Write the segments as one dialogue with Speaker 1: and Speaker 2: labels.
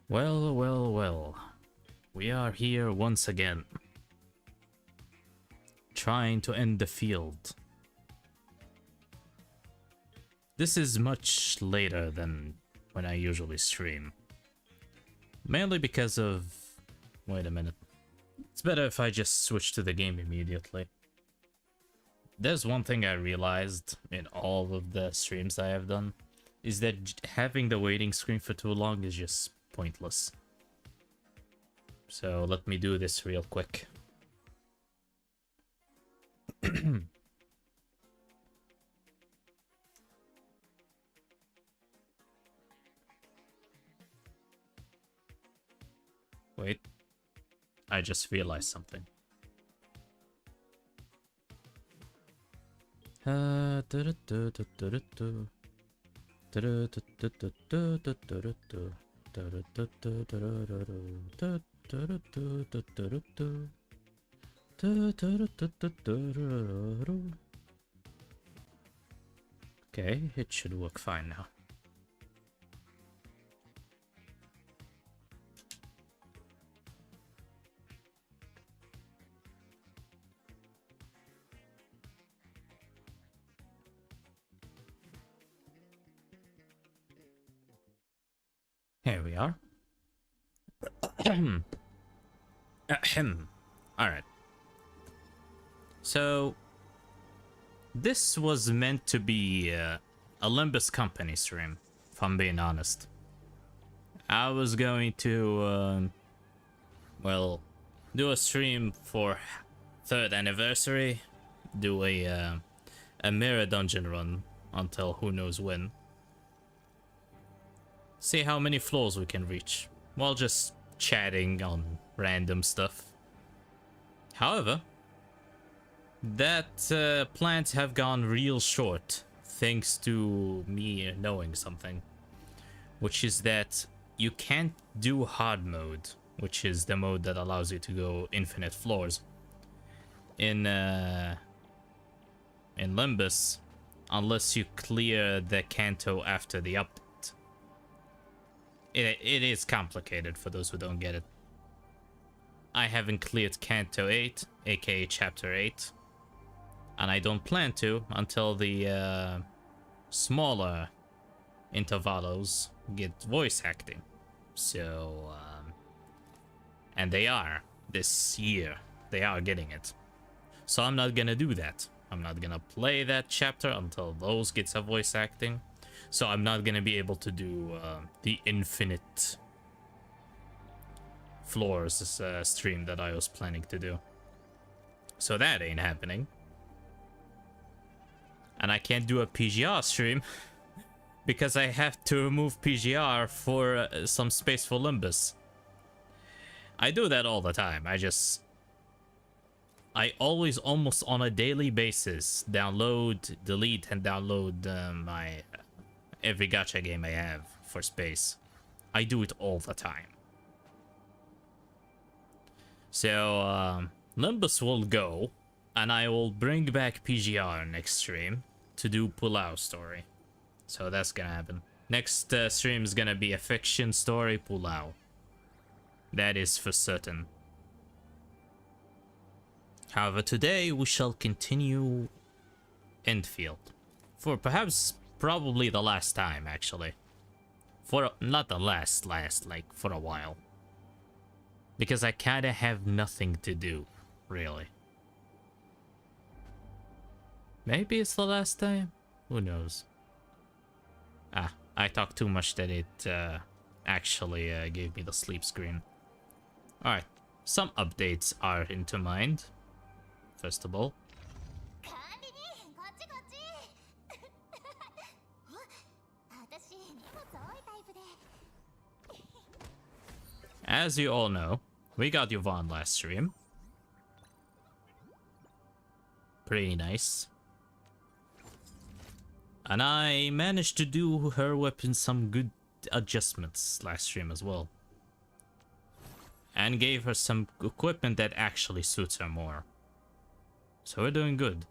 Speaker 1: Well, well, well. We are here once again. Trying to end the field. This is much later than when I usually stream. Mainly because of... Wait a minute. It's better if I just switch to the game immediately. There's one thing I realized in all of the streams I have done, is that having the waiting screen for too long is just pointless. So let me do this real quick. Wait, I just realized something. Okay, it should work fine now. Here we are. Alright. So, this was meant to be a Limbus Company stream, if I'm being honest. I was going to, well, do a stream for 3rd anniversary, do a mirror dungeon run until who knows when. See how many floors we can reach, while just chatting on random stuff. However, that plans have gone real short, thanks to me knowing something. Which is that you can't do hard mode, which is the mode that allows you to go infinite floors, in Limbus, unless you clear the Kanto after the update. It is complicated for those who don't get it. I haven't cleared Kanto 8, aka Chapter 8. And I don't plan to until the smaller intervalos get voice acting. So, and they are, this year. They are getting it. So I'm not gonna do that. I'm not gonna play that chapter until those gets a voice acting. So I'm not gonna be able to do the infinite floors stream that I was planning to do. So that ain't happening. And I can't do a PGR stream because I have to remove PGR for some space for Limbus. I do that all the time. I always, almost on a daily basis, download, delete, and download my every gacha game I have for space. I do it all the time. So, Limbus will go, and I will bring back PGR next stream to do Pulau story. So that's gonna happen. Next stream is gonna be a fiction story Pulau. That is for certain. However, today we shall continue Endfield. For perhaps, probably the last time, actually. For, not the last, like, for a while. Because I kinda have nothing to do, really. Maybe it's the last time? Who knows? Ah, I talked too much that it actually gave me the sleep screen. Alright, some updates are into mind. First of all. As you all know, we got Yvonne last stream. Pretty nice. And I managed to do her weapon some good adjustments last stream as well. And gave her some equipment that actually suits her more. So we're doing good.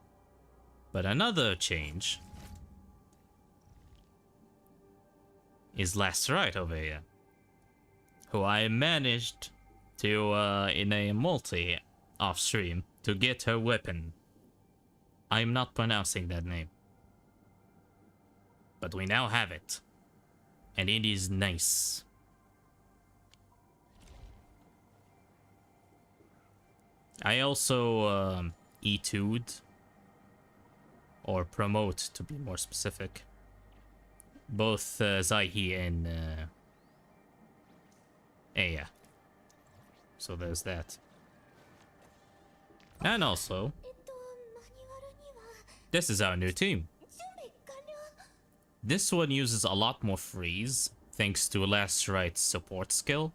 Speaker 1: But another change is last right over here. who I managed to, in a multi off stream, to get her weapon. I'm not pronouncing that name. But we now have it. And it is nice. I also E2'd, or promote to be more specific, both Zaihi and Aya. So there's that. And also, this is our new team. This one uses a lot more freeze, thanks to Last Right's support skill.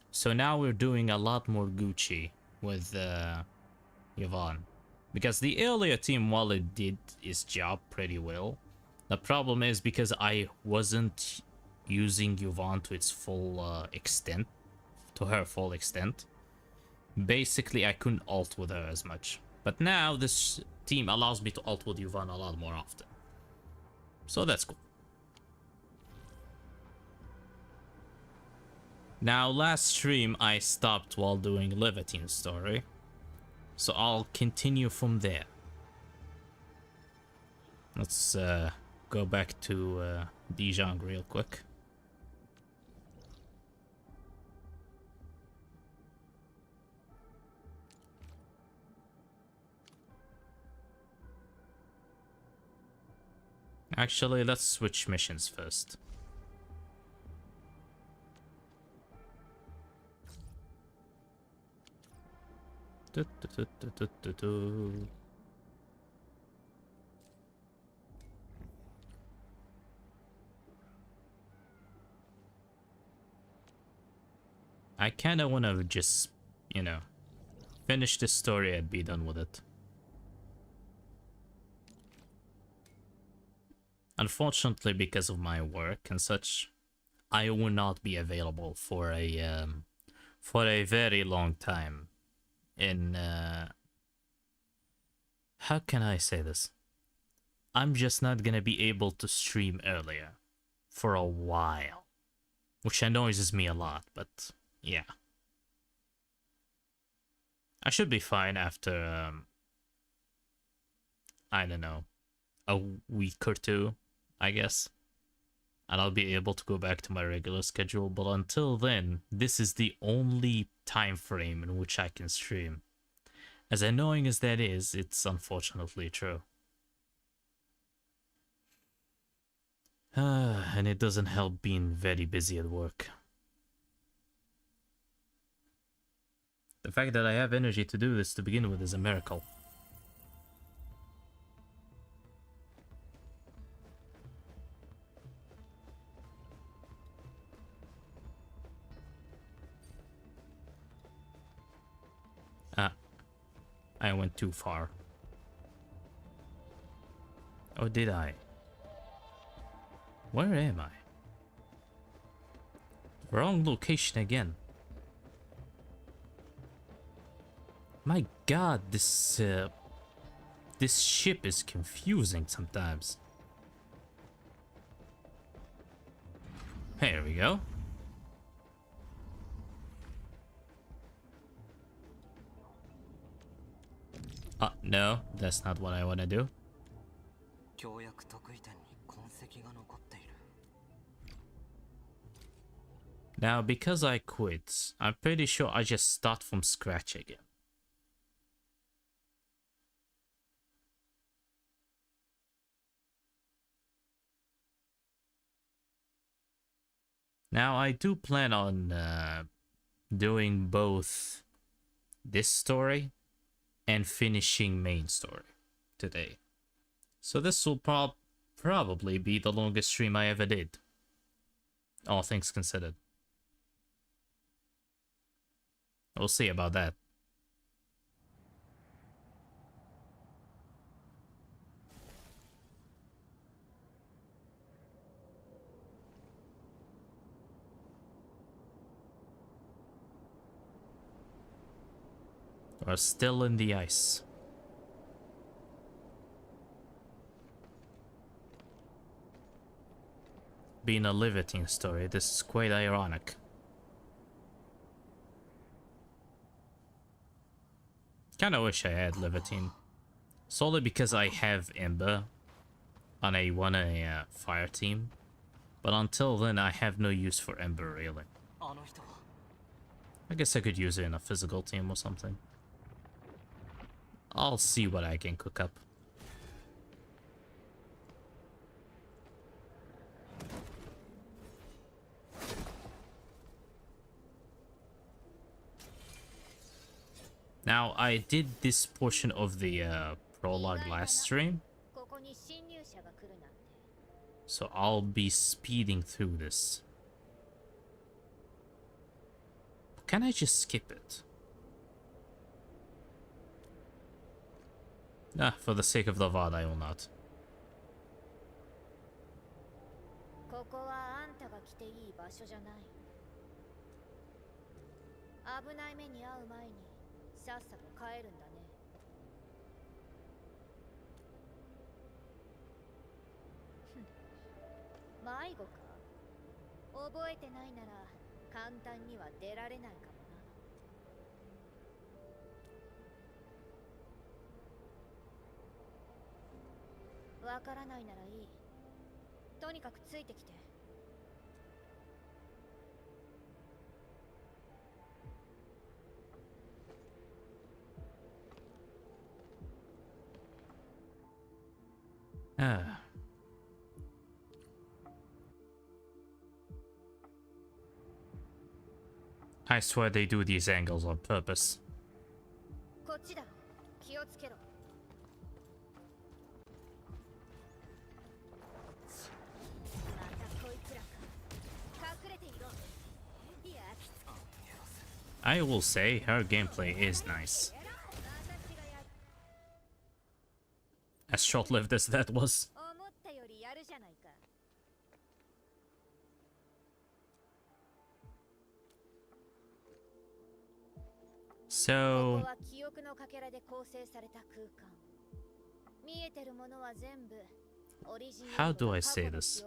Speaker 1: So now we're doing a lot more Gucci with Yvonne. Because the earlier team, while it did its job pretty well, the problem is because I wasn't using Yvonne to its full extent, to her full extent. Basically, I couldn't ult with her as much. But now this team allows me to ult with Yvonne a lot more often. So that's cool. Now, last stream I stopped while doing Levitine's story. So I'll continue from there. Let's go back to Dijon real quick. Actually, let's switch missions first. I kinda wanna just, you know, finish this story and be done with it. Unfortunately, because of my work and such, I will not be available for a very long time. In how can I say this? I'm just not gonna be able to stream earlier for a while, which annoys me a lot, but yeah. I should be fine after I don't know, a week or two, I guess. And I'll be able to go back to my regular schedule, but until then, this is the only time frame in which I can stream. As annoying as that is, it's unfortunately true. And it doesn't help being very busy at work. The fact that I have energy to do this to begin with is a miracle. I went too far. Or did I? Where am I? Wrong location again. My god, this ship is confusing sometimes. Here we go. No, that's not what I want to do. Now, because I quit, I'm pretty sure I just start from scratch again. Now, I do plan on doing both this story and finishing main story today. So this will probably be the longest stream I ever did, all things considered. We'll see about that. We're still in the ice. Being a Levitine story, this is quite ironic. Kinda wish I had Levitine. Solely because I have Ember on a fire team. But until then, I have no use for Ember, really. I guess I could use it in a physical team or something. I'll see what I can cook up. Now, I did this portion of the prologue last stream, so I'll be speeding through this. Can I just skip it? Ah, for the sake of the VOD, I will not. Ah. I swear they do these angles on purpose. I will say her gameplay is nice. As short-lived as that was. So, how do I say this?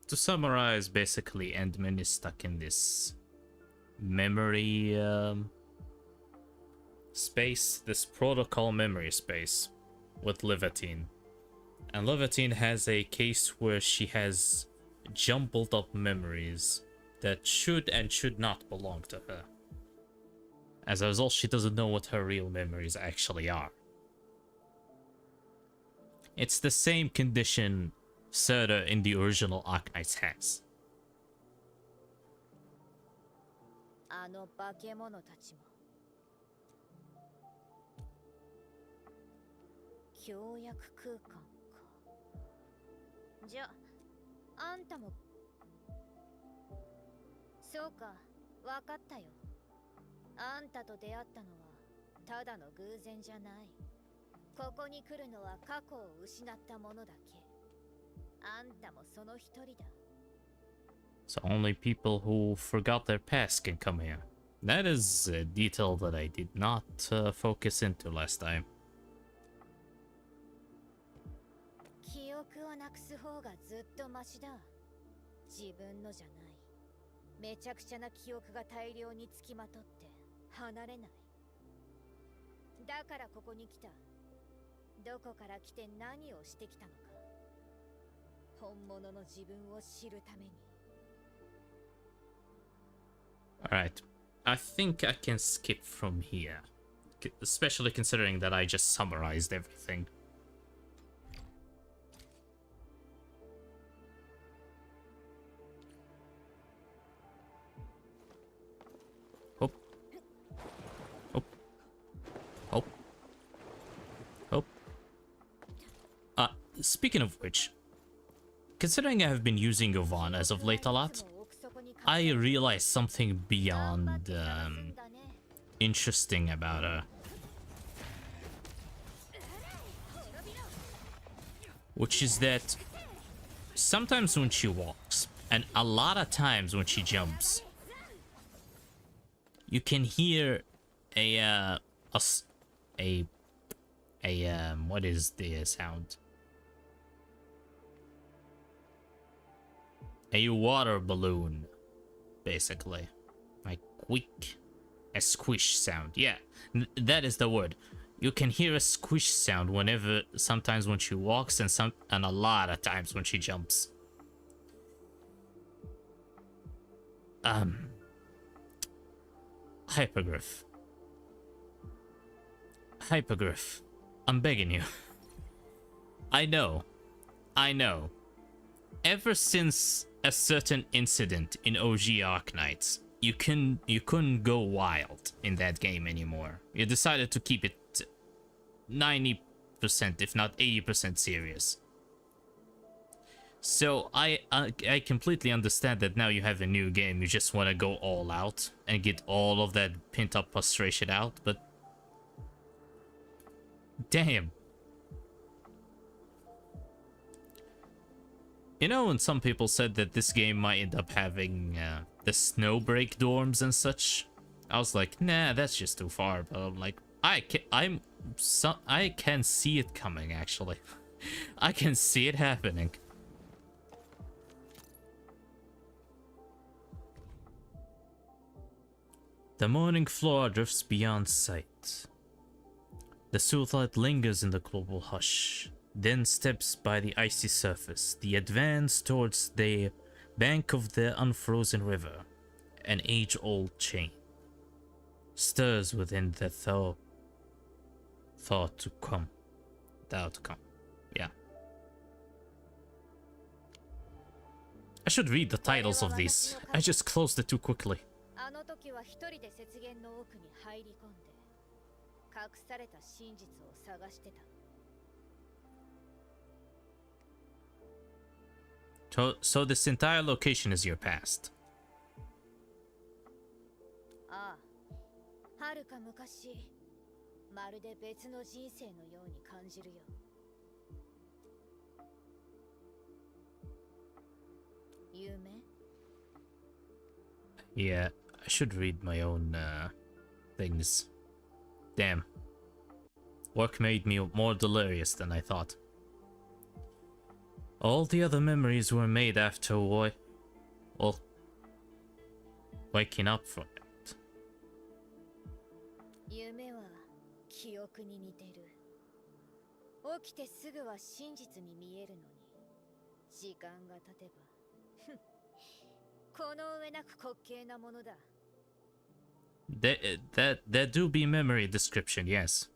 Speaker 1: To summarize, basically, Endman is stuck in this memory space, this protocol memory space with Levitine. And Levitine has a case where she has jumbled up memories that should and should not belong to her. As a result, she doesn't know what her real memories actually are. It's the same condition Serta in the original Arknights has. So only people who forgot their past can come here. That is a detail that I did not focus into last time. Alright, I think I can skip from here, especially considering that I just summarized everything. Oh. Oh. Oh. Oh. Speaking of which, considering I have been using Yvonne as of late a lot, I realized something beyond interesting about her. Which is that sometimes when she walks, and a lot of times when she jumps, you can hear what is the sound? A water balloon, basically. Like quick A squish sound. Yeah, that is the word. You can hear a squish sound whenever, sometimes when she walks, and a lot of times when she jumps. Hypergriff. Hypergriff. I'm begging you. I know. Ever since a certain incident in OG Arknights, you couldn't go wild in that game anymore. You decided to keep it 90%, if not 80% serious. So I completely understand that now you have a new game, you just want to go all out and get all of that pent up frustration out, but damn. You know, when some people said that this game might end up having the snowbreak dorms and such, I was like, nah, that's just too far. But I'm like, I can see it coming, actually. I can see it happening. The morning floor drifts beyond sight. The soothlight lingers in the global hush, then steps by the icy surface. The advance towards the bank of the unfrozen river, an age-old chain, stirs within the thought to come, the outcome. Yeah. I should read the titles of these. I just closed it too quickly. So this entire location is your past. Yeah, I should read my own things. Damn. Work made me more delirious than I thought. All the other memories were made after waking up from it. There do be memory description, yes.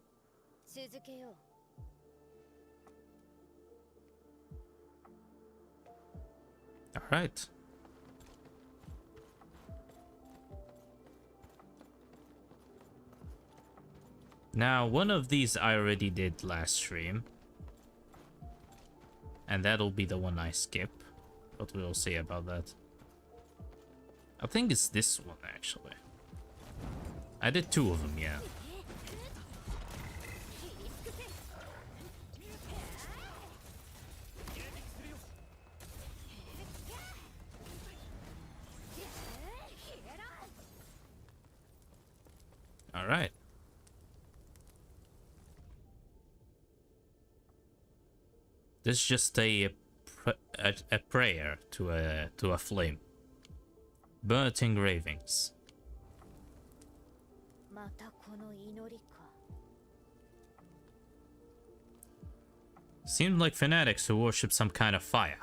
Speaker 1: Alright. Now, one of these I already did last stream. And that'll be the one I skip. But we'll see about that. I think it's this one, actually. I did two of them, yeah. All right. This is just a prayer to a flame. Burning ravings. Seemed like fanatics who worship some kind of fire.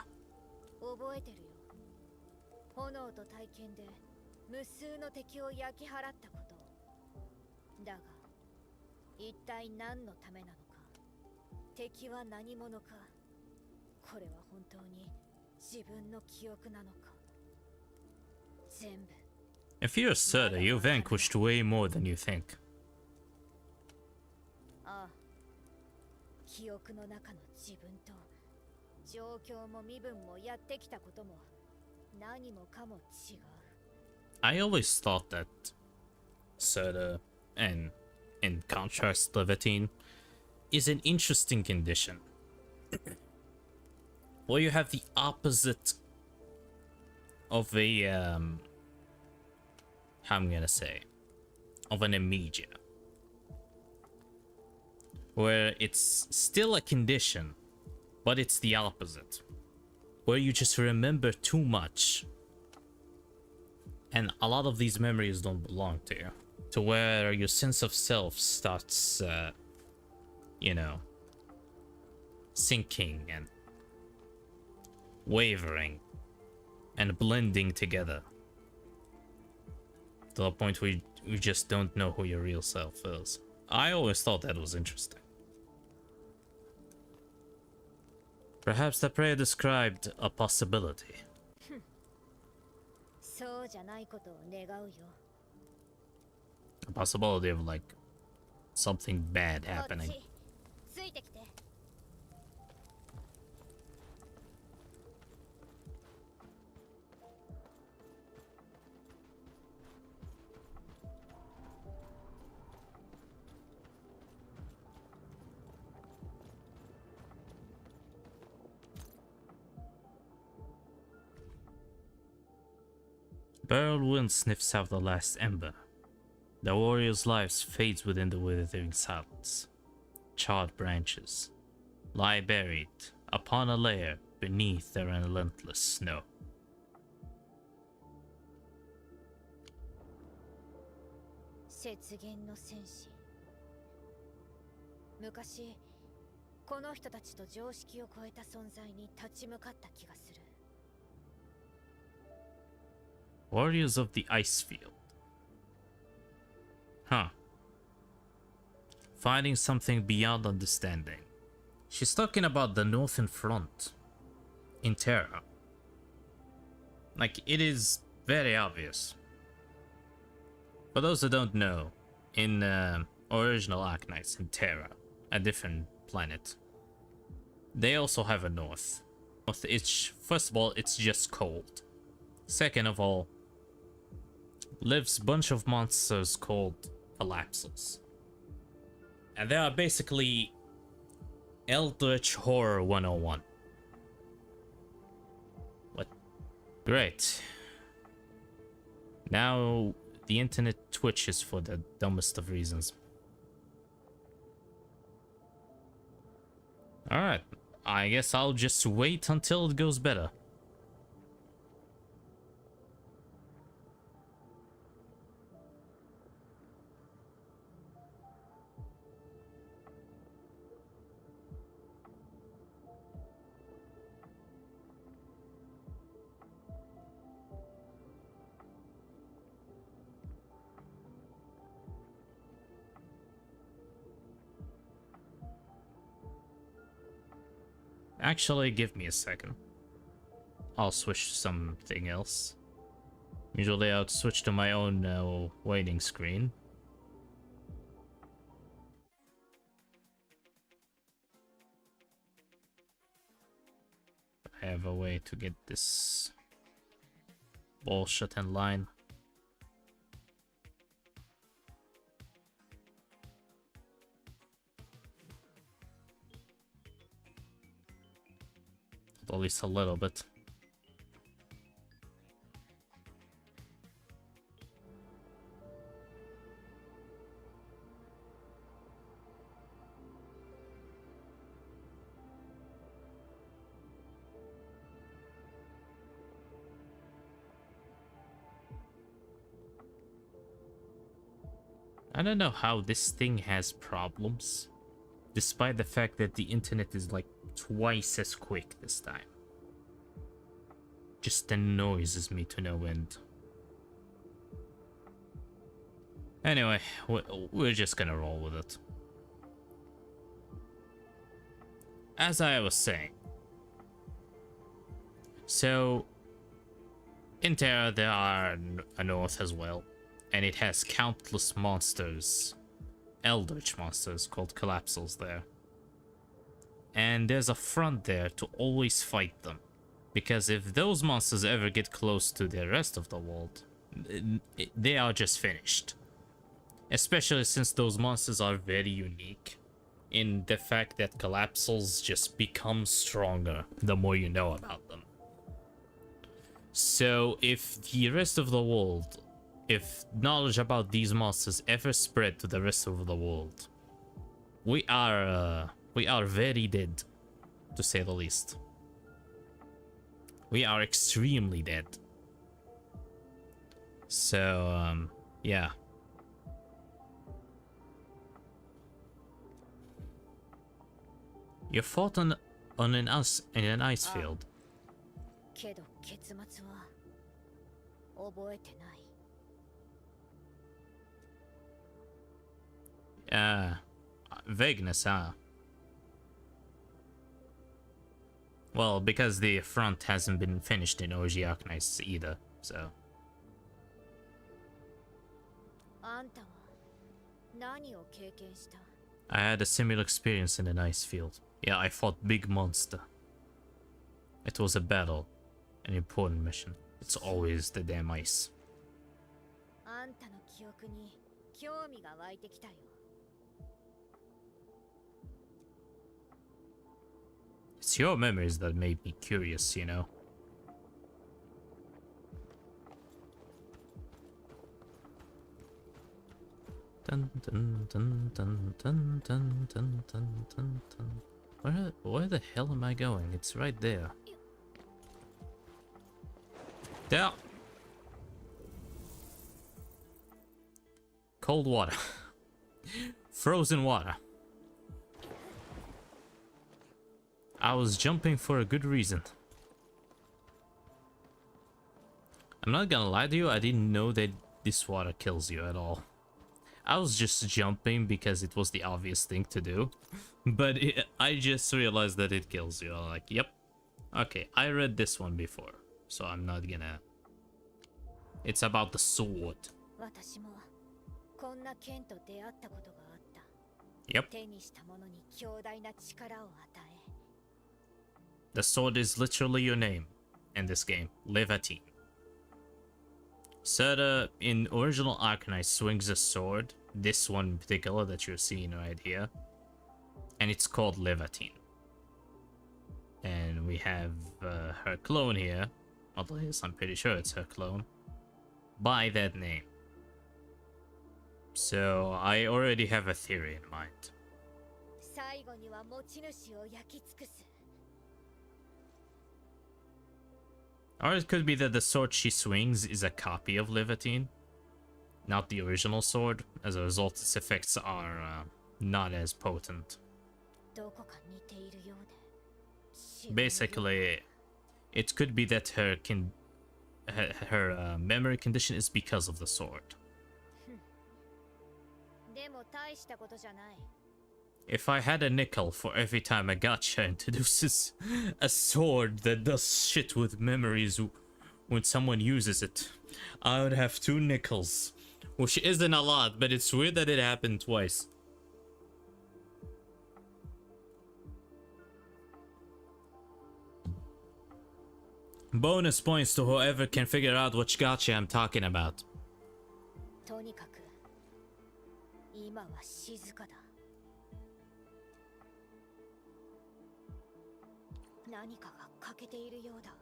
Speaker 1: If you're Serta, you vanquished way more than you think. I always thought that Serta, and in contrast Levitine, is an interesting condition. Where you have the opposite of a, how I'm gonna say, of an amnesia. Where it's still a condition, but it's the opposite. Where you just remember too much. And a lot of these memories don't belong to you. to where your sense of self starts, you know, sinking and wavering and blending together to the point where you just don't know who your real self is. I always thought that was interesting. Perhaps the prayer described a possibility. A possibility of like something bad happening. Barrel wind sniffs out the last ember. The warrior's life fades within the withering silence. Charred branches lie buried upon a layer beneath the relentless snow. Warriors of the Ice Field. Huh. Finding something beyond understanding. She's talking about the Northern Front in Terra. Like, it is very obvious. For those who don't know, in original Arknights in Terra, a different planet, they also have a north. First of all, it's just cold. Second of all, lives bunch of monsters called collapsals. And they are basically Eldritch Horror 101. What? Great. Now the internet twitches for the dumbest of reasons. Alright, I guess I'll just wait until it goes better. Actually, give me a second. I'll switch to something else. Usually I would switch to my own waiting screen. I have a way to get this bullshit in line. At least a little bit. I don't know how this thing has problems, despite the fact that the internet is like twice as quick this time. Just annoys me to no end. Anyway, we're just gonna roll with it. As I was saying, so in Terra there are a north as well, and it has countless monsters, eldritch monsters called collapsals there. And there's a front there to always fight them, because if those monsters ever get close to the rest of the world, they are just finished. Especially since those monsters are very unique in the fact that collapsals just become stronger the more you know about them. So if the rest of the world, if knowledge about these monsters ever spread to the rest of the world, we are very dead, to say the least. We are extremely dead. So, yeah. You fought on in an ice field.
Speaker 2: けど結末は覚えてない。
Speaker 1: Vagueness, huh? Well, because the front hasn't been finished in OG Arknights either, so.
Speaker 2: あんたは何を経験した？
Speaker 1: I had a similar experience in an ice field. Yeah, I fought big monster. It was a battle, an important mission. It's always the damn ice.
Speaker 2: あんたの記憶に興味が湧いてきたよ。
Speaker 1: It's your memories that made me curious, you know. Dun dun dun dun dun dun dun dun dun dun. Where the hell am I going? It's right there. There. Cold water. Frozen water. I was jumping for a good reason. I'm not gonna lie to you, I didn't know that this water kills you at all. I was just jumping because it was the obvious thing to do. But I just realized that it kills you. I'm like, yep. Okay, I read this one before, so I'm not gonna... It's about the sword. Yep. The sword is literally your name in this game, Levatine. Serta in original Arknight swings a sword, this one in particular that you're seeing right here, and it's called Levatine. And we have her clone here, although I'm pretty sure it's her clone, by that name. So I already have a theory in mind. Or it could be that the sword she swings is a copy of Levatine, not the original sword. As a result, its effects are not as potent. Basically, it could be that her memory condition is because of the sword. If I had a nickel for every time a gacha introduces a sword that does shit with memories when someone uses it, I would have 2 nickels. Which isn't a lot, but it's weird that it happened twice. Bonus points to whoever can figure out which gacha I'm talking about.
Speaker 2: 何かが欠けているようだ。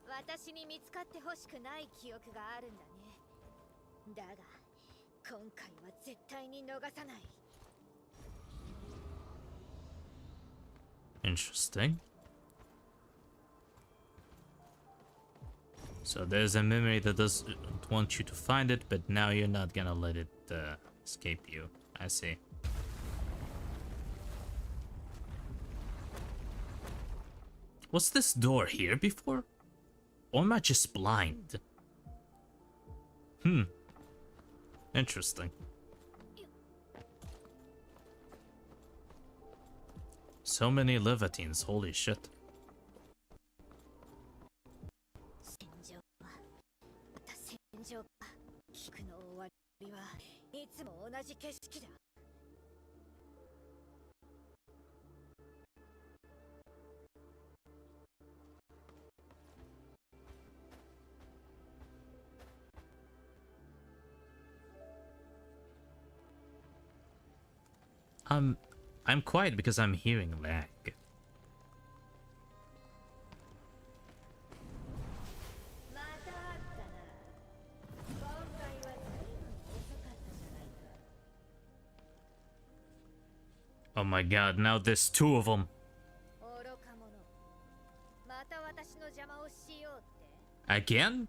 Speaker 2: 私に見つかってほしくない記憶があるんだね。だが、今回は絶対に逃さない。
Speaker 1: Interesting. So there's a memory that doesn't want you to find it, but now you're not gonna let it escape you. I see. Was this door here before? Or am I just blind? Interesting. So many Levatines, holy shit. I'm quiet because I'm hearing lag. Oh my god, now there's 2 of them. Again?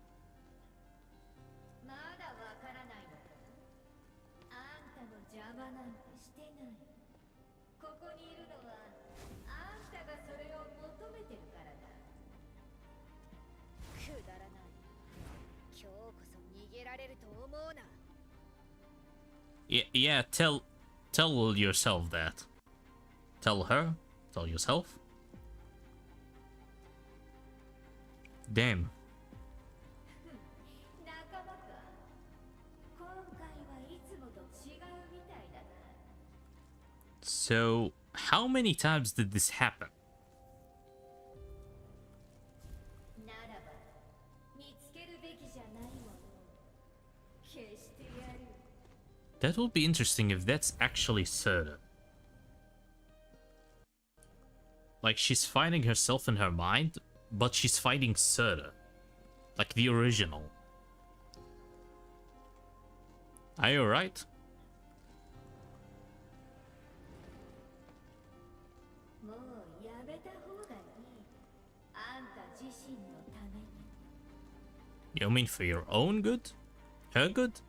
Speaker 1: Yeah, tell yourself that. Tell her, tell yourself. Damn. So, how many times did this happen? That will be interesting if that's actually Serta. Like, she's fighting herself in her mind, but she's fighting Serta. Like the original. Are you alright? You mean for your own good? Her good?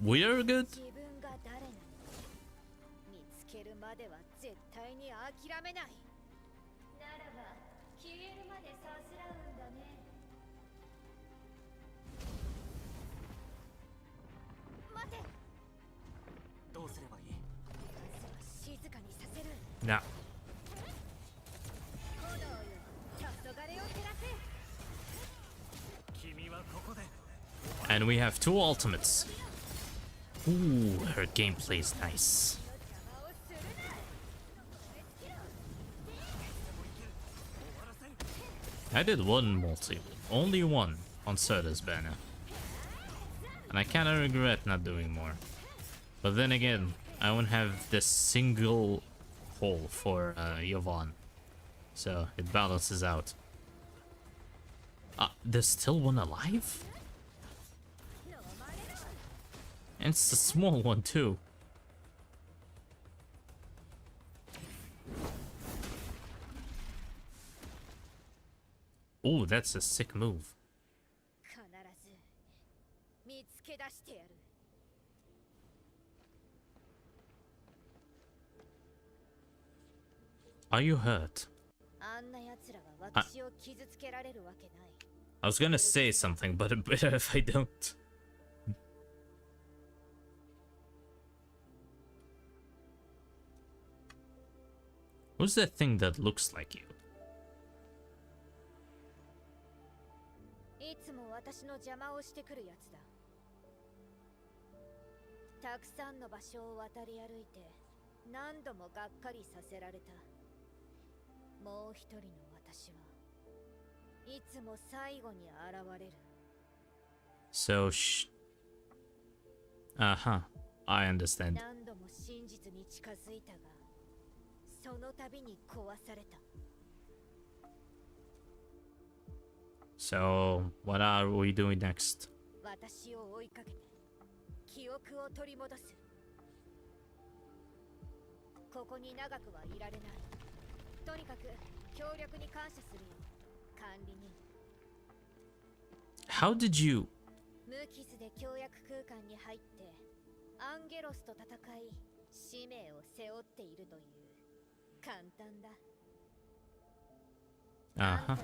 Speaker 1: We're good? Nah. And we have 2 ultimates. Ooh, her gameplay is nice. I did 1 multi, only 1 on Serta's banner. And I kinda regret not doing more. But then again, I won't have this single hole for Yvonne. So it balances out. There's still 1 alive? And it's a small one too. Oh, that's a sick move. Are you hurt? I was gonna say something, but better if I don't. Who's that thing that looks like you? So uh-huh, I understand. So, what are we doing next? How did you... Uh-huh.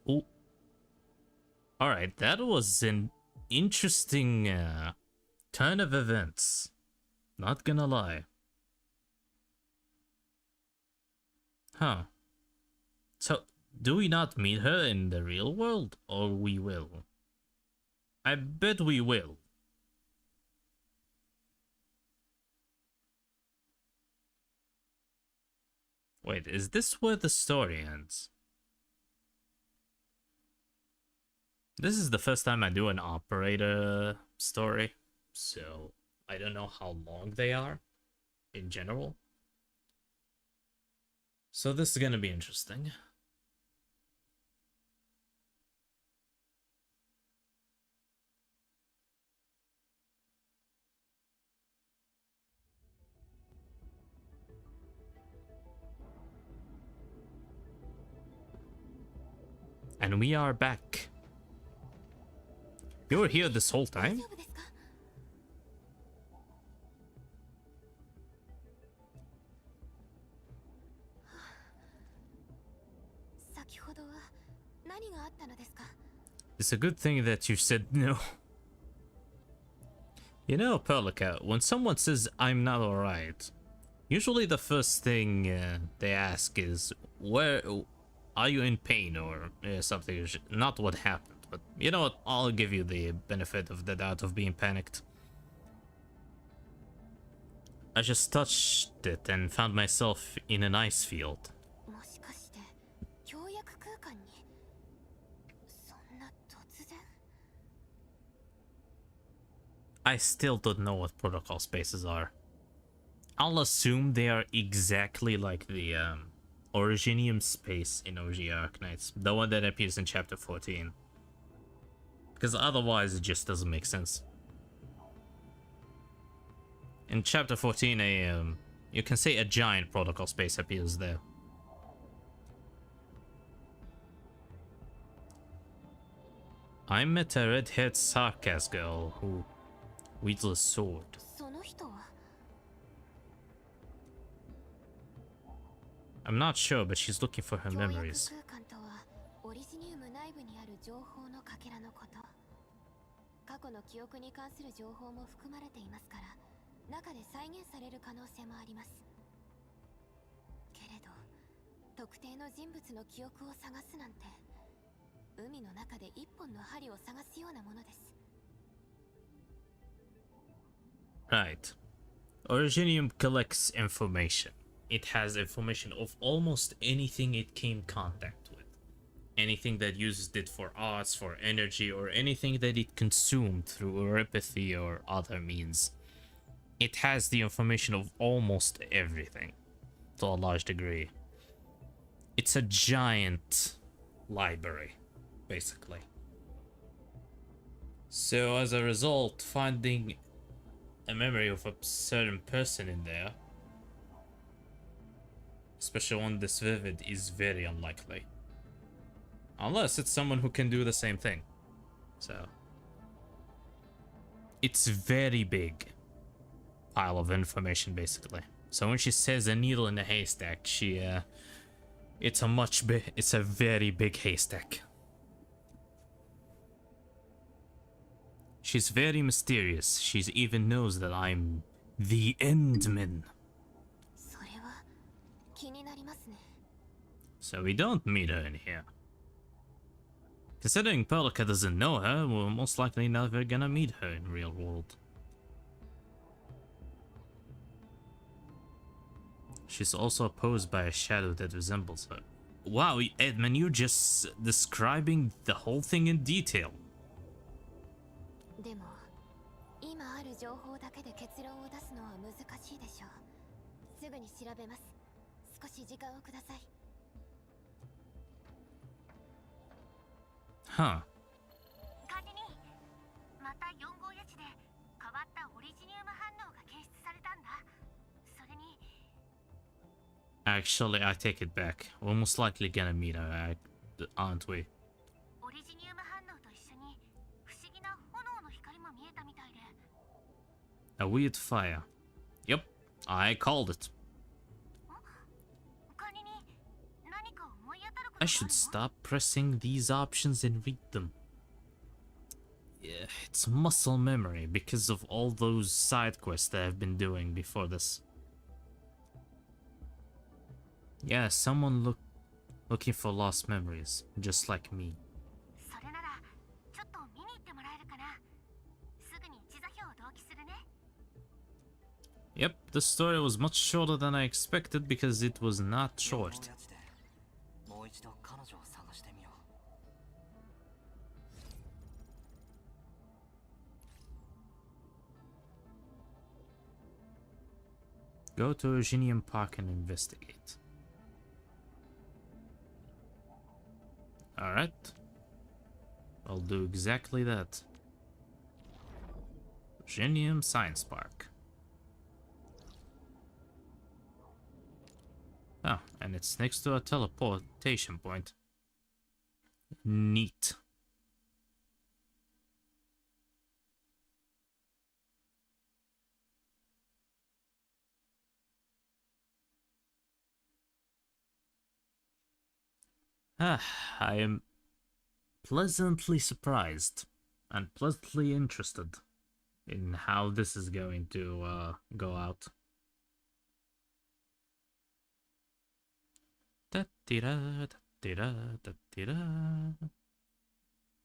Speaker 1: Oh. Alright, that was an interesting turn of events. Not gonna lie. Huh. So, do we not meet her in the real world? Or we will? I bet we will. Wait, is this where the story ends? This is the first time I do an operator story, so I don't know how long they are in general. So this is gonna be interesting. And we are back. You were here this whole time? It's a good thing that you said no. You know, Perlica, when someone says I'm not alright, usually the first thing they ask is, where are you in pain or something? Not what happened, but you know what? I'll give you the benefit of the doubt of being panicked. I just touched it and found myself in an ice field. I still don't know what protocol spaces are. I'll assume they are exactly like the Originium space in OG Arknights, the one that appears in chapter 14. Because otherwise it just doesn't make sense. In chapter 14, you can say a giant protocol space appears there. I met a red-haired sarcasm girl who wields a sword. I'm not sure, but she's looking for her memories. Right. Originium collects information. It has information of almost anything it came in contact with. Anything that used it for arts, for energy, or anything that it consumed through oripathy or other means. It has the information of almost everything, to a large degree. It's a giant library, basically. So as a result, finding a memory of a certain person in there, especially one this vivid, is very unlikely. Unless it's someone who can do the same thing. So it's very big pile of information, basically. So when she says a needle in a haystack, it's a very big haystack. She's very mysterious. She even knows that I'm the Endman. So we don't meet her in here. Considering Perlica doesn't know her, we're most likely never gonna meet her in real world. She's also opposed by a shadow that resembles her. Wow, Edmund, you're just describing the whole thing in detail. Huh. Actually, I take it back. We're most likely gonna meet her, aren't we? A weird fire. Yep, I called it. I should stop pressing these options and read them. Yeah, it's muscle memory because of all those side quests that I've been doing before this. Yeah, someone looking for lost memories, just like me. Yep, the story was much shorter than I expected because it was not short. Go to Eugenium Park and investigate. Alright. I'll do exactly that. Eugenium Science Park. Ah, and it's next to a teleportation point. Neat. Ah, I am pleasantly surprised and pleasantly interested in how this is going to go out. Da-dee-da, da-dee-da, da-dee-da.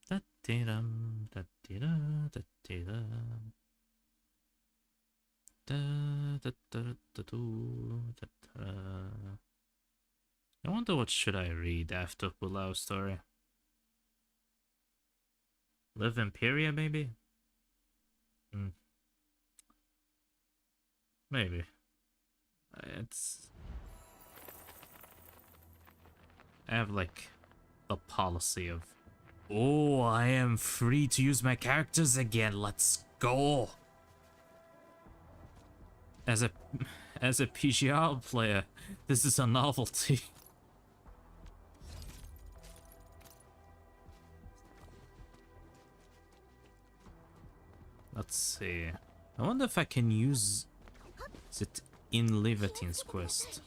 Speaker 1: Da-dee-dum, da-dee-da, da-dee-da. Da-da-da-da-da-doo, da-da. I wonder what should I read after Pulau's story. Live Imperia, maybe? Maybe. It's... I have, like, the policy of... Oh, I am free to use my characters again. Let's go! As a PGR player, this is a novelty. Let's see. I wonder if I can use it in Leviatine's quest.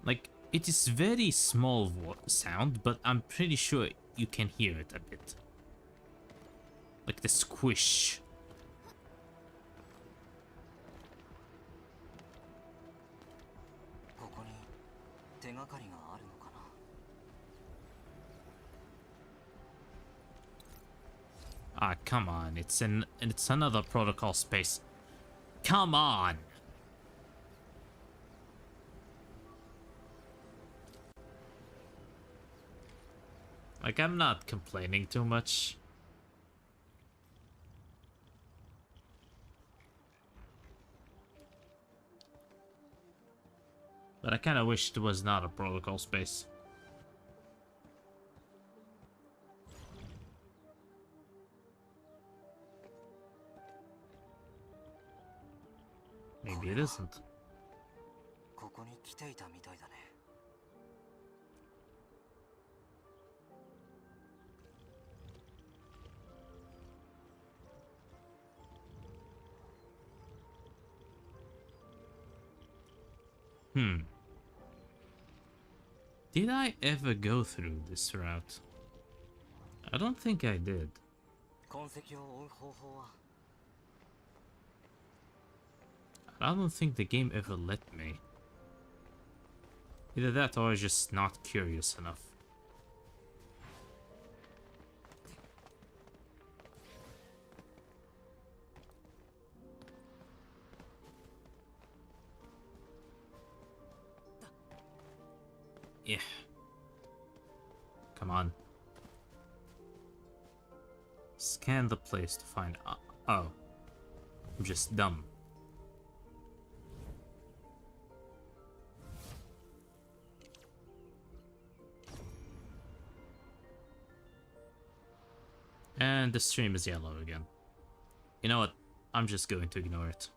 Speaker 1: Like, it is very small sound, but I'm pretty sure you can hear it a bit. Like the squish. Ah, come on. It's another protocol space. Come on. Like, I'm not complaining too much. But I kind of wished it was not a protocol space. Maybe it isn't. Did I ever go through this route? I don't think I did. I don't think the game ever let me. Either that or I was just not curious enough. Yeah. Come on. Scan the place to find... oh. I'm just dumb. And the stream is yellow again. You know what? I'm just going to ignore it.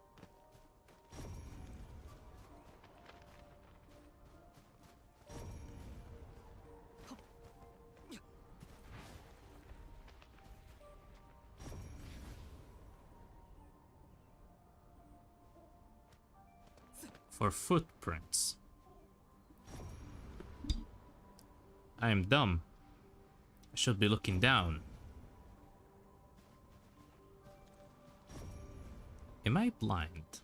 Speaker 1: For footprints. I am dumb. I should be looking down. Am I blind?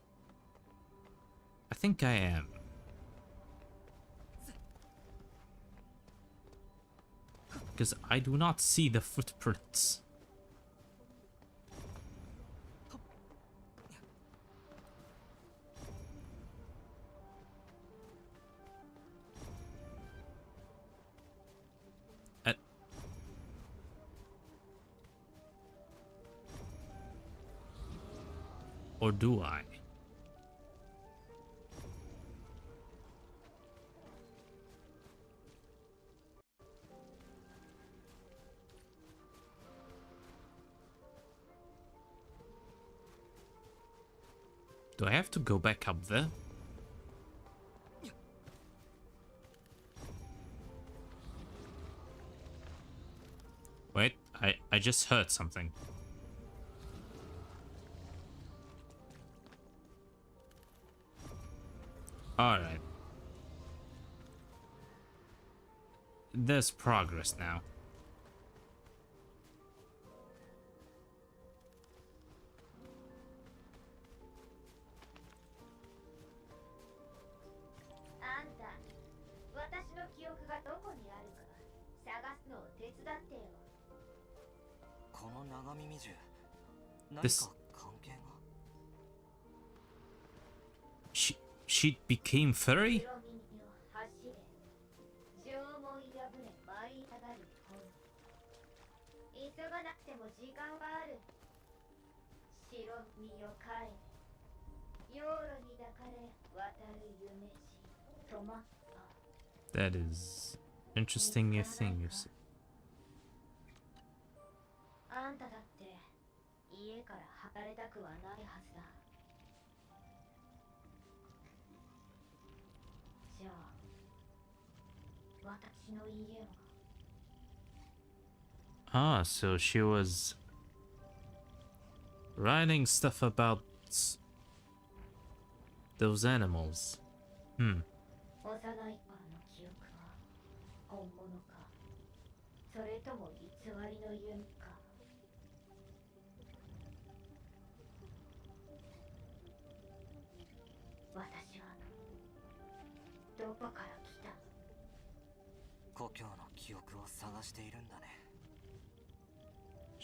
Speaker 1: I think I am. Because I do not see the footprints. Or do I? Do I have to go back up there? Wait, I just heard something. Alright. There's progress now. This... She became furry? That is interesting thing you see. Ah, so she was writing stuff about those animals. Hmm.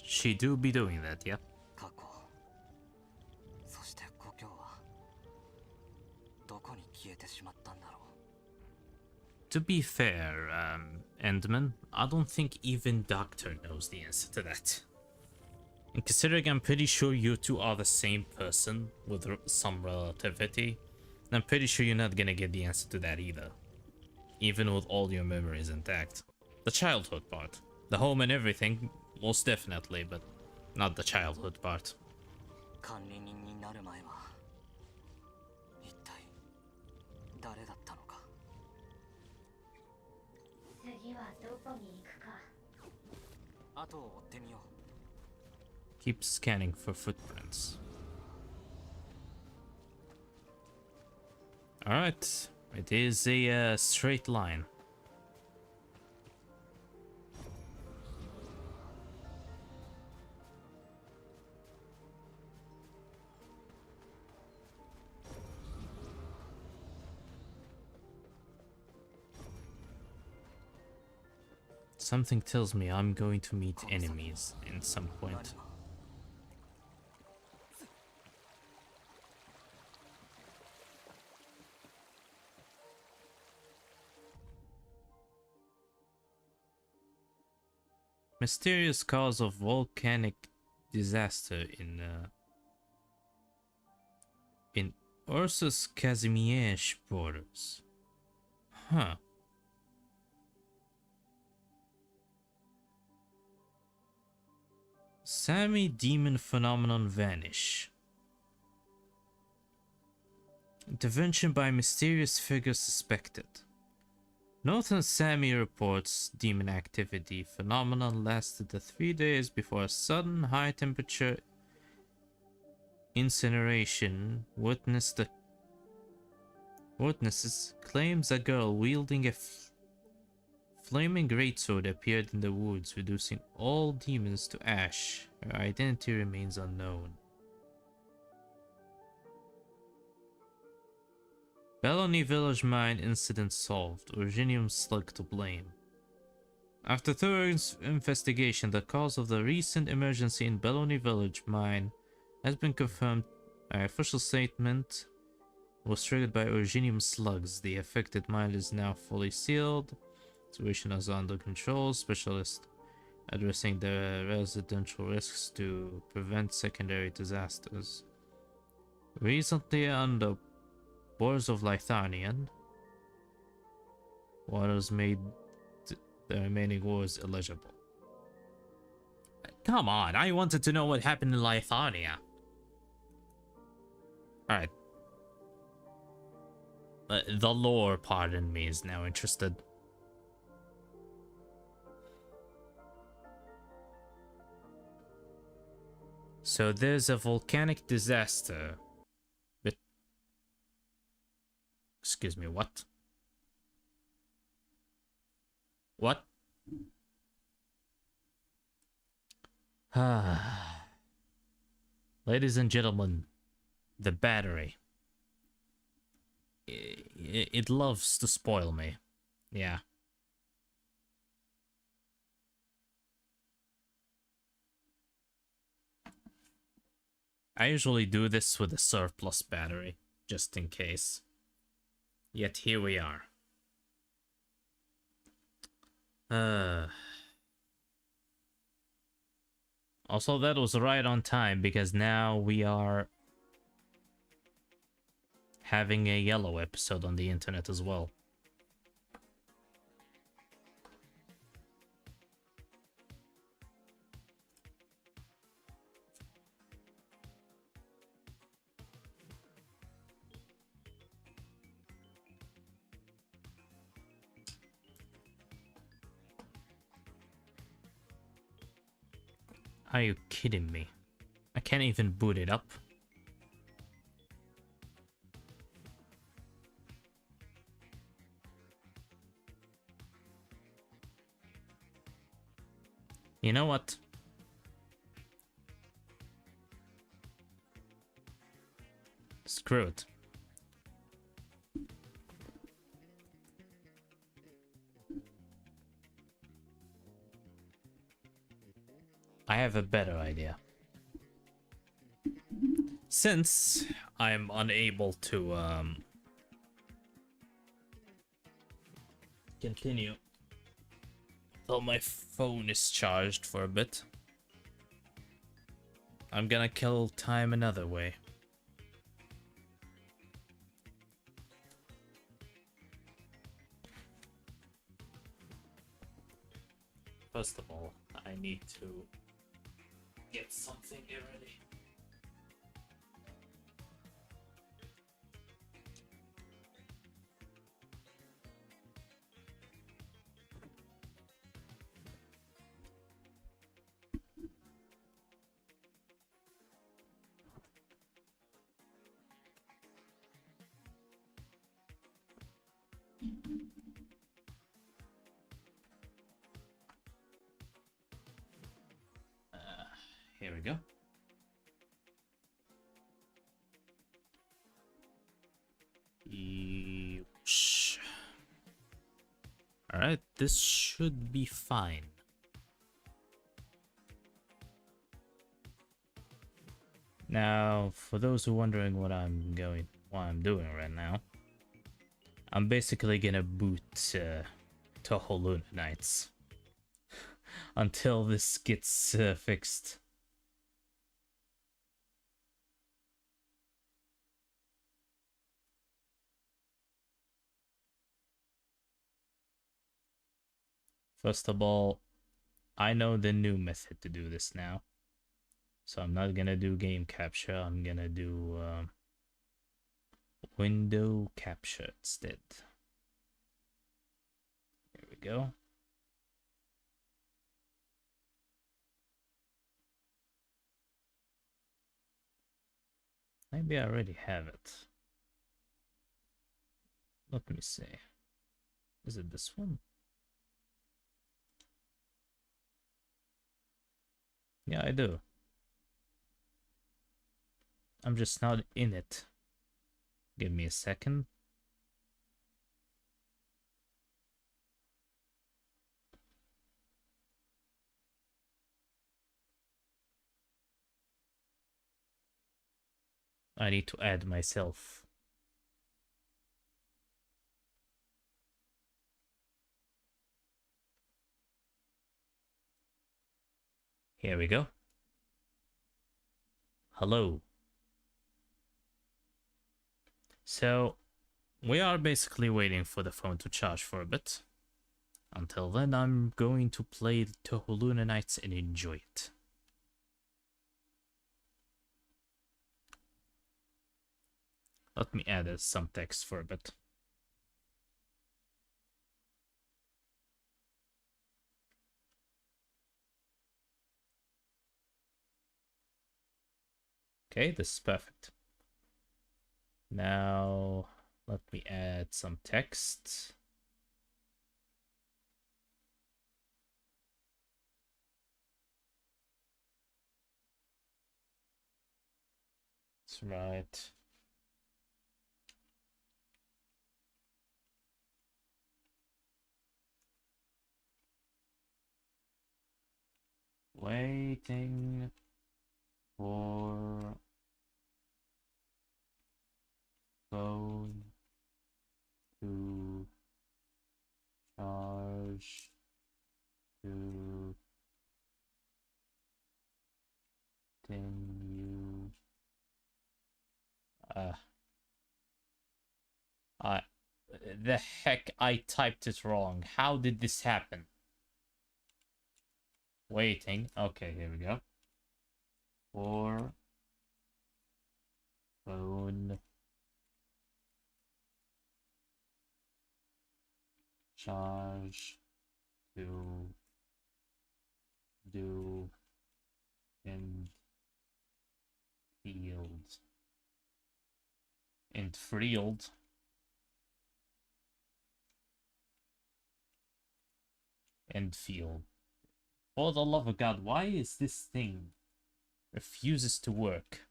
Speaker 1: She do be doing that, yeah. To be fair, Endman, I don't think even Doctor knows the answer to that. And considering I'm pretty sure you two are the same person with some relativity, I'm pretty sure you're not gonna get the answer to that either. Even with all your memories intact. The childhood part. The home and everything, most definitely, but not the childhood part. Keep scanning for footprints. Alright, it is a straight line. Something tells me I'm going to meet enemies in some point. Mysterious cause of volcanic disaster in Ursus Kazimierz borders. Huh. Sami demon phenomenon vanish. Intervention by mysterious figure suspected. Northern Sami reports demon activity. Phenomenon lasted 3 days before a sudden high temperature incineration. Witnesses claims a girl wielding a flaming greatsword appeared in the woods, reducing all demons to ash. Her identity remains unknown. Bellony Village Mine incident solved. Originium slug to blame. After thorough investigation, the cause of the recent emergency in Bellony Village Mine has been confirmed. An official statement was triggered by Originium slugs. The affected mine is now fully sealed. Situation is under control. Specialists addressing the residential risks to prevent secondary disasters. Recently, on the borders of Lithanian, waters made the remaining wars illegible. Come on, I wanted to know what happened in Lithania. Alright. The lore part in me is now interested. So there's a volcanic disaster. But Excuse me, what? What? Ah. Ladies and gentlemen, the battery. It loves to spoil me. Yeah. I usually do this with a surplus battery, just in case. Yet here we are. Also, that was right on time, because now we are having a yellow episode on the internet as well. Are you kidding me? I can't even boot it up. You know what? Screw it. I have a better idea. Since I'm unable to continue till my phone is charged for a bit, I'm gonna kill time another way. First of all, I need to get something ready. Here we go. Alright, this should be fine. Now, for those who are wondering what I'm doing right now, I'm basically gonna boot Toho Knights until this gets fixed. First of all, I know the new method to do this now. So I'm not gonna do game capture, I'm gonna do window capture instead. Here we go. Maybe I already have it. Let me see. Is it this one? Yeah, I do. I'm just not in it. Give me a second. I need to add myself. Here we go. Hello. So, we are basically waiting for the phone to charge for a bit. Until then, I'm going to play Toho Knights and enjoy it. Let me add some text for a bit. Okay, this is perfect. Now, Let me add some text. That's right. Waiting for phone to charge to continue. The heck, I typed it wrong. How did this happen? Waiting. Okay, here we go. For phone charge to do in field. In field. Endfield. For the love of God, why is this thing refuses to work?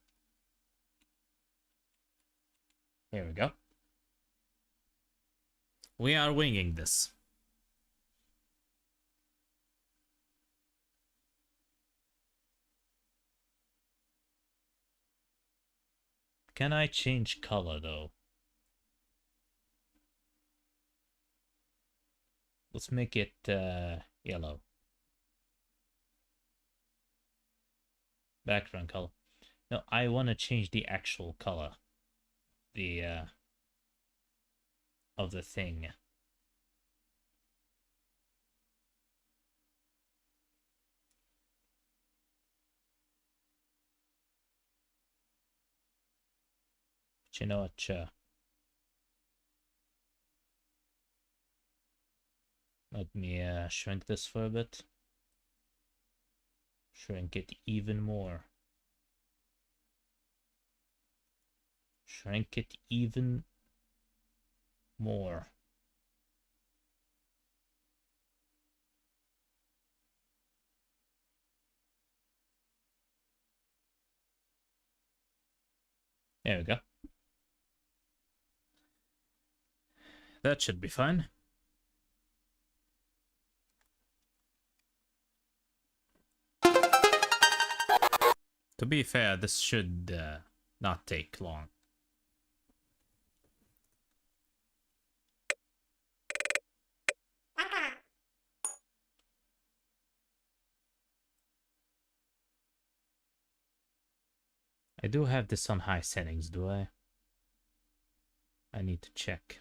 Speaker 1: Here we go. We are winging this. Can I change color though? Let's make it yellow. Background color. No, I want to change the actual color. Of the thing. But you know what? Let me shrink this for a bit. Shrink it even more. Shrink it even more. There we go. That should be fine. To be fair, this should not take long. I do have this on high settings, do I? I need to check.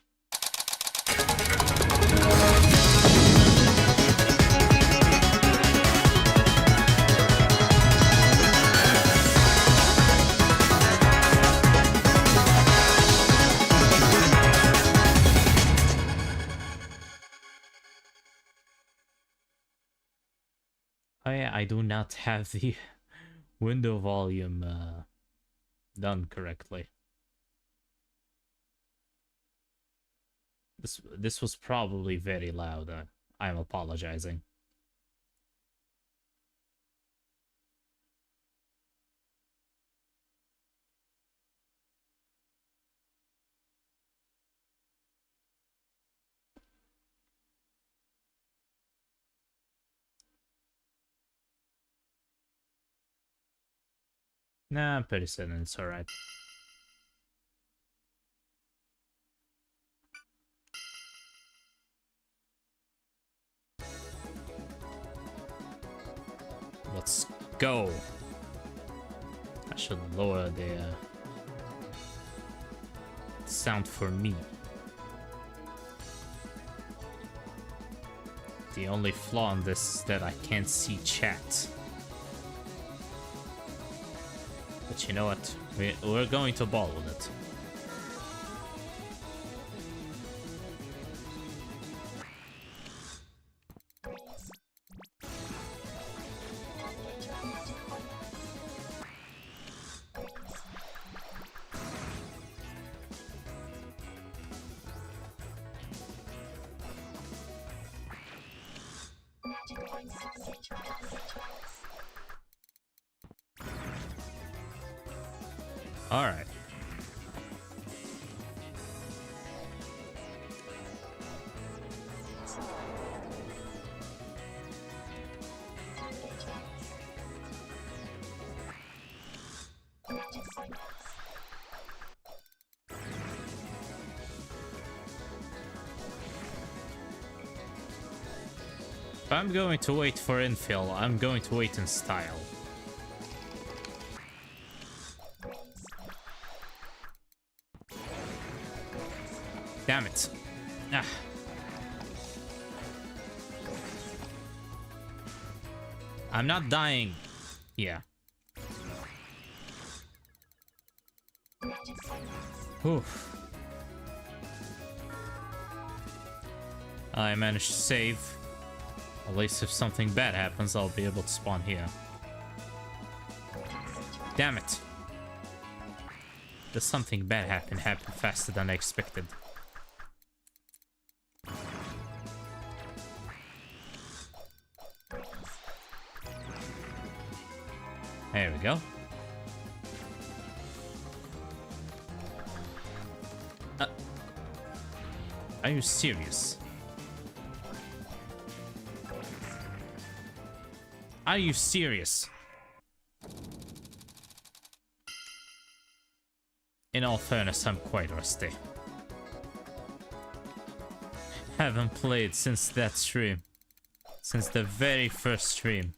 Speaker 1: I do not have the window volume done correctly. This was probably very loud. I'm apologizing. Nah, I'm pretty certain it's alright. Let's go. I should lower the sound for me. The only flaw in this is that I can't see chat. But you know what? We're going to ball with it. Alright. If I'm going to wait for infill, I'm going to wait in style. Damn it. Ah. I'm not dying. Yeah. Oof. I managed to save. At least if something bad happens, I'll be able to spawn here. Damn it. Does something bad happen faster than I expected. There we go. Are you serious? Are you serious? In all fairness, I'm quite rusty. Haven't played since that stream. Since the very first stream.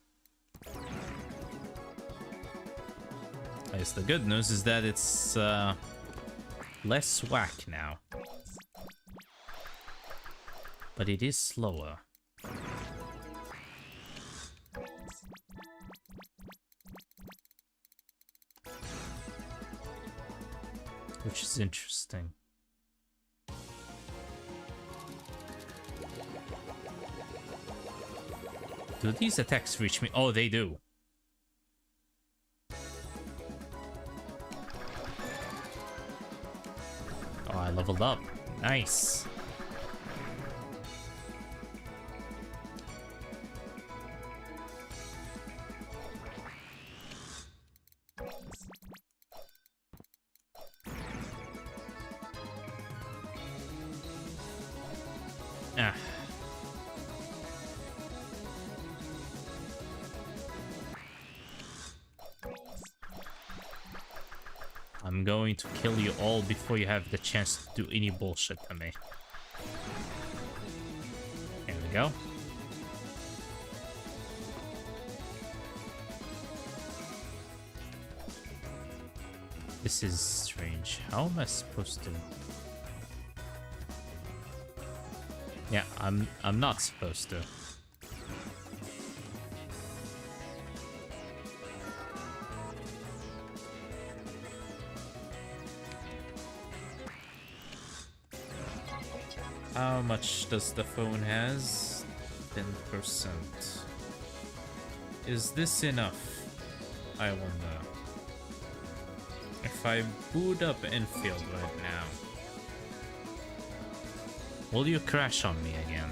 Speaker 1: I guess the good news is that it's less whack now. But it is slower. Which is interesting. Do these attacks reach me? Oh, they do. Oh, I leveled up. Nice. Ah. I'm going to kill you all before you have the chance to do any bullshit to me. There we go. This is strange. How am I supposed to? Yeah, I'm not supposed to. How much does the phone has? 10%. Is this enough? I wonder. If I boot up Enfield right now, will you crash on me again?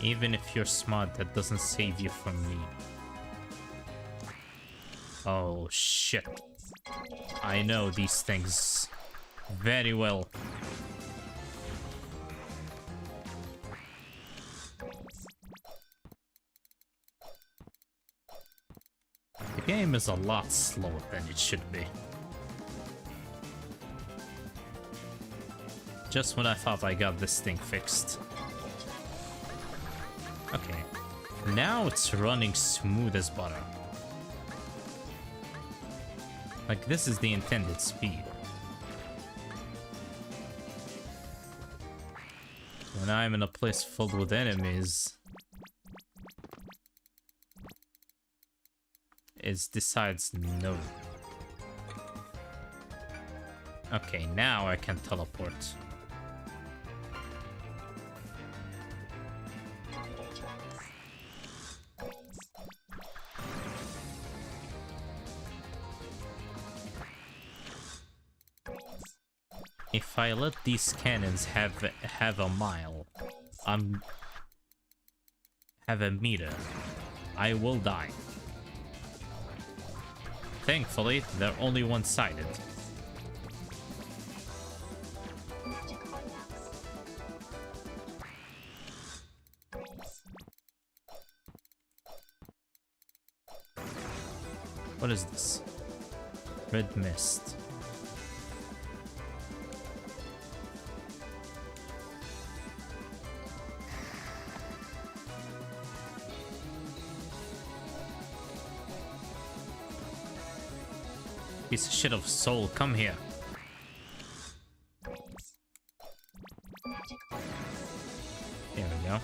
Speaker 1: Even if you're smart, that doesn't save you from me. Oh shit. I know these things very well. The game is a lot slower than it should be. Just when I thought I got this thing fixed. Okay, now it's running smooth as butter. Like, this is the intended speed. When I'm in a place filled with enemies, it decides no. Okay, now I can teleport. If I let these cannons have a mile, have a meter, I will die. Thankfully, they're only one-sided. What is this? Red mist. Piece of shit of soul, come here. There we go.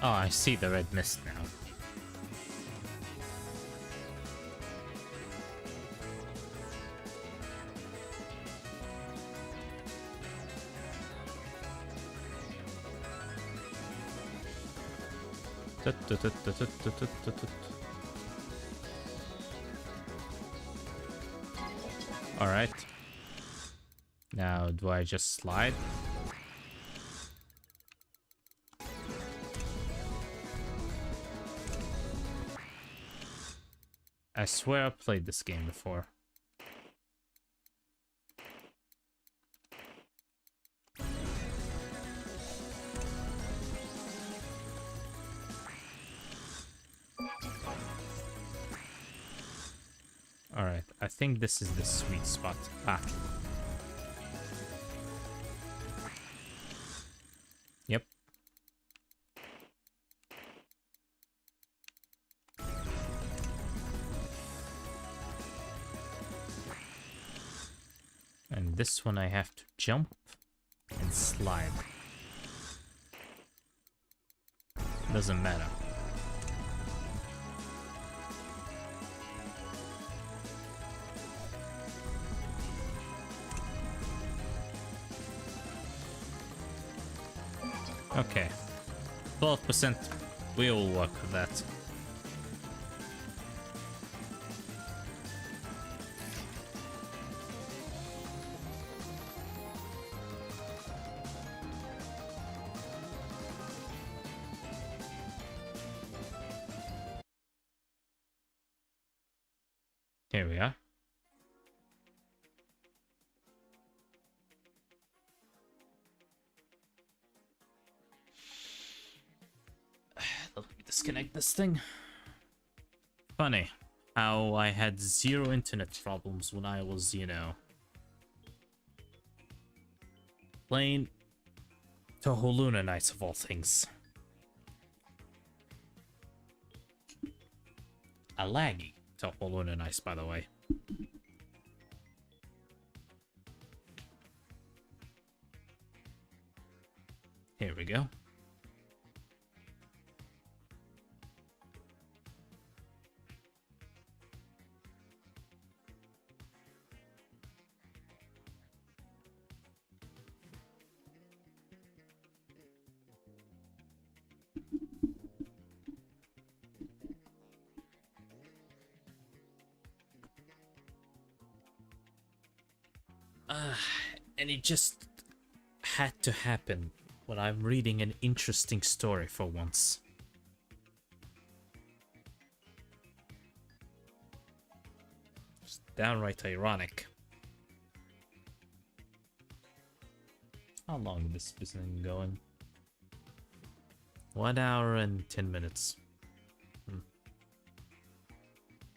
Speaker 1: Oh, I see the red mist now. All right. Now, do I just slide? I swear I played this game before. Alright, I think this is the sweet spot. Ah. Yep. And this one I have to jump and slide. Doesn't matter. Okay. 12%. We will work with that. Here we are. Let me disconnect this thing. Funny how I had zero internet problems when I was, you know, playing Toholuna Nights of all things. A laggy Toholuna Nights, by the way. Here we go. And it just had to happen when I'm reading an interesting story for once. Just downright ironic. How long is this business going? 1 hour and 10 minutes.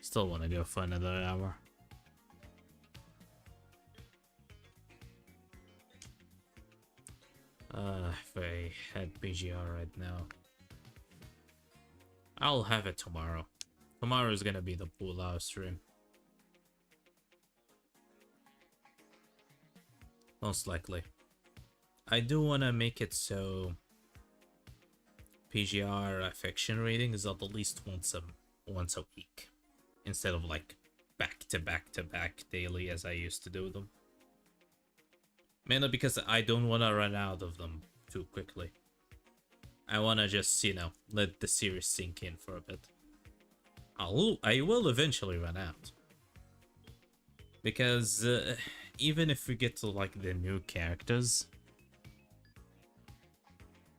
Speaker 1: Still want to go for another hour. If I had BGR right now, I'll have it tomorrow. Tomorrow is gonna be the pull-out stream. Most likely. I do wanna make it so PGR affection rating is at least once a week, instead of like back to back daily as I used to do them. Mainly because I don't want to run out of them too quickly. I want to just, you know, let the series sink in for a bit. I will eventually run out. Because even if we get to like the new characters,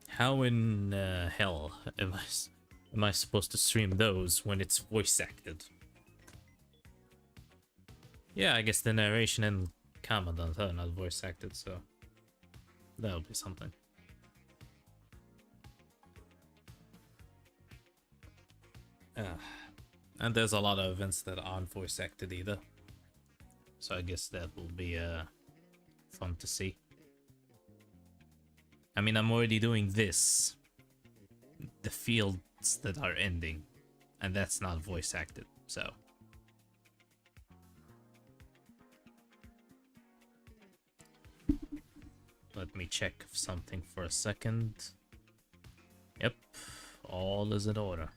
Speaker 1: how in hell am I supposed to stream those when it's voice acted? Yeah, I guess the narration and comment are not voice acted, so that'll be something. And there's a lot of events that aren't voice acted either, so I guess that will be fun to see. I mean, I'm already doing this, the fields that are ending, and that's not voice acted, so. Let me check something for a second. Yep, all is in order.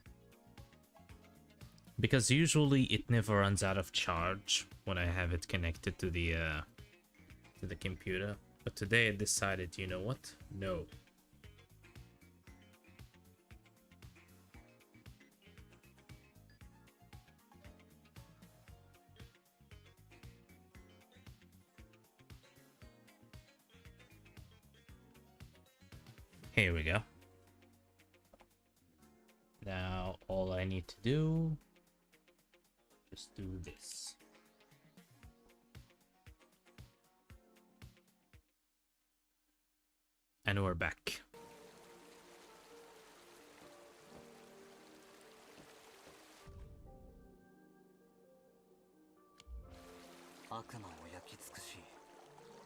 Speaker 1: Because usually it never runs out of charge when I have it connected to the computer. But today I decided, you know what? No. Here we go. Now all I need to do, just do this. And we're back.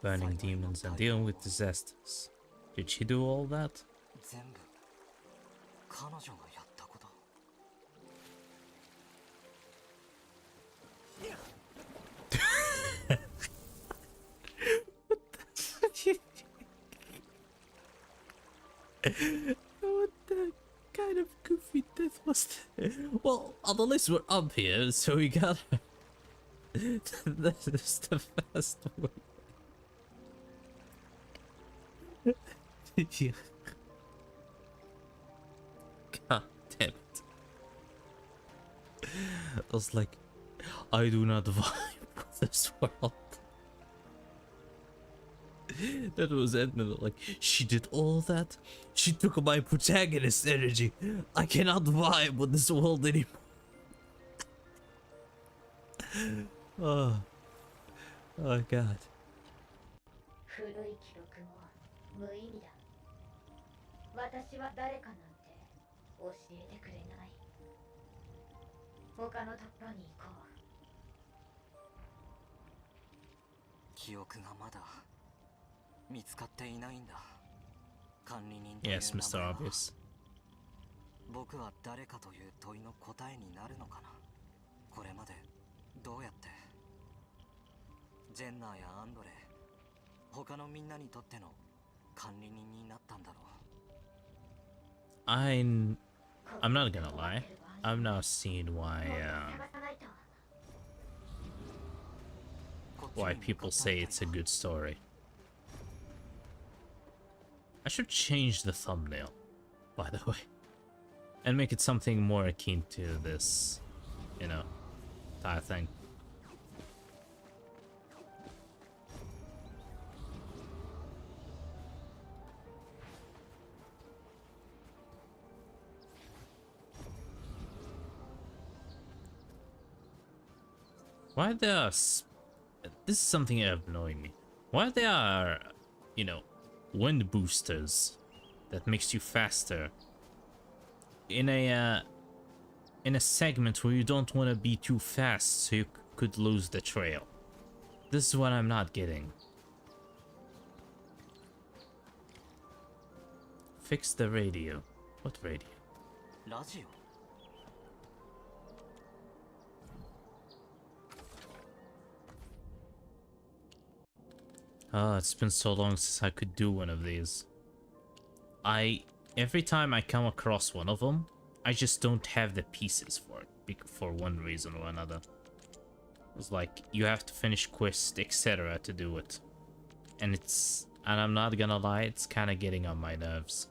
Speaker 1: Burning demons and dealing with disasters. Did she do all that? What the kind of goofy death was that? Well, at least we're up here, so we got that's the fast way. Yeah. God damn it. I was like, I do not vibe with this world. That was Edmund, like, she did all that? She took my protagonist energy. I cannot vibe with this world anymore. Oh God.
Speaker 2: 古い記録も無意味だ。私は誰かなんて教えてくれない。他の突破に行こう。記憶がまだ見つかっていないんだ。管理人という名前は。
Speaker 1: Yes, Mr. Obvious.
Speaker 2: 僕は誰かという問いの答えになるのかな。これまでどうやってジェンナーやアンドレ、他のみんなにとっての管理人になったんだろう。
Speaker 1: I'm not gonna lie. I've now seen why people say it's a good story. I should change the thumbnail, by the way, and make it something more akin to this, you know, entire thing. Why there are... This is something annoying me. Why there are, you know, wind boosters that makes you faster in a segment where you don't want to be too fast so you could lose the trail. This is what I'm not getting. Fix the radio. What radio?
Speaker 2: Radio?
Speaker 1: Oh, it's been so long since I could do one of these. Every time I come across one of them, I just don't have the pieces for it, for one reason or another. It's like, you have to finish quest, etc. to do it. And I'm not gonna lie, it's kind of getting on my nerves.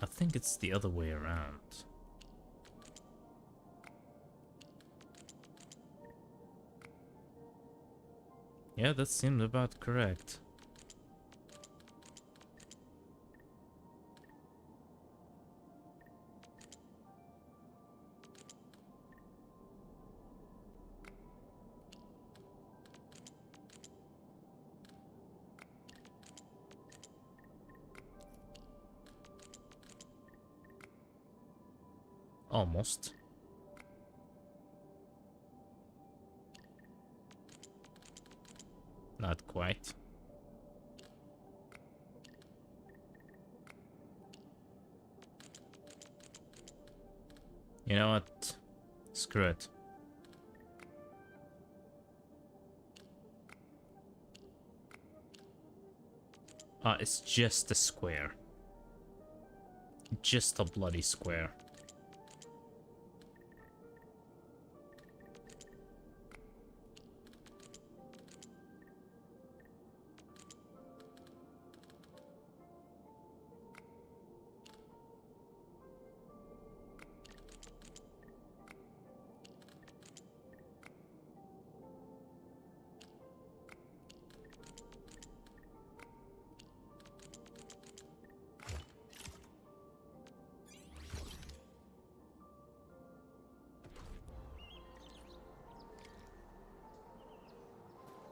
Speaker 1: I think it's the other way around. Yeah, that seemed about correct. Almost. Not quite. You know what? Screw it. It's just a square. Just a bloody square.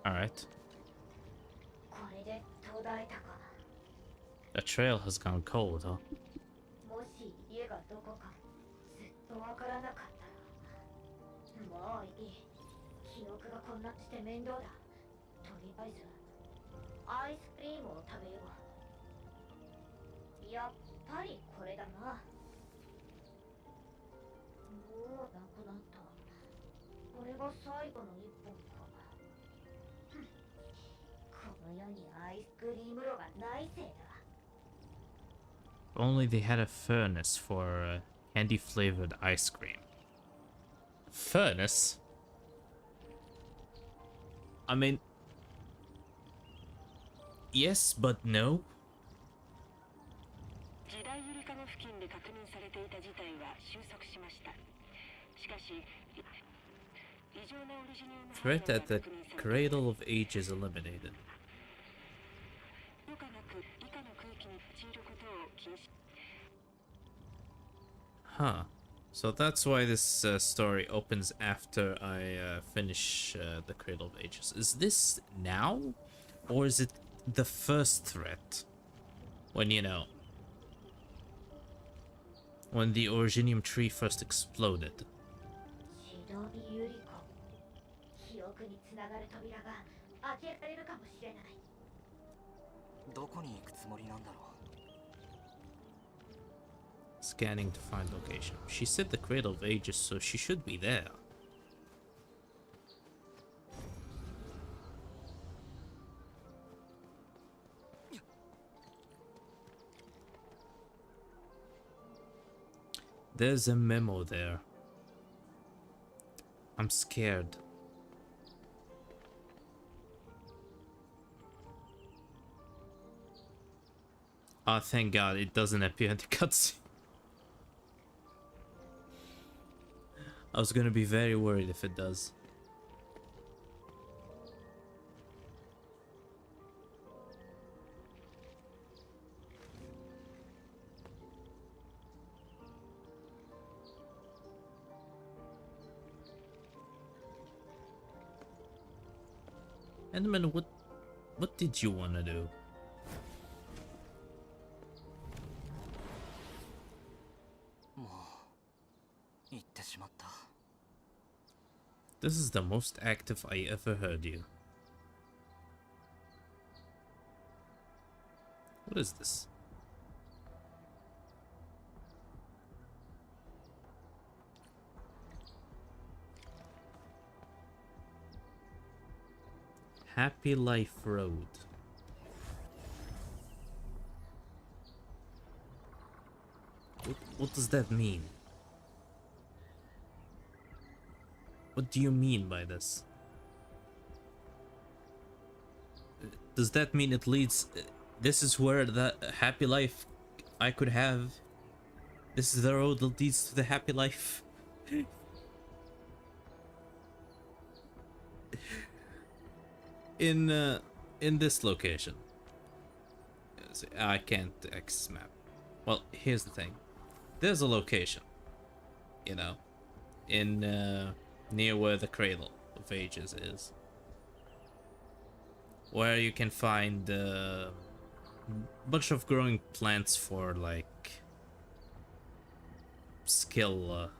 Speaker 1: Alright. The trail has gone cold, huh? If only they had a furnace for candy-flavored ice cream. Furnace? I mean... yes, but no. Threat at the Cradle of Ages eliminated. Huh. So that's why this story opens after I finish the Cradle of Ages. Is this now? Or is it the first threat? When, you know... when the Originium tree first exploded. Scanning to find location. She said the Cradle of Ages, so she should be there. There's a memo there. I'm scared. Oh, thank God it doesn't appear in the cutscene. I was gonna be very worried if it does. Enderman, what did you want to do? This is the most active I ever heard you. What is this? Happy Life Road. What does that mean? What do you mean by this? Does that mean it leads... This is where the happy life I could have? This is the road that leads to the happy life? In this location. I can't access map. Well, here's the thing. There's a location, you know, in near where the Cradle of Ages is, where you can find a bunch of growing plants for like skills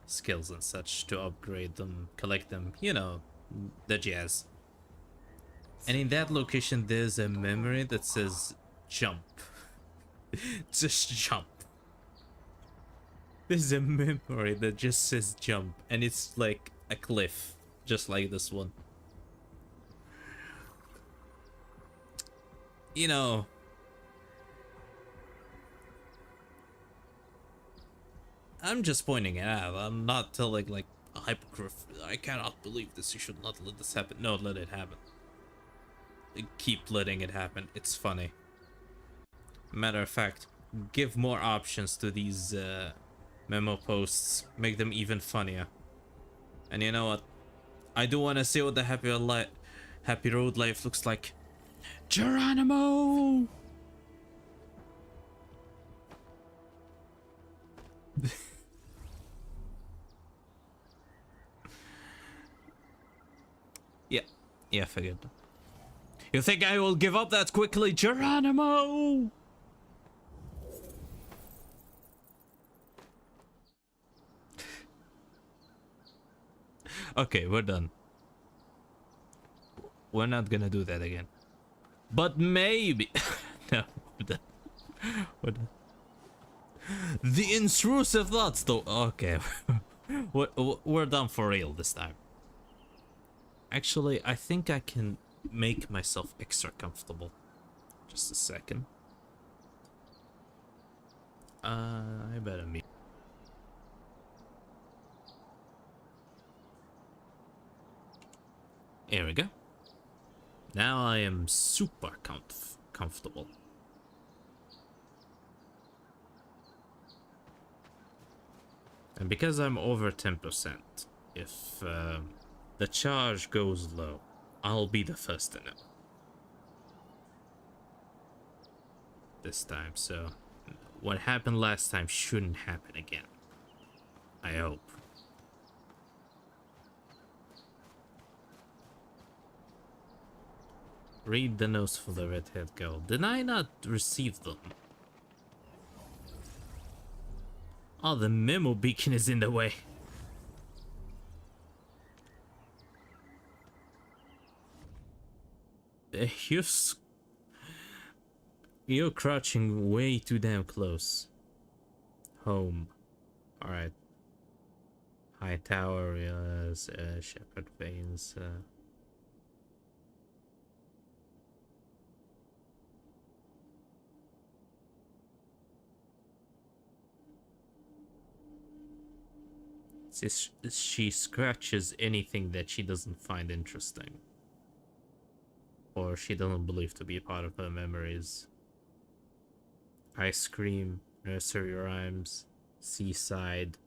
Speaker 1: and such to upgrade them, collect them, you know, the jazz. And in that location, there's a memory that says jump. Just jump. There's a memory that just says jump, and it's like a cliff, just like this one. You know, I'm just pointing it out. I'm not telling like a hypocrite, I cannot believe this, you should not let this happen. No, let it happen. Keep letting it happen. It's funny. Matter of fact, give more options to these memo posts, make them even funnier. And you know what? I do want to see what the happy road life looks like. Geronimo! Yeah, figured. You think I will give up that quickly, Geronimo? Okay, we're done. We're not gonna do that again. But maybe... No, we're done. We're done. The intrusive thoughts, though. Okay. We're done for real this time. Actually, I think I can make myself extra comfortable. Just a second. I better meet. Here we go. Now I am super comfortable. And because I'm over 10%, if the charge goes low, I'll be the first to know. This time, so what happened last time shouldn't happen again. I hope. Read the notes for the redhead girl. Did I not receive them? Oh, the memo beacon is in the way. You're crouching way too damn close. Home. Alright. High tower, yes, shepherd veins, she scratches anything that she doesn't find interesting, or she doesn't believe to be part of her memories. Ice cream, nursery rhymes, seaside,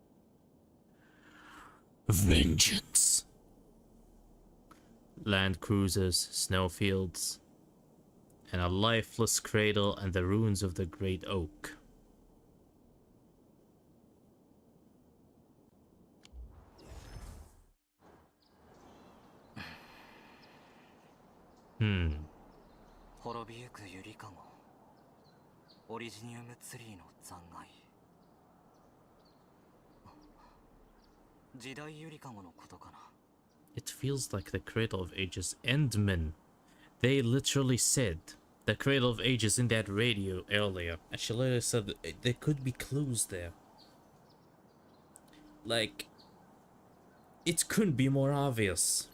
Speaker 1: vengeance, land cruisers, snowfields, and a lifeless cradle and the ruins of the great oak.
Speaker 3: 滅びゆくゆりかご、オリジニウムツリーの残骸。時代ゆりかごのことかな。
Speaker 1: It feels like the Cradle of Ages Endmen. They literally said the Cradle of Ages in that radio earlier. And she later said that there could be clues there. Like, it couldn't be more obvious.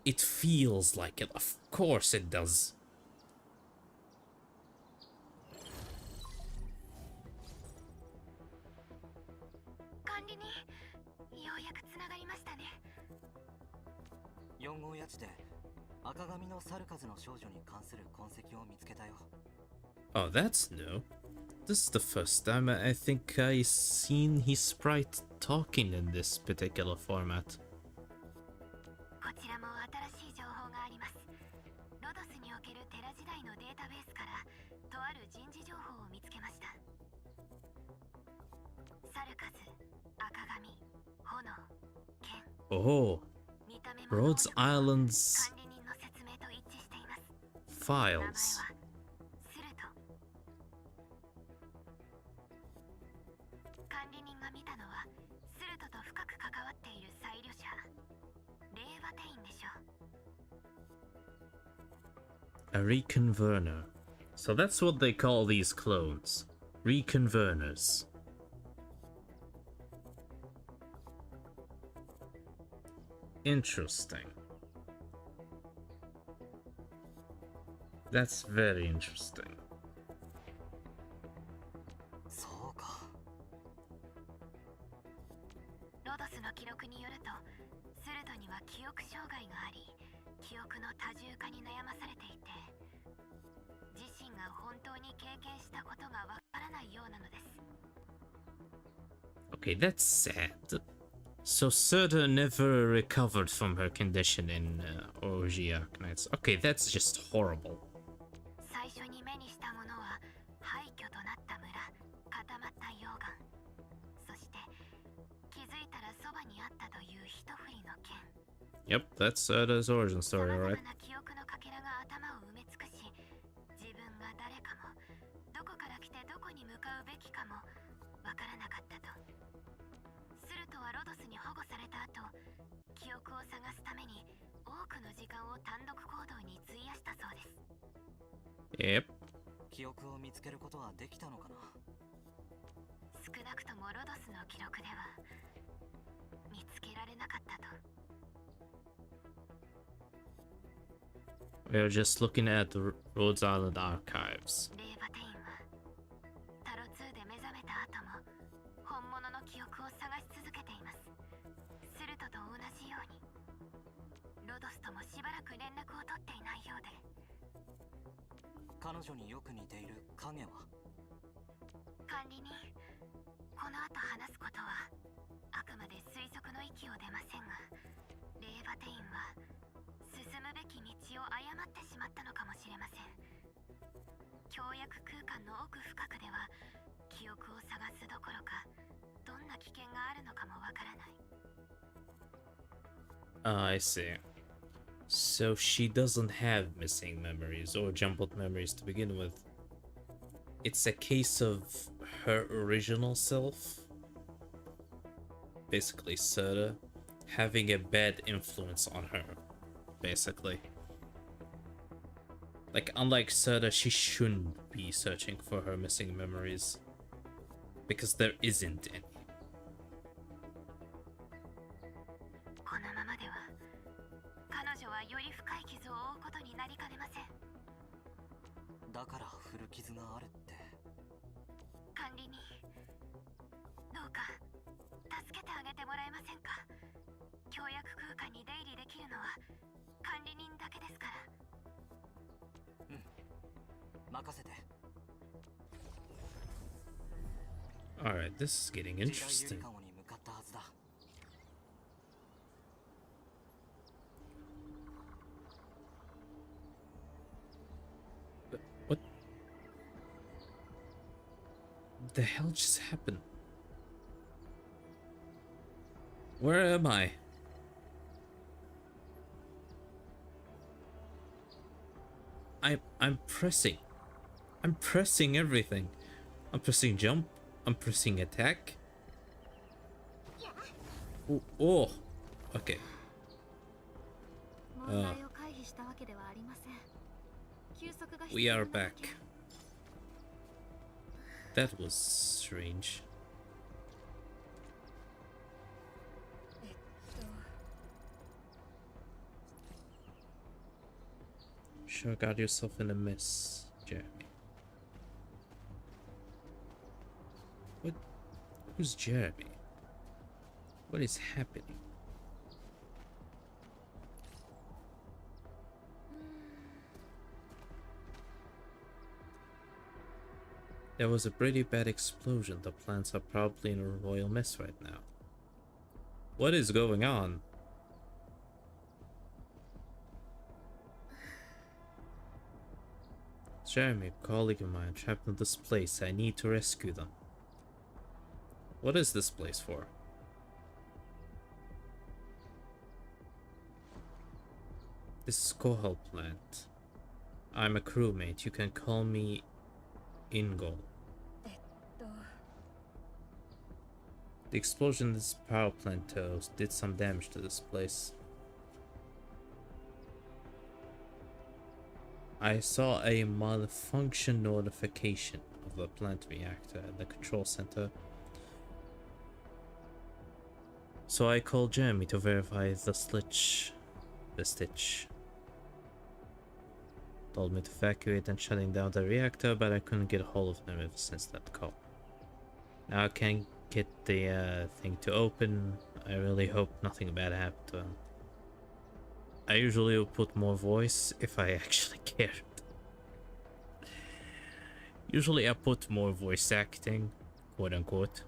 Speaker 1: It feels like it. Of course it does.
Speaker 2: 管理人、ようやくつながりましたね。
Speaker 3: 4号谷地で赤髪の猿数の少女に関する痕跡を見つけたよ。
Speaker 1: Oh, that's new. This is the first time I think I seen his sprite talking in this particular format.
Speaker 2: こちらも新しい情報があります。ロドスにおけるテラ時代のデータベースからとある人事情報を見つけました。猿数、赤髪、炎、剣。
Speaker 1: Oh,
Speaker 2: 見た目も
Speaker 1: Rhodes
Speaker 2: 能力も
Speaker 1: Island's
Speaker 2: 管理人の説明と一致しています。
Speaker 1: files.
Speaker 2: 名前はスルト。管理人が見たのはスルトと深く関わっている再旅者令和テインでしょう。
Speaker 1: A reconverter. So that's what they call these clones. Reconverters. Interesting. That's very interesting.
Speaker 3: そうか。
Speaker 2: ロドスの記録によると、スルトには記憶障害があり、記憶の多重化に悩まされていて、自身が本当に経験したことがわからないようなのです。
Speaker 1: Okay, that's sad. So Serta never recovered from her condition in OG Arknights. Okay, that's just horrible.
Speaker 2: 最初に目にしたものは廃墟となった村、固まった溶岩、そして気づいたらそばにあったという一振りの剣。
Speaker 1: Yep, that's Serta's origin
Speaker 2: さ
Speaker 1: story,
Speaker 2: まざま
Speaker 1: alright?
Speaker 2: な記憶のかけらが頭を埋め尽くし、自分が誰かもどこから来てどこに向かうべきかもわからなかったと。スルトはロドスに保護された後、記憶を探すために多くの時間を単独行動に費やしたそうです。
Speaker 1: Yep.
Speaker 3: 記憶を見つけることはできたのかな。
Speaker 2: 少なくともロドスの記録では見つけられなかったと。
Speaker 1: We're just looking at the Rhodes Island archives.
Speaker 2: 令和テインはタロ2で目覚めた後も本物の記憶を探し続けています。スルトと同じようにロドスともしばらく連絡を取っていないようで。
Speaker 3: 彼女によく似ている影は。
Speaker 2: 管理人、この後話すことはあくまで推測の域を出ませんが、令和テインは進むべき道を誤ってしまったのかもしれません。協約空間の奥深くでは記憶を探すどころか、どんな危険があるのかもわからない。
Speaker 1: I see. So she doesn't have missing memories or jumbled memories to begin with. It's a case of her original self, basically Serta, having a bad influence on her, basically. Like, unlike Serta, she shouldn't be searching for her missing memories, because there isn't any.
Speaker 2: このままでは彼女はより深い傷を負うことになりかねません。
Speaker 3: だから古傷があるって。
Speaker 2: 管理人、どうか助けてあげてもらえませんか。協約空間に出入りできるのは管理人だけですから。
Speaker 3: うん、任せて。
Speaker 1: Alright, this is getting
Speaker 3: 時代ゆり
Speaker 1: interesting.
Speaker 3: かごに向かったはずだ。
Speaker 1: What the hell just happened? Where am I? I'm pressing. I'm pressing everything. I'm pressing jump. I'm pressing attack. Oh, oh. Okay.
Speaker 2: 問題を回避したわけではありません。休息が必
Speaker 1: We
Speaker 2: 要
Speaker 1: are
Speaker 2: なだ
Speaker 1: back.
Speaker 2: け。
Speaker 1: That was strange.
Speaker 2: えっと
Speaker 1: Sure got yourself in a mess, Jeremy. What? Who's Jeremy? What is happening? There was a pretty bad explosion. The plants are probably in a royal mess right now. What is going on? Jeremy, a colleague of mine, trapped in this place. I need to rescue them. What is this place for? This is Kohal plant. I'm a crewmate. You can call me Ingol. The explosion in this power plant did some damage to this place. I saw a malfunction notification of the plant reactor at the control center. So I called Jeremy to verify the stitch. Told me to evacuate and shutting down the reactor, but I couldn't get a hold of him ever since that call. Now I can't get the thing to open. I really hope nothing bad happened to him. I usually will put more voice if I actually cared. Usually I put more voice acting, quote unquote,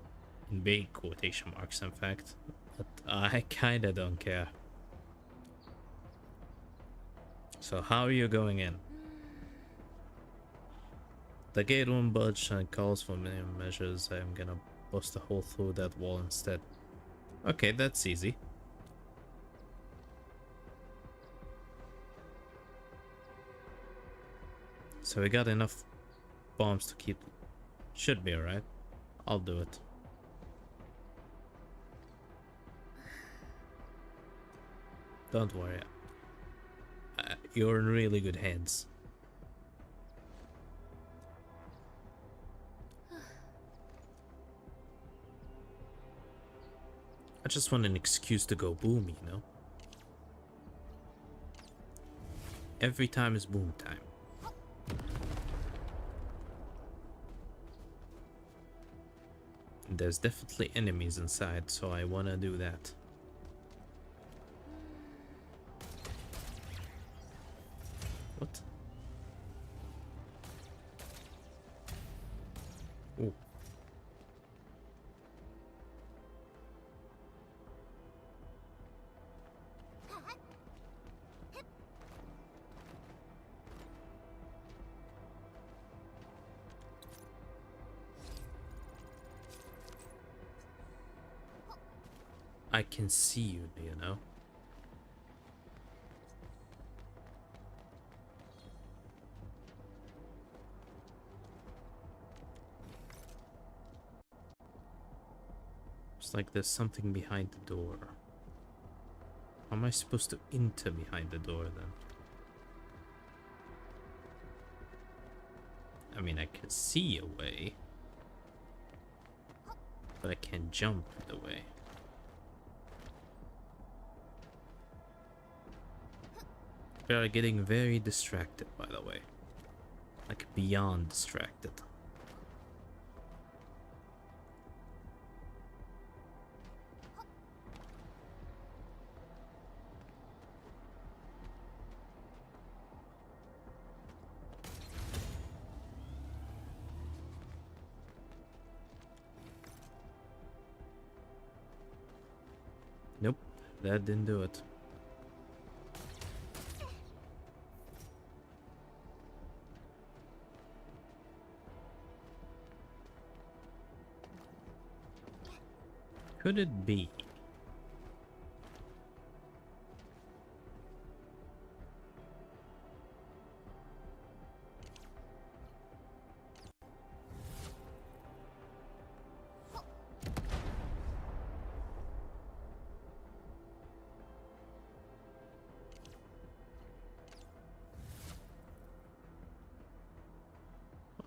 Speaker 1: in big quotation marks in fact, but I kinda don't care. So how are you going in? The gate won't budge and calls for minimum measures. I'm gonna bust a hole through that wall instead. Okay, that's easy. So we got enough bombs to keep. Should be alright. I'll do it. Don't worry. You're in really good hands. I just want an excuse to go boom, you know? Every time is boom time. There's definitely enemies inside, so I wanna do that. What? Ooh. I can see you, you know? It's like there's something behind the door. How am I supposed to enter behind the door then? I mean, I can see a way, but I can't jump the way. We are getting very distracted, by the way. Like, beyond distracted. Nope, that didn't do it. Could it be?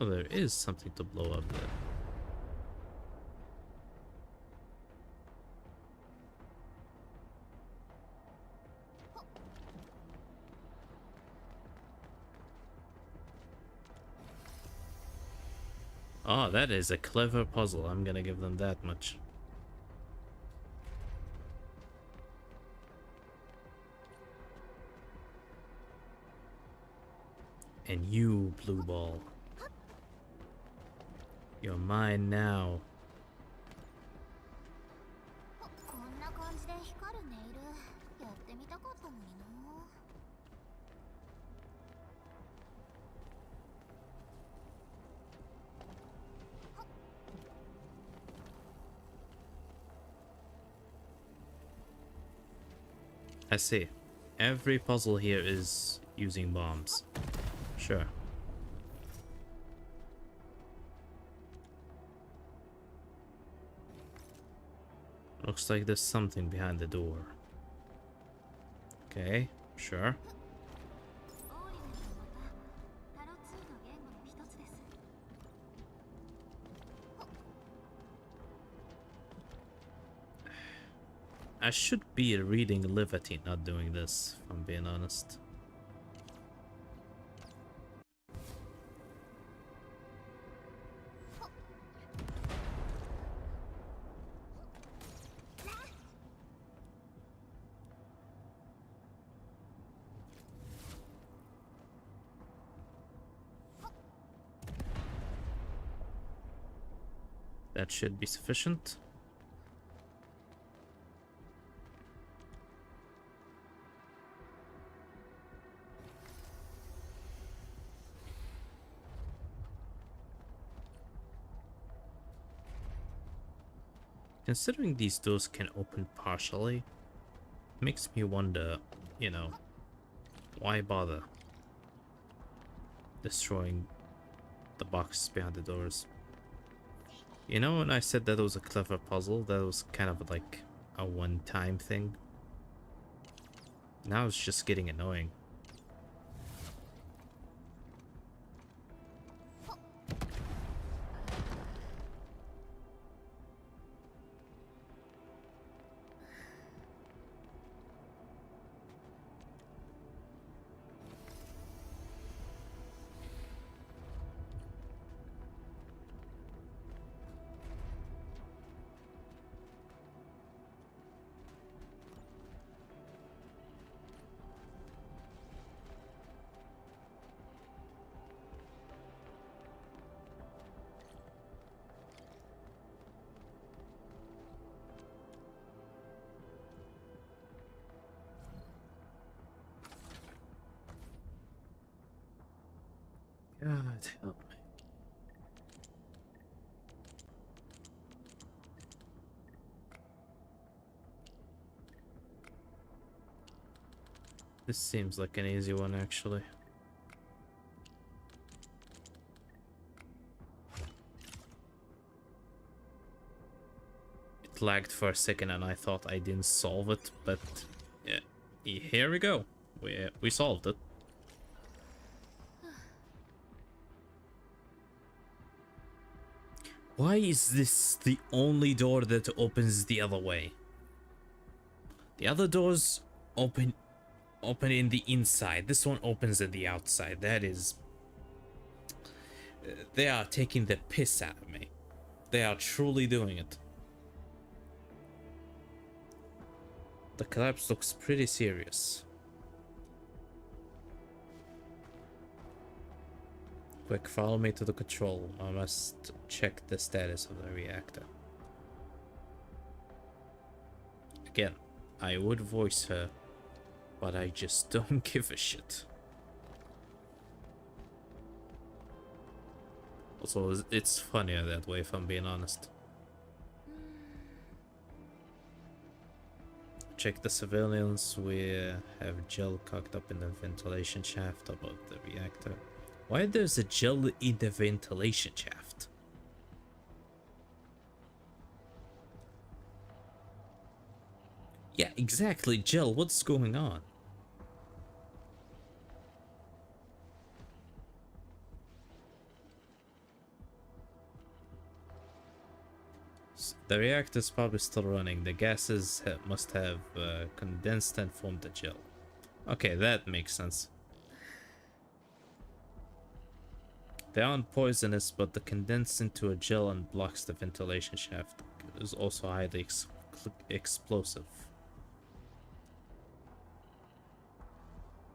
Speaker 1: Oh, there is something to blow up there. Oh, that is a clever puzzle. I'm gonna give them that much. And you, blue ball. You're mine now.
Speaker 4: こんな感じで光るネイルやってみたかったのにな。
Speaker 1: I see. Every puzzle here is using bombs. Sure. Looks like there's something behind the door. Okay, sure.
Speaker 4: オーリルもまたタロ2の言語の一つです。
Speaker 1: I should be reading Livity, not doing this, if I'm being honest. That should be sufficient. Considering these doors can open partially, makes me wonder, you know, why bother destroying the boxes behind the doors? You know, when I said that was a clever puzzle, that was kind of like a one-time thing. Now it's just getting annoying. God help me. This seems like an easy one, actually. It lagged for a second and I thought I didn't solve it, but yeah, here we go. We solved it. Why is this the only door that opens the other way? The other doors open in the inside. This one opens in the outside. That is... They are taking the piss out of me. They are truly doing it. The collapse looks pretty serious. Quick, follow me to the control. I must check the status of the reactor. Again, I would voice her, but I just don't give a shit. Also, it's funnier that way, if I'm being honest. Check the civilians. We have gel cocked up in the ventilation shaft above the reactor. Why there's a gel in the ventilation shaft? Yeah, exactly, gel. What's going on? The reactor's probably still running. The gases must have condensed and formed the gel. Okay, that makes sense. They aren't poisonous, but the condensed into a gel and blocks the ventilation shaft. It is also highly explosive.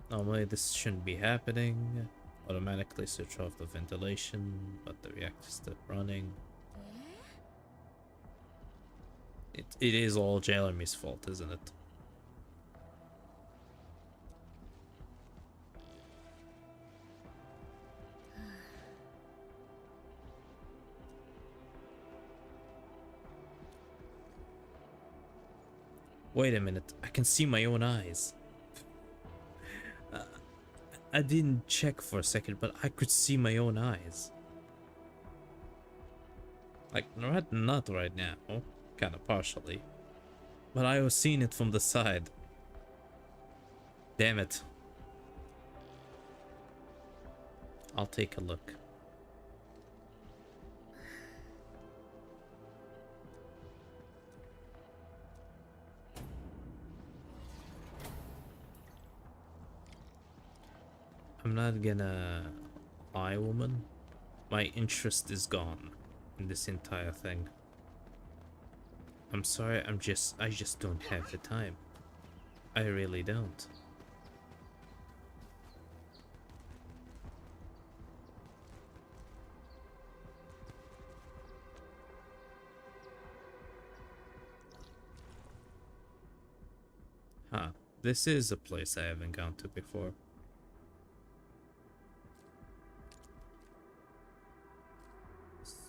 Speaker 1: Normally this shouldn't be happening. Automatically switch off the ventilation, but the reactor's still running. It is all Jeremy's fault, isn't it? Wait a minute, I can see my own eyes. I didn't check for a second, but I could see my own eyes. Like, not right now, kind of partially. But I was seeing it from the side. Damn it. I'll take a look. I'm not gonna lie, woman. My interest is gone in this entire thing. I'm sorry, I just don't have the time. I really don't. Huh, this is a place I haven't gone to before.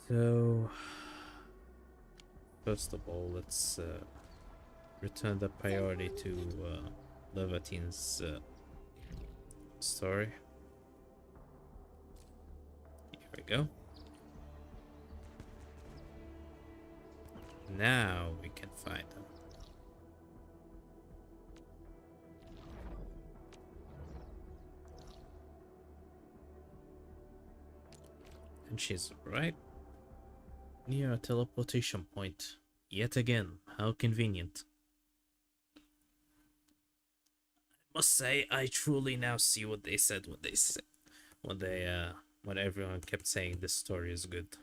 Speaker 1: So, first of all, let's return the priority to Levatine's story. Here we go. Now we can find him. And she's right near a teleportation point. Yet again, how convenient. I must say, I truly now see what they said when everyone kept saying this story is good.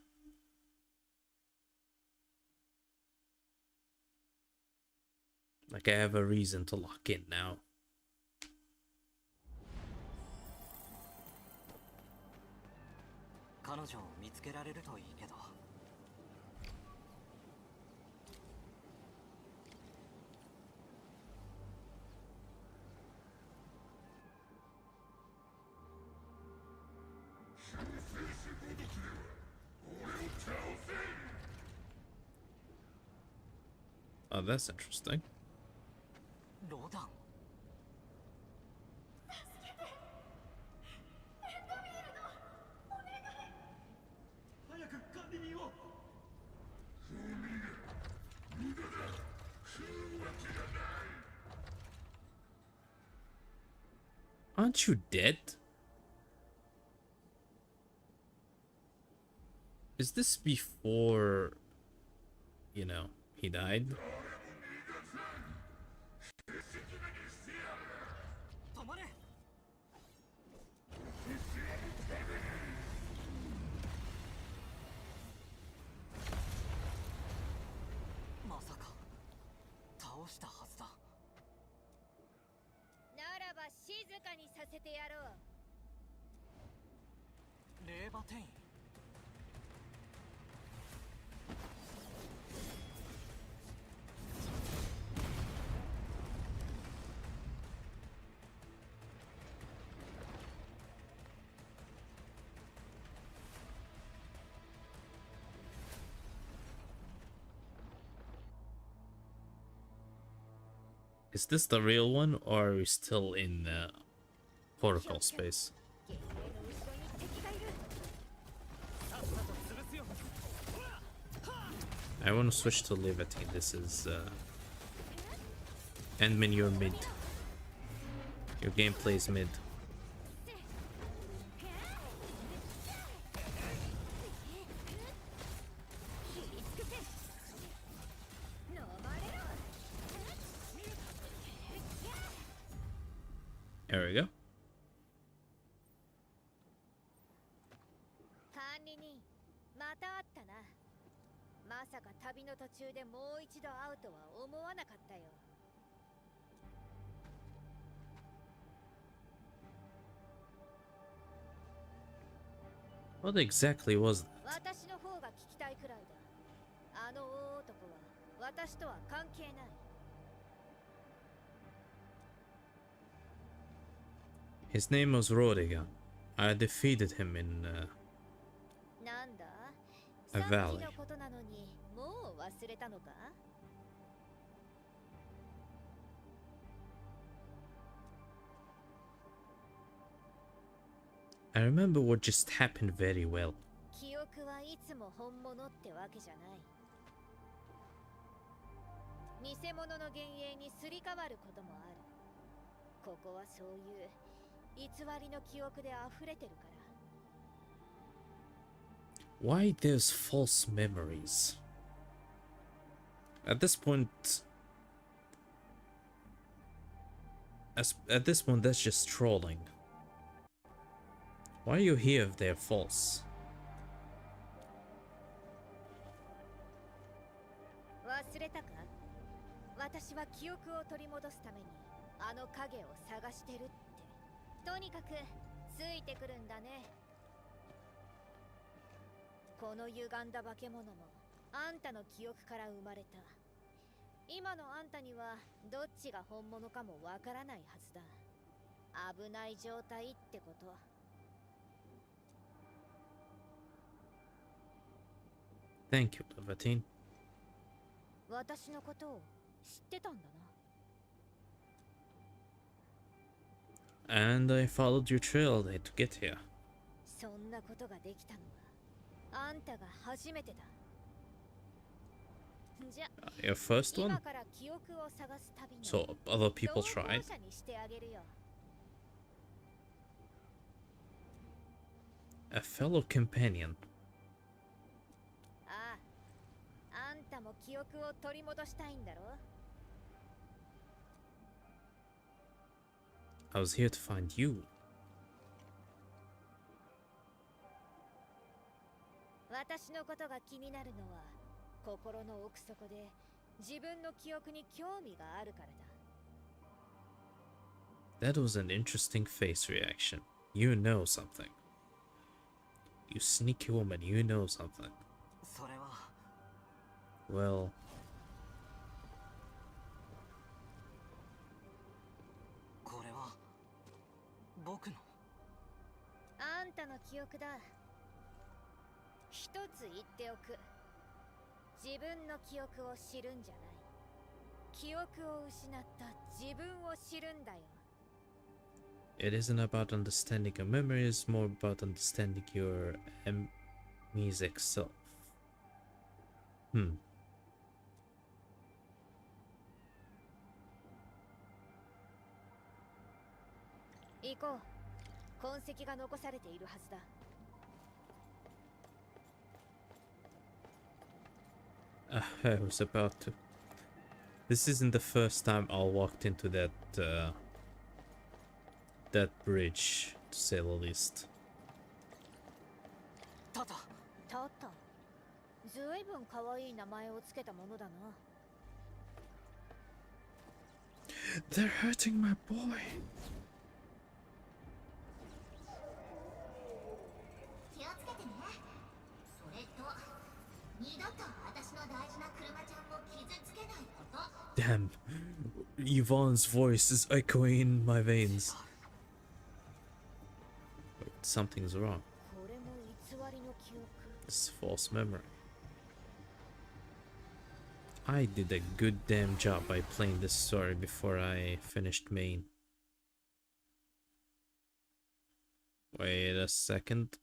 Speaker 1: Like, I have a reason to lock in now. Oh, that's interesting. Aren't you dead? Is this before, you know, he died? Is this the real one, or are we still in protocol space? I want to switch to Levitine. This is Endman, you're mid. Your gameplay is mid. There we go.
Speaker 2: 中でもう一度会うとは思わなかったよ。
Speaker 1: What exactly was that?
Speaker 2: 私の方が聞きたいくらいだ。あの大男は私とは関係ない。
Speaker 1: His name was Rodiga. I defeated him in
Speaker 2: なんだ
Speaker 1: a
Speaker 2: さっ
Speaker 1: valley.
Speaker 2: きのことなのにもう忘れたのか？
Speaker 1: I remember what just happened very well.
Speaker 2: 記憶はいつも本物ってわけじゃない。偽物の幻影にすり替わることもある。ここはそういう偽りの記憶で溢れてるから。
Speaker 1: Why there's false memories? At this point, that's just trolling. Why are you here if they're false?
Speaker 2: 忘れたか？私は記憶を取り戻すためにあの影を探してるって。とにかくついてくるんだね。この歪んだ化け物もあんたの記憶から生まれた。今のあんたにはどっちが本物かもわからないはずだ。危ない状態ってこと。
Speaker 1: Thank you, Levatine.
Speaker 2: 私のことを知ってたんだな。
Speaker 1: And I followed your trail to get here.
Speaker 2: そんなことができたのはあんたが初めてだ。じゃ、
Speaker 1: Your first
Speaker 2: 今
Speaker 1: one?
Speaker 2: から記憶を探す旅の
Speaker 1: So other people
Speaker 2: 同
Speaker 1: tried.
Speaker 2: 行者にしてあげるよ。
Speaker 1: A fellow companion.
Speaker 2: ああ、あんたも記憶を取り戻したいんだろ？
Speaker 1: I was here to find you.
Speaker 2: 私のことが気になるのは心の奥底で自分の記憶に興味があるからだ。
Speaker 1: That was an interesting face reaction. You know something. You sneaky woman, you know something.
Speaker 3: それは
Speaker 1: Well,
Speaker 3: これは僕の。
Speaker 2: あんたの記憶だ。一つ言っておく。自分の記憶を知るんじゃない。記憶を失った自分を知るんだよ。
Speaker 1: it isn't about understanding your memory, it's more about understanding your amnesic self. Hmm.
Speaker 2: 行こう。痕跡が残されているはずだ。
Speaker 1: I was about to. This isn't the first time I walked into that bridge, to say the least.
Speaker 3: ただ
Speaker 2: タタ。ずいぶん可愛い名前をつけたものだな。
Speaker 1: They're hurting my boy.
Speaker 4: 気をつけてね。それと二度と私の大事な車ちゃんを傷つけないこと。
Speaker 1: Damn. Yvonne's voice is echoing in my veins. Wait, something's wrong.
Speaker 2: これも偽りの記憶。
Speaker 1: It's false memory. I did a good damn job by playing this story before I finished main. Wait a second.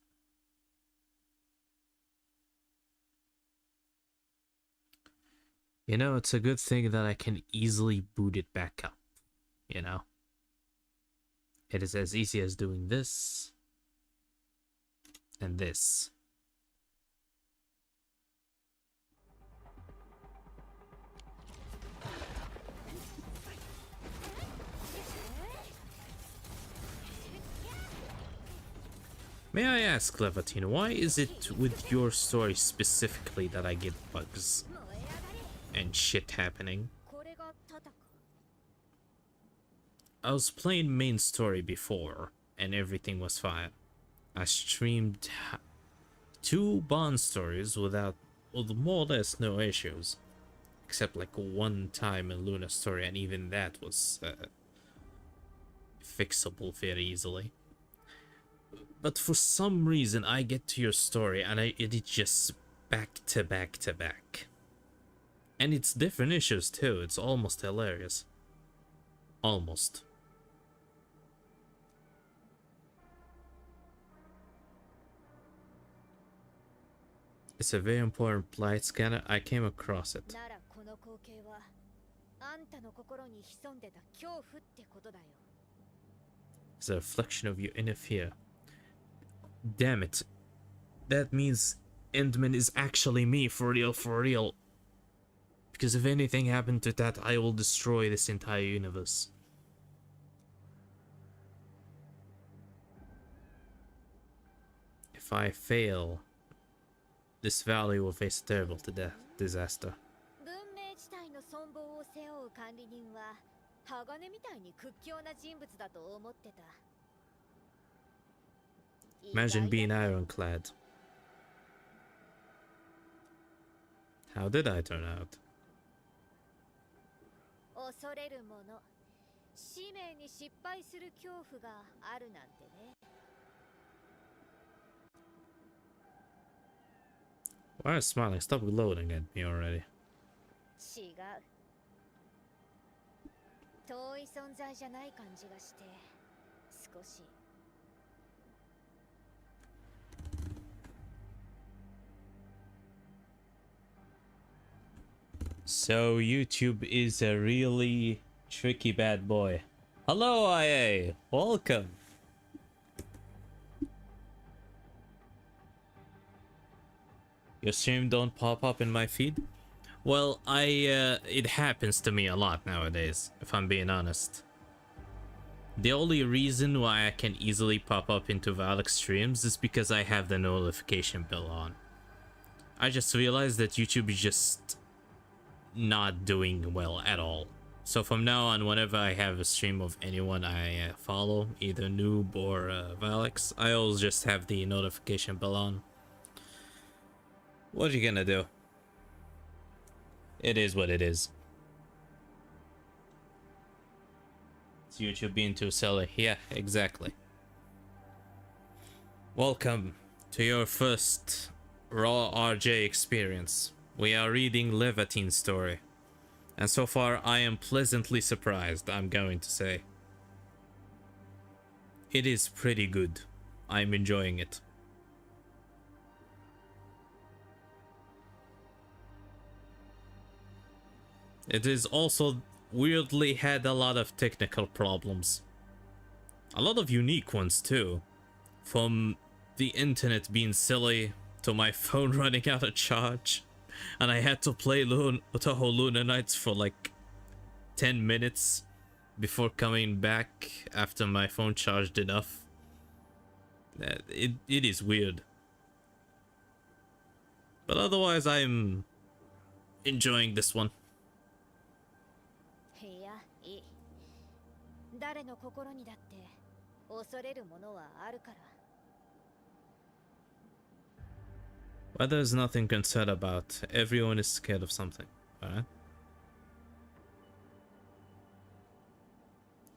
Speaker 1: You know, it's a good thing that I can easily boot it back up. You know? It is as easy as doing this and this. May I ask, Levatine, why is it with your story specifically that I get bugs?
Speaker 2: 燃え上がれ。
Speaker 1: and shit happening.
Speaker 2: これがタタか。
Speaker 1: I was playing main story before, and everything was fine. I streamed 2 Bond stories with more or less no issues. Except like one time in Luna story, and even that was fixable very easily. But for some reason, I get to your story, and it is just back to back to back. And it's different issues too, it's almost hilarious. Almost. It's a very important light scanner. I came across it.
Speaker 2: ならこの光景はあんたの心に潜んでた恐怖ってことだよ。
Speaker 1: It's a reflection of your inner fear. Damn it. That means Endman is actually me, for real, for real. Because if anything happened to that, I will destroy this entire universe. If I fail, this valley will face a terrible disaster.
Speaker 2: 文明地帯の存亡を背負う管理人は鋼みたいに屈強な人物だと思ってた。
Speaker 1: Imagine being ironclad. How did I turn out?
Speaker 2: 恐れるもの、使命に失敗する恐怖があるなんてね。
Speaker 1: Why are you smiling? Stop gloating at me already.
Speaker 2: 違う。遠い存在じゃない感じがして少し。
Speaker 1: So YouTube is a really tricky bad boy. Hello IA, welcome. Your stream don't pop up in my feed? Well, it happens to me a lot nowadays, if I'm being honest. The only reason why I can easily pop up into Valak streams is because I have the notification bell on. I just realized that YouTube is just not doing well at all. So from now on, whenever I have a stream of anyone I follow, either Noob or Valix, I always just have the notification bell on. What are you gonna do? It is what it is. It's YouTube being too silly. Yeah, exactly. Welcome to your first Raw RJ experience. We are reading Levatine's story. And so far, I am pleasantly surprised, I'm going to say. It is pretty good. I'm enjoying it. It is also weirdly had a lot of technical problems. A lot of unique ones too. From the internet being silly to my phone running out of charge. And I had to play Toho Luna Nights for like 10 minutes before coming back after my phone charged enough. It is weird. But otherwise, I'm enjoying this one.
Speaker 2: いや、いい。誰の心にだって恐れるものはあるから。
Speaker 1: Well, there's nothing concerned about. Everyone is scared of something, alright?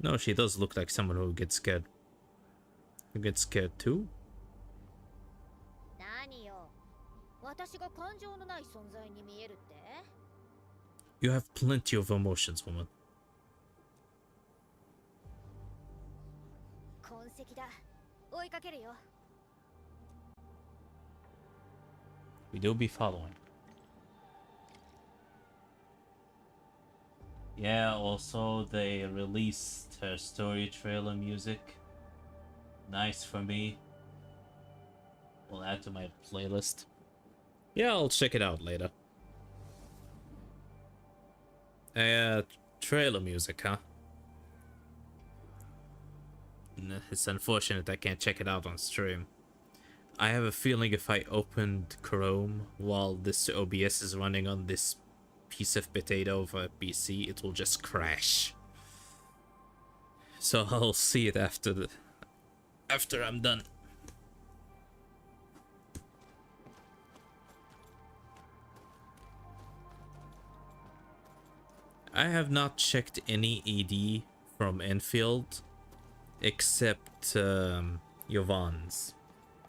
Speaker 1: No, she does look like someone who gets scared. You get scared too?
Speaker 2: 何よ。私が感情のない存在に見えるって？
Speaker 1: You have plenty of emotions, woman.
Speaker 2: 痕跡だ。追いかけるよ。
Speaker 1: We do be following. Yeah, also they released her story trailer music. Nice for me. We'll add to my playlist. Yeah, I'll check it out later. Trailer music, huh? It's unfortunate I can't check it out on stream. I have a feeling if I opened Chrome while this OBS is running on this piece of potato of a PC, it will just crash. So I'll see it after I'm done. I have not checked any ED from Enfield except Yvonne's,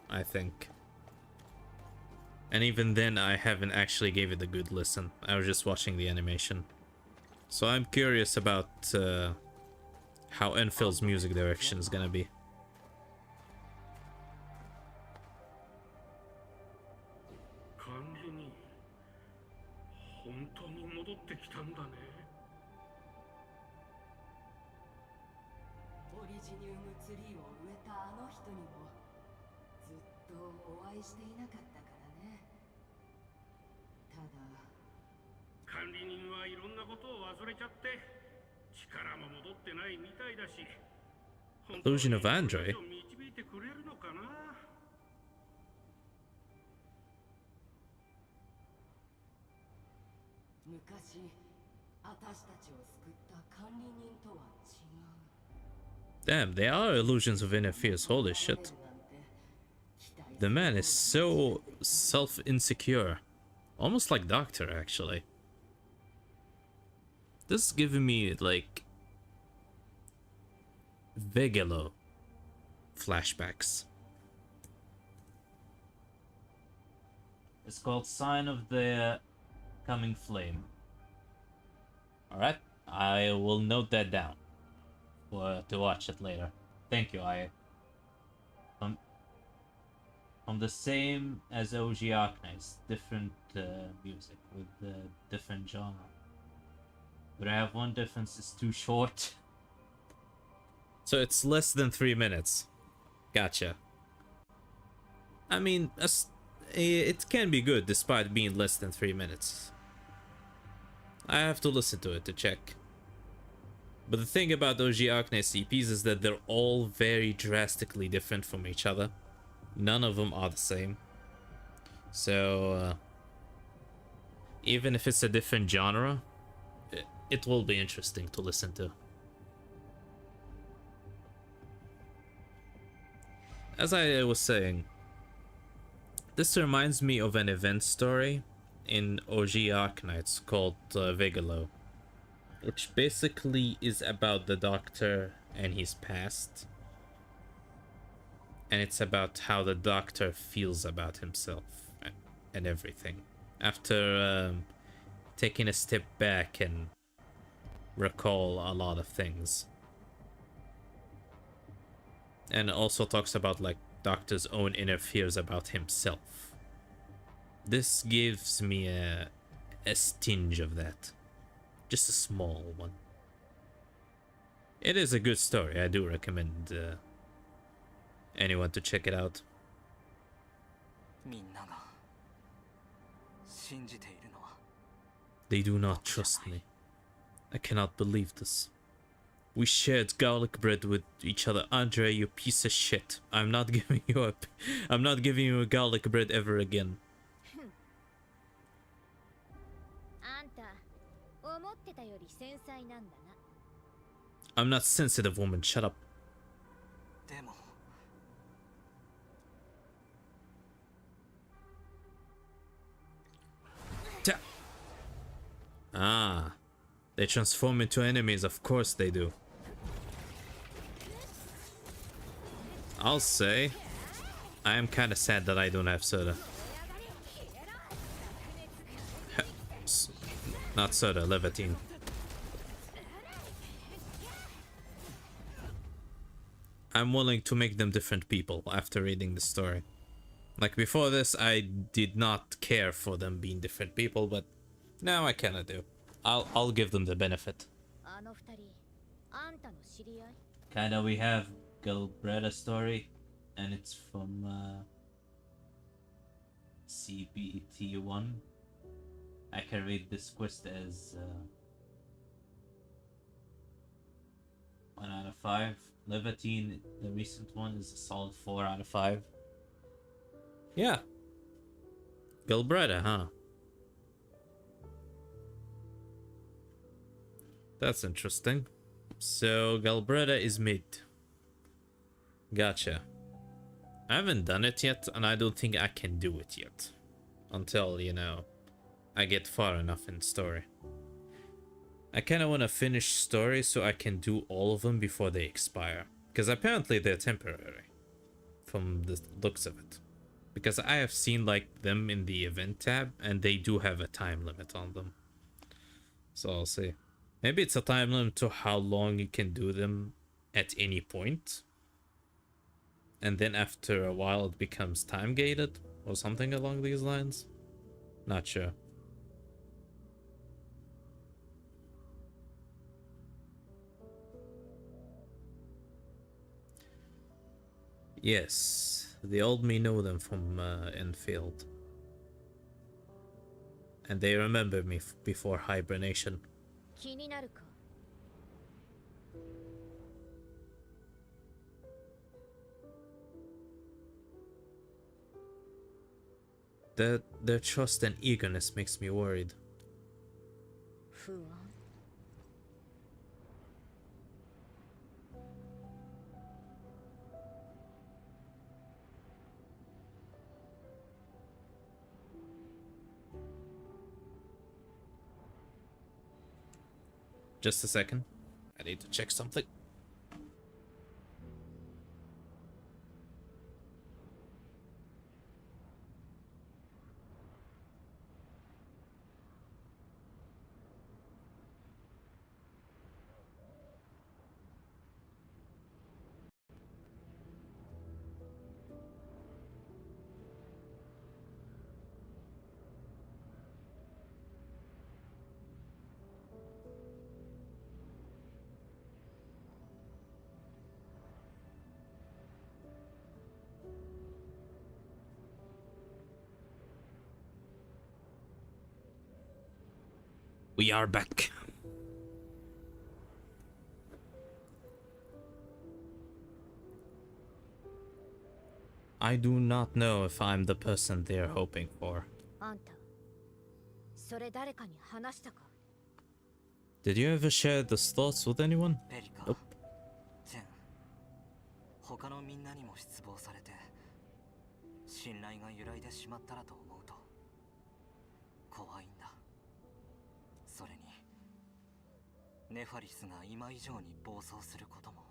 Speaker 1: I think. And even then I haven't actually gave it a good listen. I was just watching the animation. So I'm curious about how Enfield's music direction is gonna be.
Speaker 5: 管理人、本当に戻ってきたんだね。
Speaker 6: オリジニウムツリーを植えたあの人にもずっとお会いしていなかったからね。ただ
Speaker 5: 管理人はいろんなことを忘れちゃって力も戻ってないみたいだし、本当に
Speaker 1: Illusion of Andre.
Speaker 5: 導いてくれるのかな。
Speaker 6: 昔私たちを救った管理人とは違う。
Speaker 1: Damn, they are illusions of inner fears. Holy shit. The man is so self-insecure. Almost like Doctor, actually. This is giving me, like, Vigilo flashbacks. It's called Sign of the Coming Flame. Alright, I will note that down to watch it later. Thank you, I. From the same as OG Arknights, different music with different genre. But I have one difference, it's too short. So it's less than 3 minutes. Gotcha. I mean, it can be good despite being less than 3 minutes. I have to listen to it to check. But the thing about OG Arknights EPs is that they're all very drastically different from each other. None of them are the same. So, even if it's a different genre, it will be interesting to listen to. As I was saying, this reminds me of an event story in OG Arknights called Vigilo, which basically is about the Doctor and his past. And it's about how the Doctor feels about himself and everything. After taking a step back and recall a lot of things. And also talks about, like, Doctor's own inner fears about himself. This gives me a tinge of that. Just a small one. It is a good story. I do recommend anyone to check it out.
Speaker 3: みんなが信じているのは
Speaker 1: They do not trust me. I cannot believe this. We shared garlic bread with each other. Andre, you piece of shit. I'm not giving you a garlic bread ever again.
Speaker 2: あんた思ってたより繊細なんだな。
Speaker 1: I'm not sensitive, woman. Shut up.
Speaker 3: でも
Speaker 1: Ah, they transform into enemies. Of course they do. I'll say, I am kind of sad that I don't have soda. Not soda, Levantine. I'm willing to make them different people after reading the story. Like before this, I did not care for them being different people, but now I kinda do. I'll give them the benefit.
Speaker 2: あの二人、あんたの知り合い？
Speaker 1: Kinda, we have Gilbretta story, and it's from CBT1. I can read this quest as 1 out of 5. Levantine, the recent one, is a solid 4 out of 5. Yeah. Gilbretta, huh? That's interesting. So Galbretta is mid. Gotcha. I haven't done it yet, and I don't think I can do it yet. Until, you know, I get far enough in story. I kind of want to finish story so I can do all of them before they expire. Because apparently they're temporary. From the looks of it. Because I have seen like them in the event tab, and they do have a time limit on them. So I'll see. Maybe it's a time limit to how long you can do them at any point. And then after a while it becomes time gated or something along these lines. Not sure. Yes, the old me know them from Enfield. And they remember me before hibernation.
Speaker 2: 気になるか
Speaker 1: Their trust and eagerness makes me worried.
Speaker 2: 不安
Speaker 1: Just a second. I need to check something. We are back. I do not know if I'm the person they're hoping for.
Speaker 2: あんたそれ誰かに話したか
Speaker 1: Did you ever share those thoughts with anyone?
Speaker 3: ペリカ
Speaker 1: Nope.
Speaker 3: チェン他のみんなにも失望されて信頼が揺らいでしまったらと思うと怖いんだ。それにネファリスが今以上に暴走することも。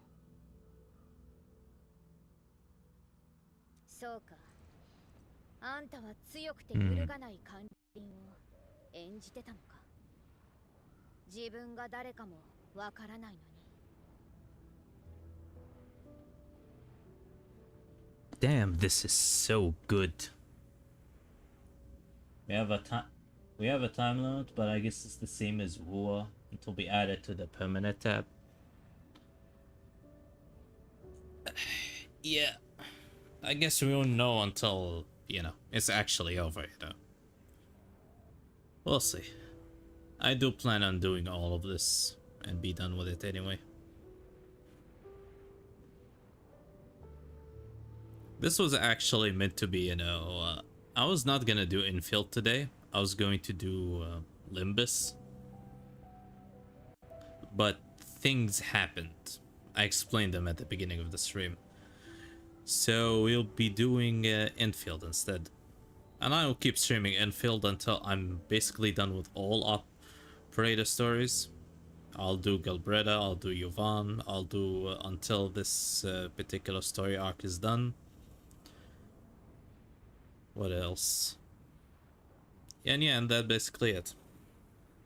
Speaker 2: そうかあんたは強くて揺るがない管理人を演じてたのか自分が誰かもわからないのに
Speaker 1: Damn, this is so good. We have a time limit, but I guess it's the same as War until we add it to the permanent tab. Yeah. I guess we won't know until, you know, it's actually over, you know. We'll see. I do plan on doing all of this and be done with it anyway. This was actually meant to be, you know, I was not gonna do Infield today. I was going to do Limbus. But things happened. I explained them at the beginning of the stream. So we'll be doing Enfield instead. And I will keep streaming Enfield until I'm basically done with all operator stories. I'll do Galbretta, I'll do Yvonne, I'll do until this particular story arc is done. What else? And yeah, and that's basically it.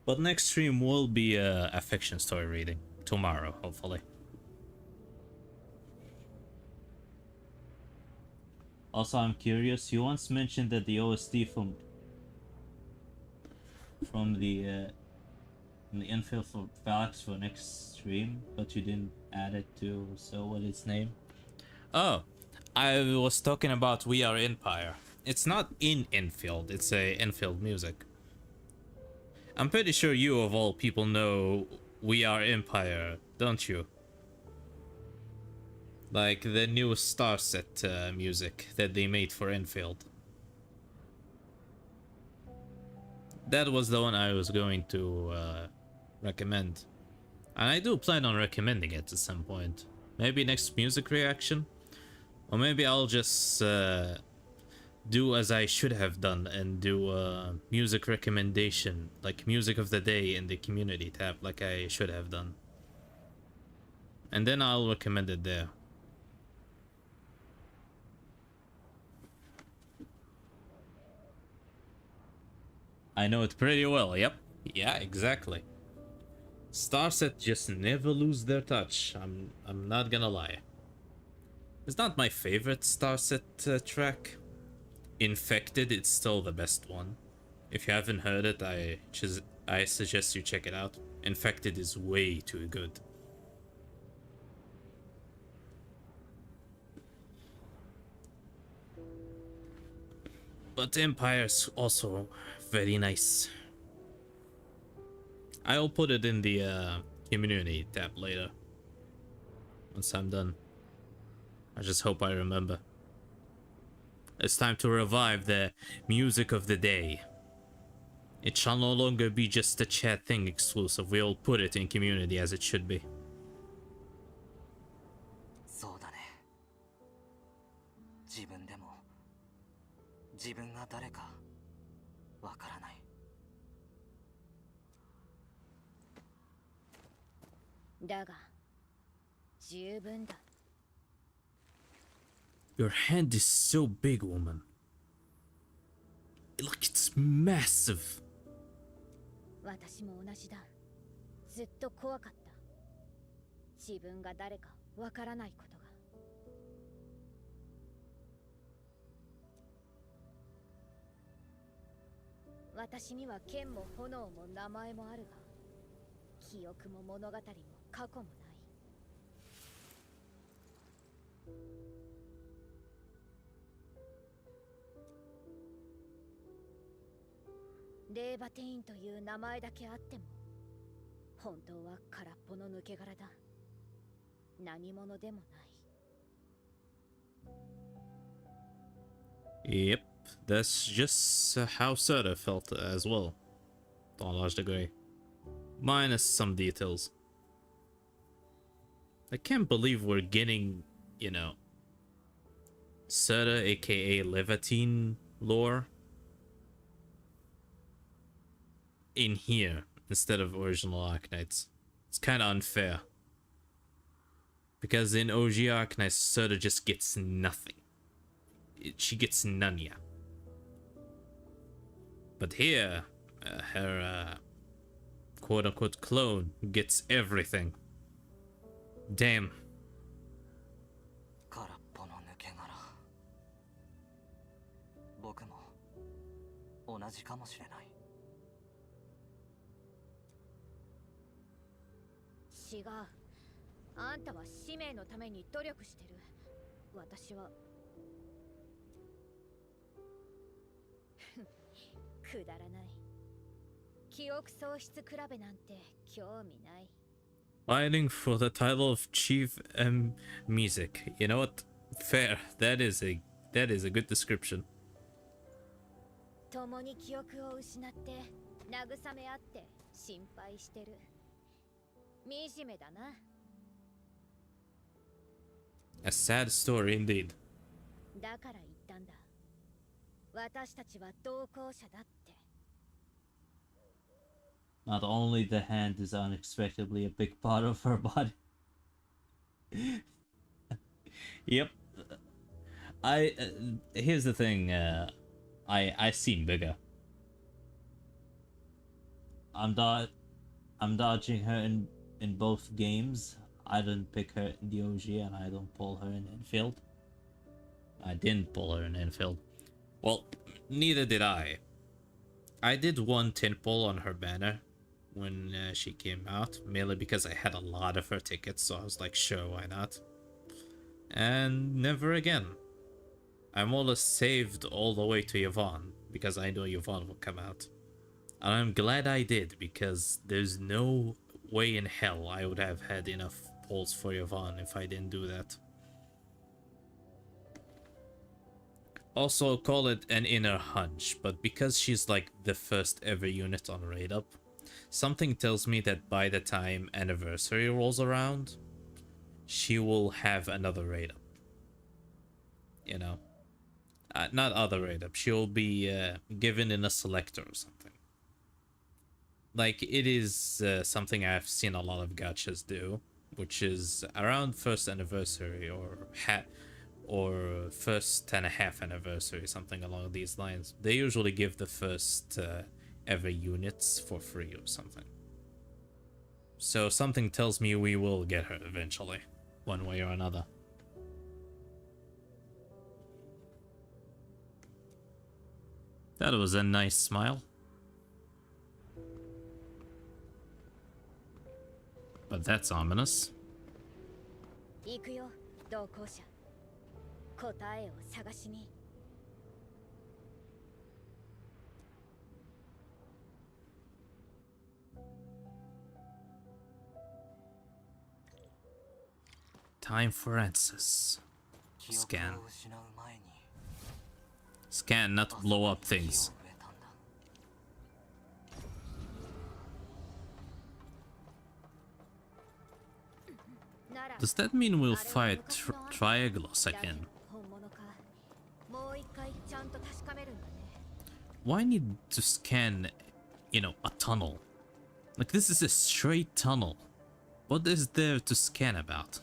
Speaker 1: But next stream will be a fiction story reading. Tomorrow, hopefully. Also, I'm curious, you once mentioned that the OST from the Enfield for Valks for next stream, but you didn't add it to, so what is its name? Oh, I was talking about We Are Empire. It's not in Enfield, it's a Enfield music. I'm pretty sure you of all people know We Are Empire, don't you? Like the new Starset music that they made for Enfield. That was the one I was going to recommend. And I do plan on recommending it at some point. Maybe next music reaction? Or maybe I'll just do as I should have done and do a music recommendation, like music of the day in the community tab, like I should have done. And then I'll recommend it there. I know it pretty well, yep. Yeah, exactly. Starset just never lose their touch. I'm not gonna lie. It's not my favorite Starset track. Infected, it's still the best one. If you haven't heard it, I suggest you check it out. Infected is way too good. But Empire's also very nice. I'll put it in the community tab later. Once I'm done. I just hope I remember. It's time to revive the music of the day. It shall no longer be just a chat thing exclusive. We'll put it in community as it should be.
Speaker 3: そうだね。自分でも自分が誰かわからない。
Speaker 2: だが十分だ。
Speaker 1: Your hand is so big, woman. Look, it's massive.
Speaker 2: 私も同じだ。ずっと怖かった。自分が誰かわからないことが。私には剣も炎も名前もあるが、記憶も物語も過去もない。レーバテインという名前だけあっても、本当は空っぽの抜け殻だ。何者でもない。
Speaker 1: Yep, that's just how Serta felt as well. To a large degree. Minus some details. I can't believe we're getting, you know, Serta aka Levantine lore in here instead of original Arknights. It's kind of unfair. Because in OG Arknights, Serta just gets nothing. She gets none, yeah. But here, her quote-unquote clone gets everything. Damn.
Speaker 3: 空っぽの抜け殻。僕も同じかもしれない。
Speaker 2: 違う。あんたは使命のために努力してる。私はくだらない。記憶喪失比べなんて興味ない。
Speaker 1: Fighting for the title of Chief Music. You know what? Fair. That is a good description.
Speaker 2: 共に記憶を失って慰め合って心配してる。惨めだな。
Speaker 1: A sad story indeed.
Speaker 2: だから言ったんだ。私たちは同行者だって。
Speaker 7: Not only the hand is unexpectedly a big part of her body.
Speaker 1: Yep. Here's the thing. I seem bigger.
Speaker 7: I'm dodging her in both games. I didn't pick her in the OG and I don't pull her in Enfield.
Speaker 1: I didn't pull her in Enfield. Well, neither did I. I did one 10 pull on her banner when she came out, mainly because I had a lot of her tickets, so I was like, sure, why not? And never again. I'm almost saved all the way to Yvonne, because I know Yvonne will come out. And I'm glad I did, because there's no way in hell I would have had enough pulls for Yvonne if I didn't do that. Also, call it an inner hunch, but because she's like the first ever unit on Raid Up, Something tells me that by the time anniversary rolls around, she will have another raid up. You know? Not other raid up. She'll be given in a selector or something. Like, it is something I've seen a lot of gachas do, which is around first anniversary or first and a half anniversary, something along these lines. They usually give the first ever units for free or something. So something tells me we will get her eventually, one way or another. That was a nice smile. But that's ominous.
Speaker 2: 行くよ、同行者。答えを探しに。
Speaker 1: Time for answers.
Speaker 3: 記憶
Speaker 1: Scan.
Speaker 3: を失う前に
Speaker 1: Scan, not to blow up
Speaker 3: 火を
Speaker 1: things.
Speaker 3: 植えたんだ。
Speaker 2: なら
Speaker 1: Does that mean we'll fight Triaglos again?
Speaker 2: 本物か。もう一回ちゃんと確かめるんだね。
Speaker 1: Why need to scan, you know, a tunnel? Like, this is a straight tunnel. What is there to scan about?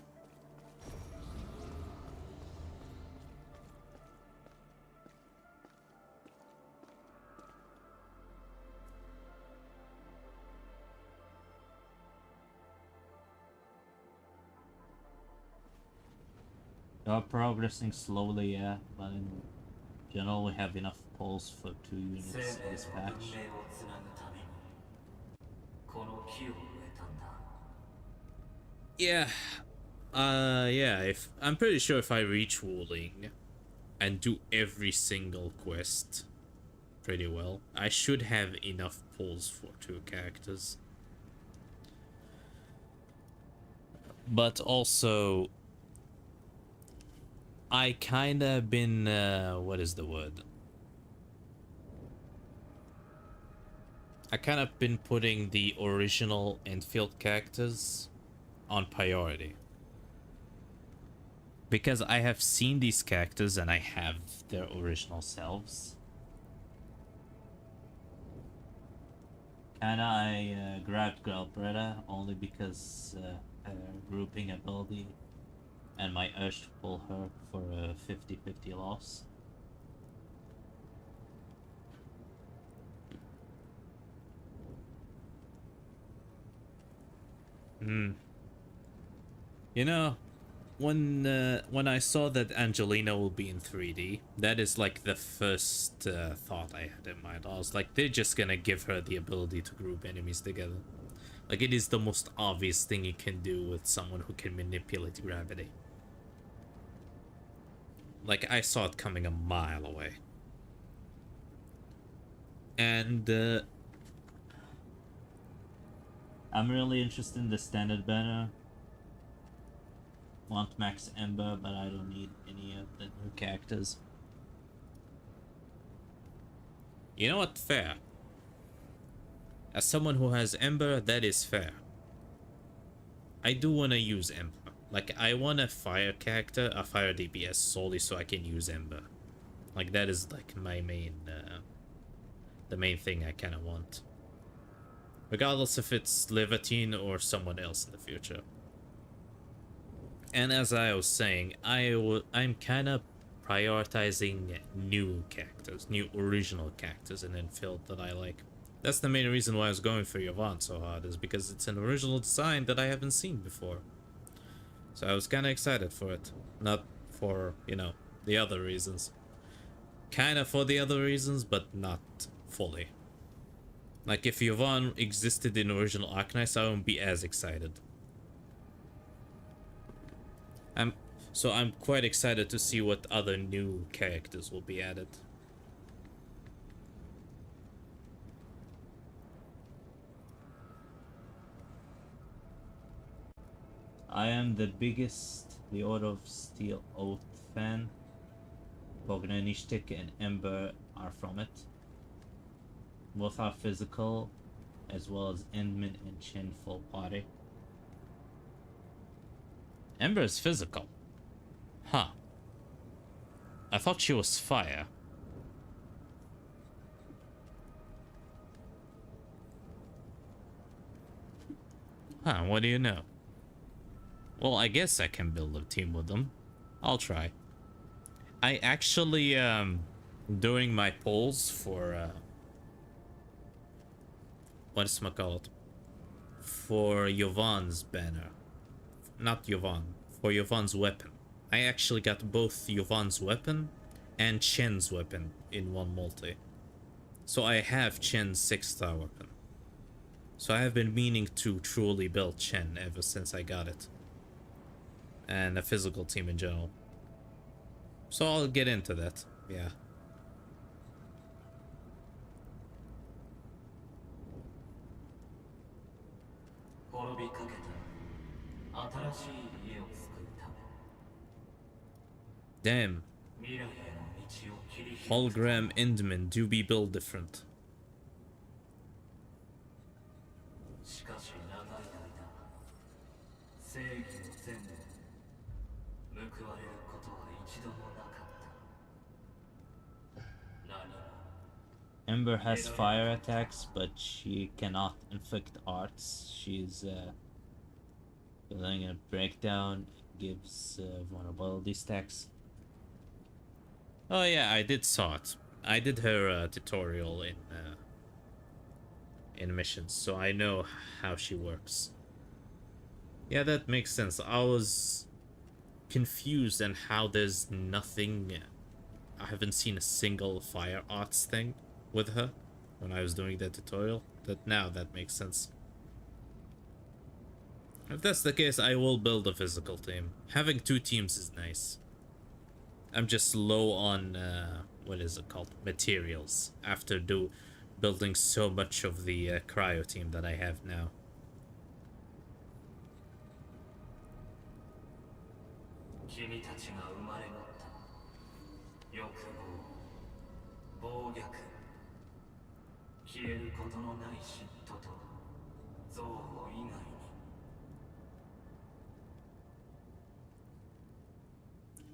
Speaker 7: We are progressing slowly, yeah, but in general we have enough pulls for 2 units
Speaker 3: 生
Speaker 7: in
Speaker 3: 命
Speaker 7: this
Speaker 3: と文明を
Speaker 7: patch.
Speaker 3: つなぐためにこの木を植えたんだ。
Speaker 1: Yeah. Yeah, if I'm pretty sure if I reach Wuling and do every single quest pretty well, I should have enough pulls for 2 characters. But also, I kinda been, what is the word? I kind of been putting the original Endfield characters on priority. Because I have seen these characters and I have their original selves.
Speaker 7: Kinda, I grabbed Galbretta only because her grouping ability and my urge to pull her for a 50-50 loss.
Speaker 1: You know, when I saw that Angelina will be in 3D, that is like the first thought I had in mind. I was like, they're just gonna give her the ability to group enemies together. Like, it is the most obvious thing you can do with someone who can manipulate gravity. Like, I saw it coming a mile away. And,
Speaker 7: I'm really interested in the standard banner. Want max Ember, but I don't need any of the new characters.
Speaker 1: you know what? Fair. As someone who has Ember, that is fair. I do want to use Ember. Like, I want a fire character, a fire DPS, solely so I can use Ember. Like, that is, like, my main, the main thing I kind of want. Regardless if it's Levatine or someone else in the future. And as I was saying, I'm kind of prioritizing new characters, new original characters in Endfield that I like. That's the main reason why I was going for Yvonne so hard, is because it's an original design that I haven't seen before. So I was kind of excited for it. Not for, you know, the other reasons. Kind of for the other reasons, but not fully. Like, if Yvonne existed in original Arknights, I wouldn't be as excited. So I'm quite excited to see what other new characters will be added.
Speaker 7: I am the biggest The Order of Steel Oath fan. Bognanishtik and Ember are from it. Both are physical, as well as Endman and Chen full party. Ember is physical. Huh. I thought she was fire. Huh, what do you know? Well, I guess I can build a team with them. I'll try. I actually, during my polls for, what's it called? For Yvonne's banner. Not Yvonne. For Yvonne's weapon. I actually got both Yvonne's weapon and Chen's weapon in one multi. So I have Chen's 6-star weapon. So I have been meaning to truly build Chen ever since I got it. And a physical team in general. So I'll get into that, yeah. Damn. Hologram Endman do be built different. Ember has fire attacks, but she cannot inflict arts. She's building a breakdown, gives vulnerability stacks. Oh yeah, I did saw it. I did her tutorial in missions, so I know how she works. Yeah, that makes sense. I was confused on how there's nothing. I haven't seen a single fire arts thing with her when I was doing that tutorial. That makes sense. If that's the case, I will build a physical team. Having 2 teams is nice. I'm just low on what is it called? Materials after building so much of the cryo team that I have now.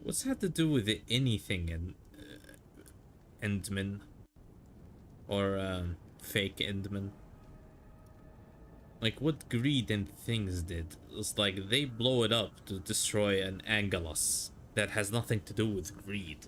Speaker 7: What's that to do with anything in Endman or fake Endman? Like what greed and things did? It's like they blow it up to destroy an Angelus that has nothing to do with greed.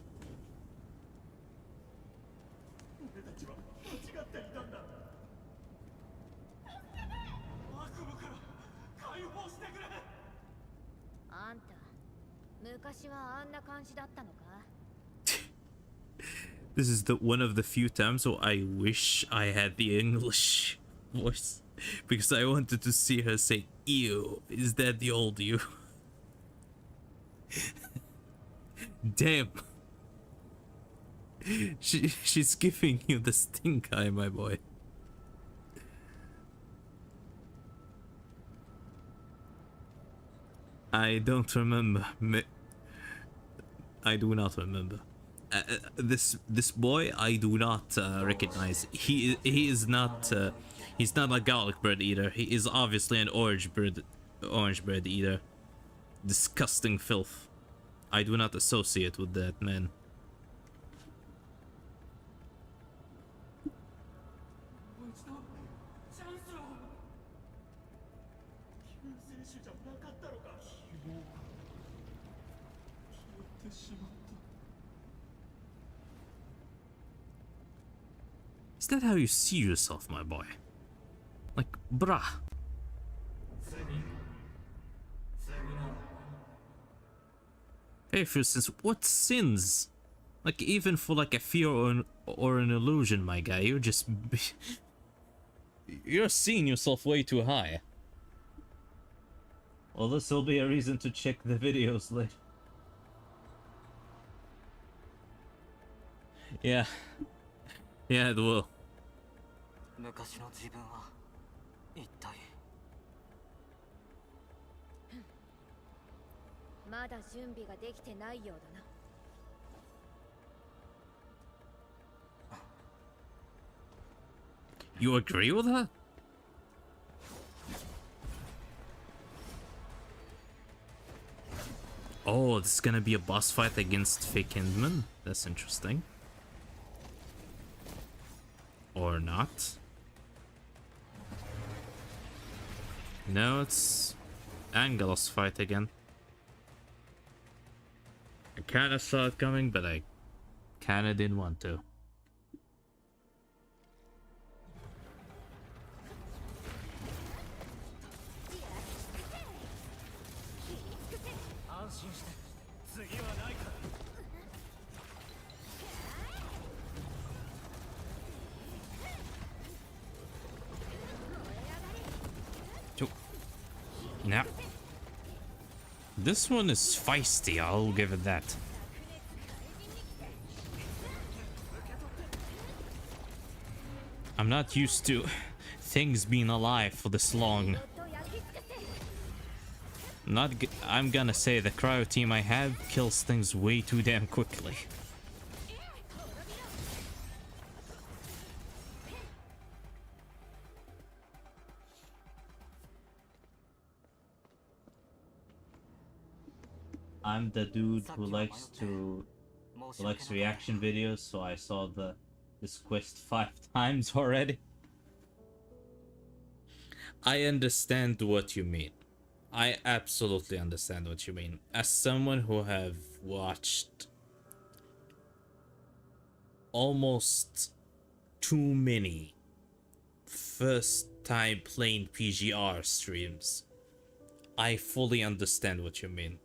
Speaker 7: This is one of the few times where I wish I had the English voice, because I wanted to see her say, "Ew, is that the old you?" Damn. She's giving you the stink eye, my boy. I don't remember. I do not remember. This boy I do not recognize. He is not he's not a garlic bread eater. He is obviously an orange bread eater. Disgusting filth. I do not associate with that man. Is that how you see yourself, my boy? Like, bruh. Hey, for instance, what sins? Like, even for like a fear or an illusion, my guy, you're just... You're seeing yourself way too high. Well, this will be a reason to check the videos later. Yeah. Yeah, it will. You agree with her?
Speaker 1: Oh, this is gonna be a boss fight against fake Hindman. That's interesting. Or not. No, it's Angelos fight again. I kinda saw it coming, but I kinda didn't want to. Now, this one is feisty, I'll give it that. I'm not used to things being alive for this long. I'm gonna say the cryo team I have kills things way too damn quickly. I'm the dude who likes reaction videos, so I saw this quest 5 times already. I understand what you mean. I absolutely understand what you mean. As someone who have watched almost too many first time playing PGR streams, I fully understand what you mean.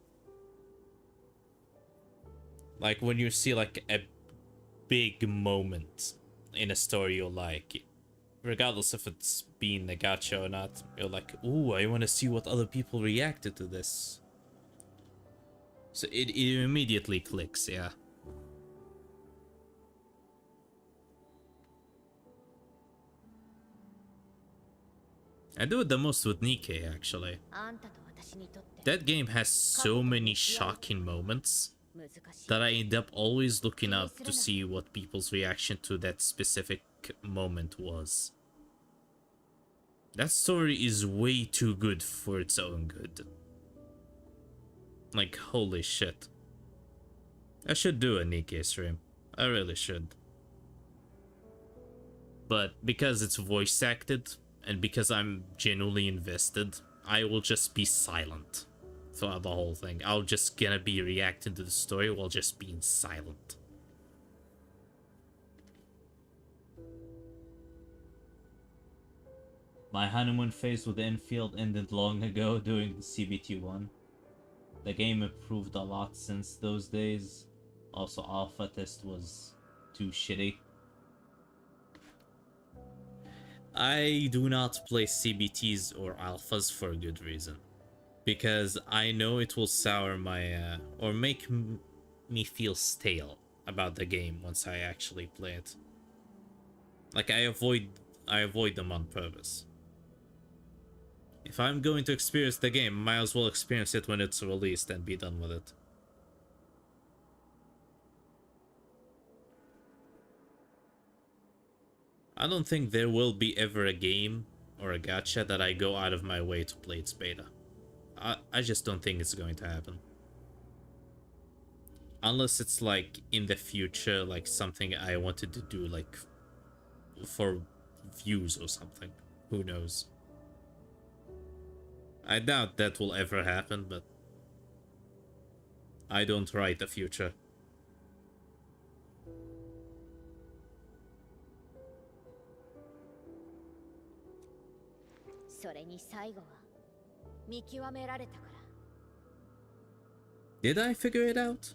Speaker 1: Like when you see like a big moment in a story you like, regardless if it's being a gacha or not, you're like, ooh, I want to see what other people reacted to this. So it immediately clicks, yeah. I do it the most with Nikkei, actually. That game has so many shocking moments that I end up always looking up to see what people's reaction to that specific moment was. That story is way too good for its own good. Like, holy shit. I should do a Nikkei stream. I really should. But because it's voice acted, and because I'm genuinely invested, I will just be silent throughout the whole thing. I'll just gonna be reacting to the story while just being silent. My honeymoon phase with Enfield ended long ago during the CBT1. The game improved a lot since those days. Also, alpha test was too shitty. I do not play CBTs or alphas for a good reason. Because I know it will sour my, or make me feel stale about the game once I actually play it. Like, I avoid them on purpose. If I'm going to experience the game, I might as well experience it when it's released and be done with it. I don't think there will be ever a game or a gacha that I go out of my way to play its beta. I just don't think it's going to happen. Unless it's like in the future, like something I wanted to do like for views or something. Who knows? I doubt that will ever happen, but I don't write the future. Did I figure it out?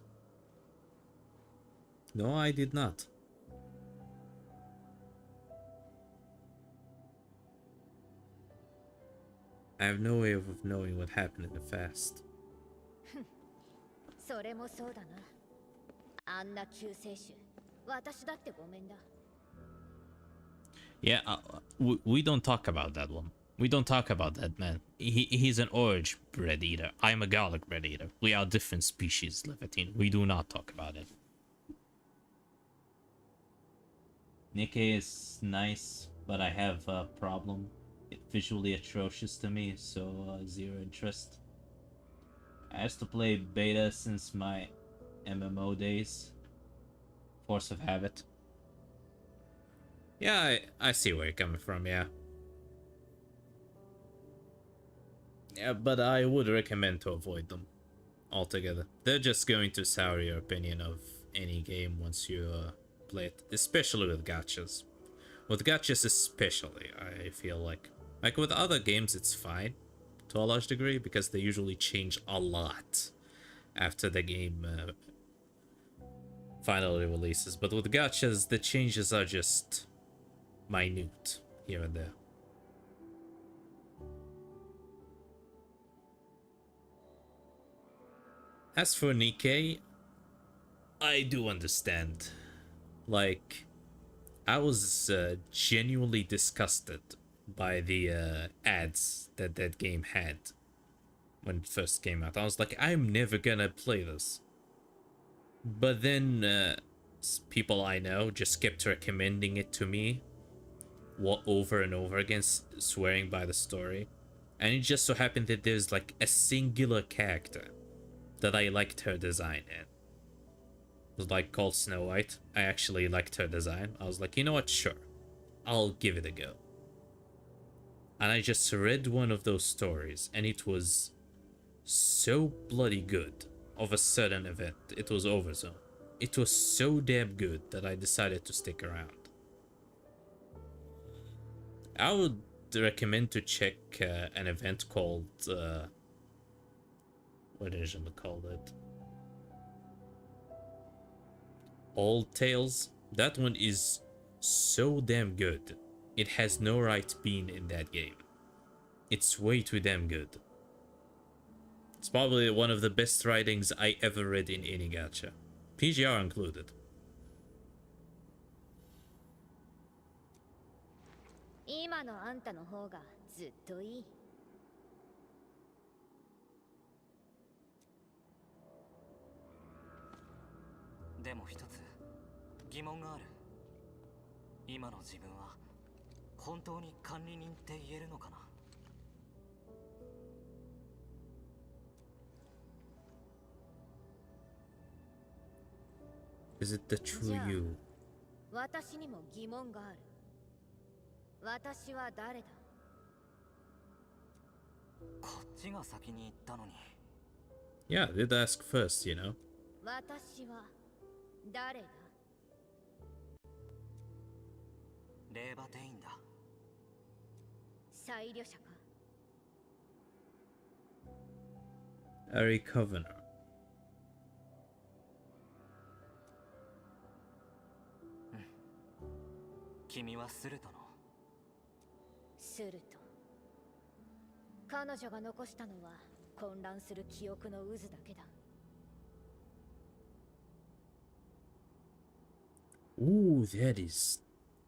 Speaker 1: No, I did not. I have no way of knowing what happened in the past. Yeah, we don't talk about that one. We don't talk about that man. He's an orange bread eater. I'm a garlic bread eater. We are different species, Leviatine. We do not talk about it. Nikkei is nice, but I have a problem. It's visually atrocious to me, so zero interest.
Speaker 7: I used to play beta since my MMO days. Force of habit. Yeah, I see where you're coming from, yeah. Yeah, but I would recommend to avoid them altogether. They're just going to sour your opinion of any game once you play it, especially with gachas. With gachas especially, I feel like. Like with other games, it's fine to a large degree because they usually change a lot after the game finally releases. But with gachas, the changes are just minute here and there. As for Nikkei, I do understand. Like, I was genuinely disgusted by the ads that that game had when it first came out. I was like, I'm never gonna play this. But then people I know just kept recommending it to me over and over again, swearing by the story. And it just so happened that there's like a singular character that I liked her design in. It was like called Snow White. I actually liked her design. I was like, you know what, sure, I'll give it a go. And I just read one of those stories, and it was so bloody good of a sudden event. It was Overzone. It was so damn good that I decided to stick around. I would recommend to check an event called what is it called? Old Tales. That one is so damn good. It has no right being in that game. It's way too damn good. It's probably one of the best writings I ever read in any gacha, PGR included.
Speaker 2: 今のあんたの方がずっといい。
Speaker 3: でも一つ疑問がある。今の自分は本当に管理人って言えるのかな。
Speaker 7: Is it the true you?
Speaker 2: 私にも疑問がある。私は誰だ？
Speaker 3: こっちが先に言ったのに。
Speaker 7: Yeah, did ask first, you know.
Speaker 2: 私は誰だ？
Speaker 3: 霊馬店員だ。
Speaker 2: 裁量者か？
Speaker 7: Ari Covenor.
Speaker 3: 君はスルトの。
Speaker 2: すると彼女が残したのは混乱する記憶の渦だけだ。
Speaker 7: Ooh, that is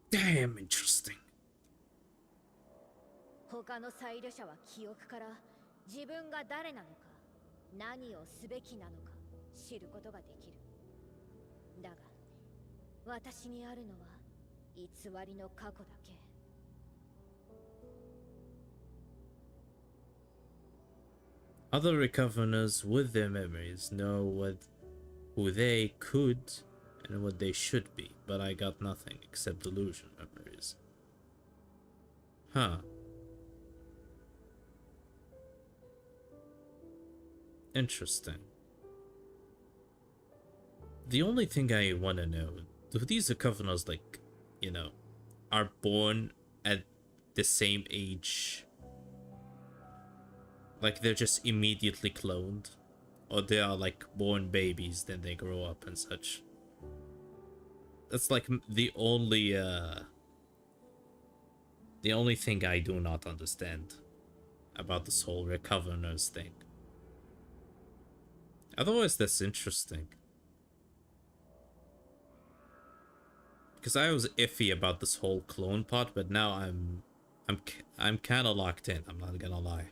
Speaker 7: damn interesting.
Speaker 2: 他の裁量者は記憶から自分が誰なのか、何をすべきなのか知ることができる。だが私にあるのは偽りの過去だけ。
Speaker 7: Other Recoveners with their memories know who they could and what they should be, but I got nothing except delusion memories. Huh. Interesting. The only thing I want to know, do these Recoveners, like, you know, are born at the same age? Like they're just immediately cloned? Or they are like born babies, then they grow up and such? That's like the only thing I do not understand about this whole Recoveners thing. Otherwise, that's interesting. Because I was iffy about this whole clone part, but now I'm kind of locked in. I'm not gonna lie.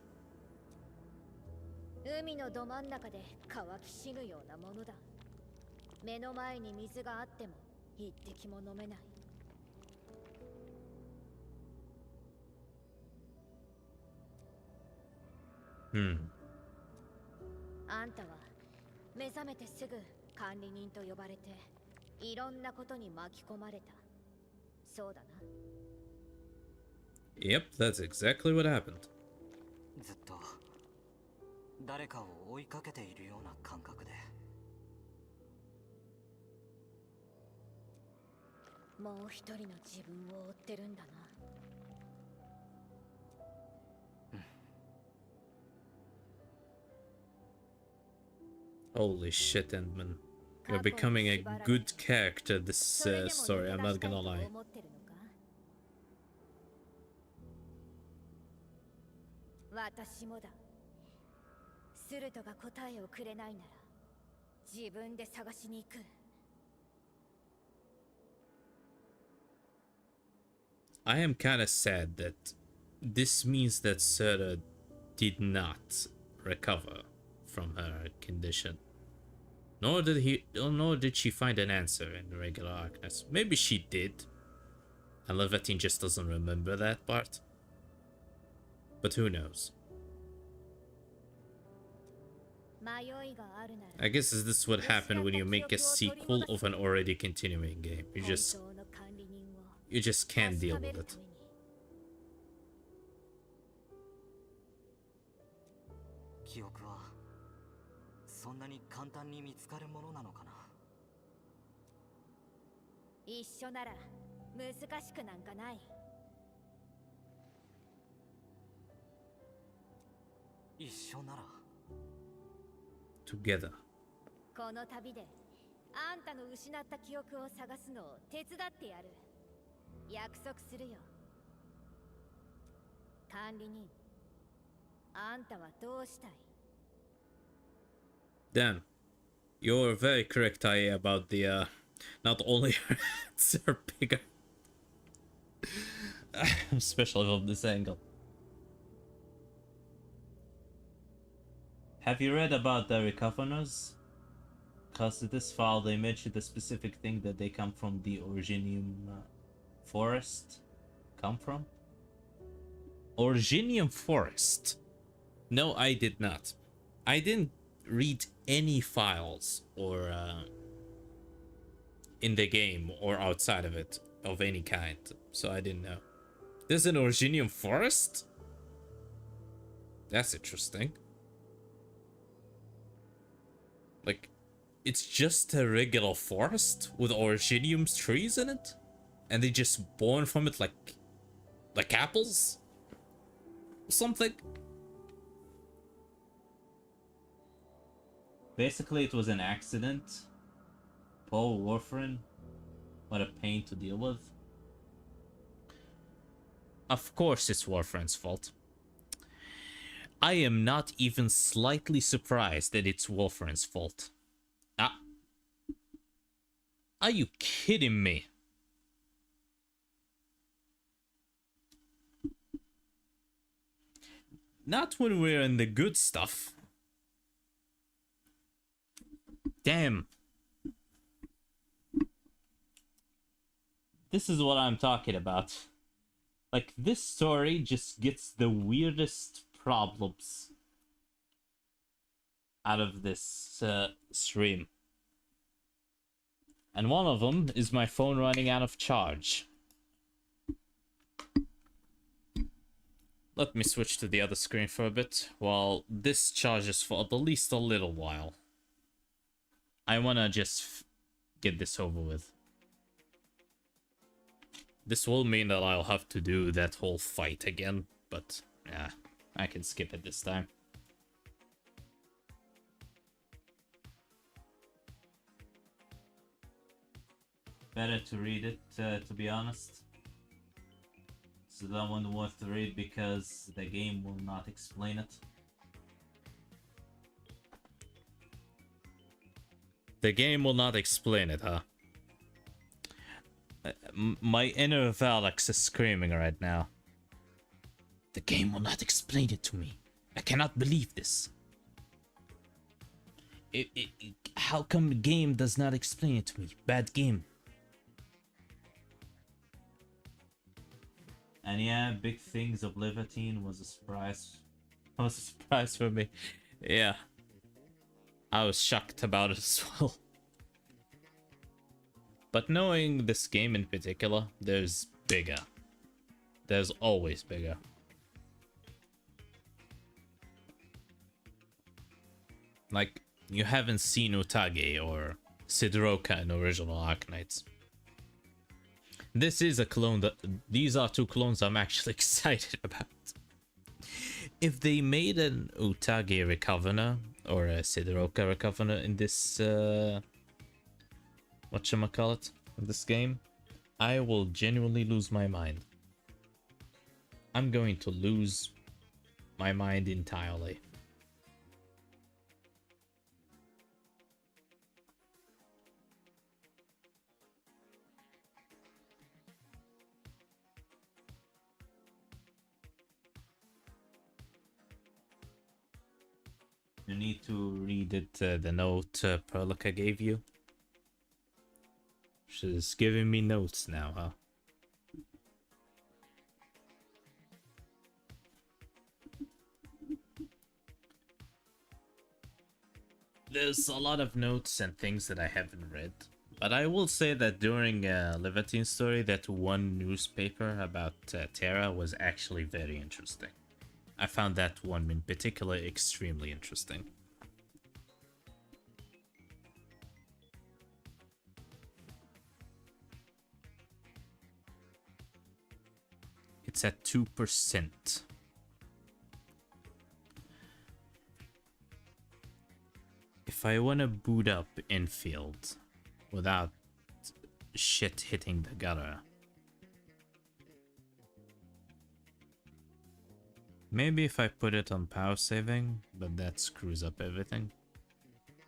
Speaker 2: 海のど真ん中で乾き死ぬようなものだ。目の前に水があっても一滴も飲めない。あんたは目覚めてすぐ管理人と呼ばれていろんなことに巻き込まれた。そうだな。
Speaker 7: Yep, that's exactly what happened.
Speaker 3: ずっと誰かを追いかけているような感覚で。
Speaker 2: もう一人の自分を追ってるんだな。
Speaker 7: Holy shit, Endman. You're becoming a good character this story, I'm not gonna lie.
Speaker 2: 私もだ。スルトが答えをくれないなら自分で探しに行く。
Speaker 7: I am kinda sad that this means that Sura did not recover from her condition. Nor did she find an answer in regular Arknights. Maybe she did. And Leviathan just doesn't remember that part. But who knows? I guess this is what happened when you make a sequel of an already continuing game. You just can't deal with it.
Speaker 3: 記憶はそんなに簡単に見つかるものなのかな。
Speaker 2: 一緒なら難しくなんかない。
Speaker 3: 一緒なら
Speaker 7: Together.
Speaker 2: この旅であんたの失った記憶を探すのを手伝ってやる。約束するよ。管理人、あんたはどうしたい？
Speaker 7: Damn. You're very correct, I about the not only her hands are bigger. Especially from this angle. Have you read about the Recoverers? Because in this file they mentioned the specific thing that they come from the Originium forest. Come from? Originium forest? No, I did not. I didn't read any files or in the game or outside of it of any kind, so I didn't know. There's an Originium forest? That's interesting. Like, it's just a regular forest with Originium trees in it? And they just born from it like apples? Or something? Basically, it was an accident. Poor Warfarin. What a pain to deal with. Of course it's Warfarin's fault. I am not even slightly surprised that it's Warfarin's fault. Ah. Are you kidding me? Not when we're in the good stuff. Damn. This is what I'm talking about. Like, this story just gets the weirdest problems out of this stream. And one of them is my phone running out of charge. Let me switch to the other screen for a bit while this charges for at least a little while. I wanna just get this over with. This will mean that I'll have to do that whole fight again, but yeah, I can skip it this time. Better to read it, to be honest. So that one worth to read because the game will not explain it. The game will not explain it, huh? My inner Valix is screaming right now. The game will not explain it to me. I cannot believe this. How come the game does not explain it to me? Bad game. And yeah, Big Things of Leviathan was a surprise. Was a surprise for me. Yeah.
Speaker 1: I was shocked about it as well. But knowing this game in particular, there's bigger. There's always bigger. Like, you haven't seen Utage or Sidroka in original Arknights. This is a clone that... These are two clones I'm actually excited about. If they made an Utage Recovener or a Sidroka Recovener in this... whatchamacallit? In this game, I will genuinely lose my mind. I'm going to lose my mind entirely. You need to read it, the note Perlica gave you. She's giving me notes now, huh? There's a lot of notes and things that I haven't read. But I will say that during Levantine's story, that one newspaper about Terra was actually very interesting. I found that one in particular extremely interesting. It's at 2%. If I want to boot up Enfield without shit hitting the gutter, maybe if I put it on power saving, but that screws up everything.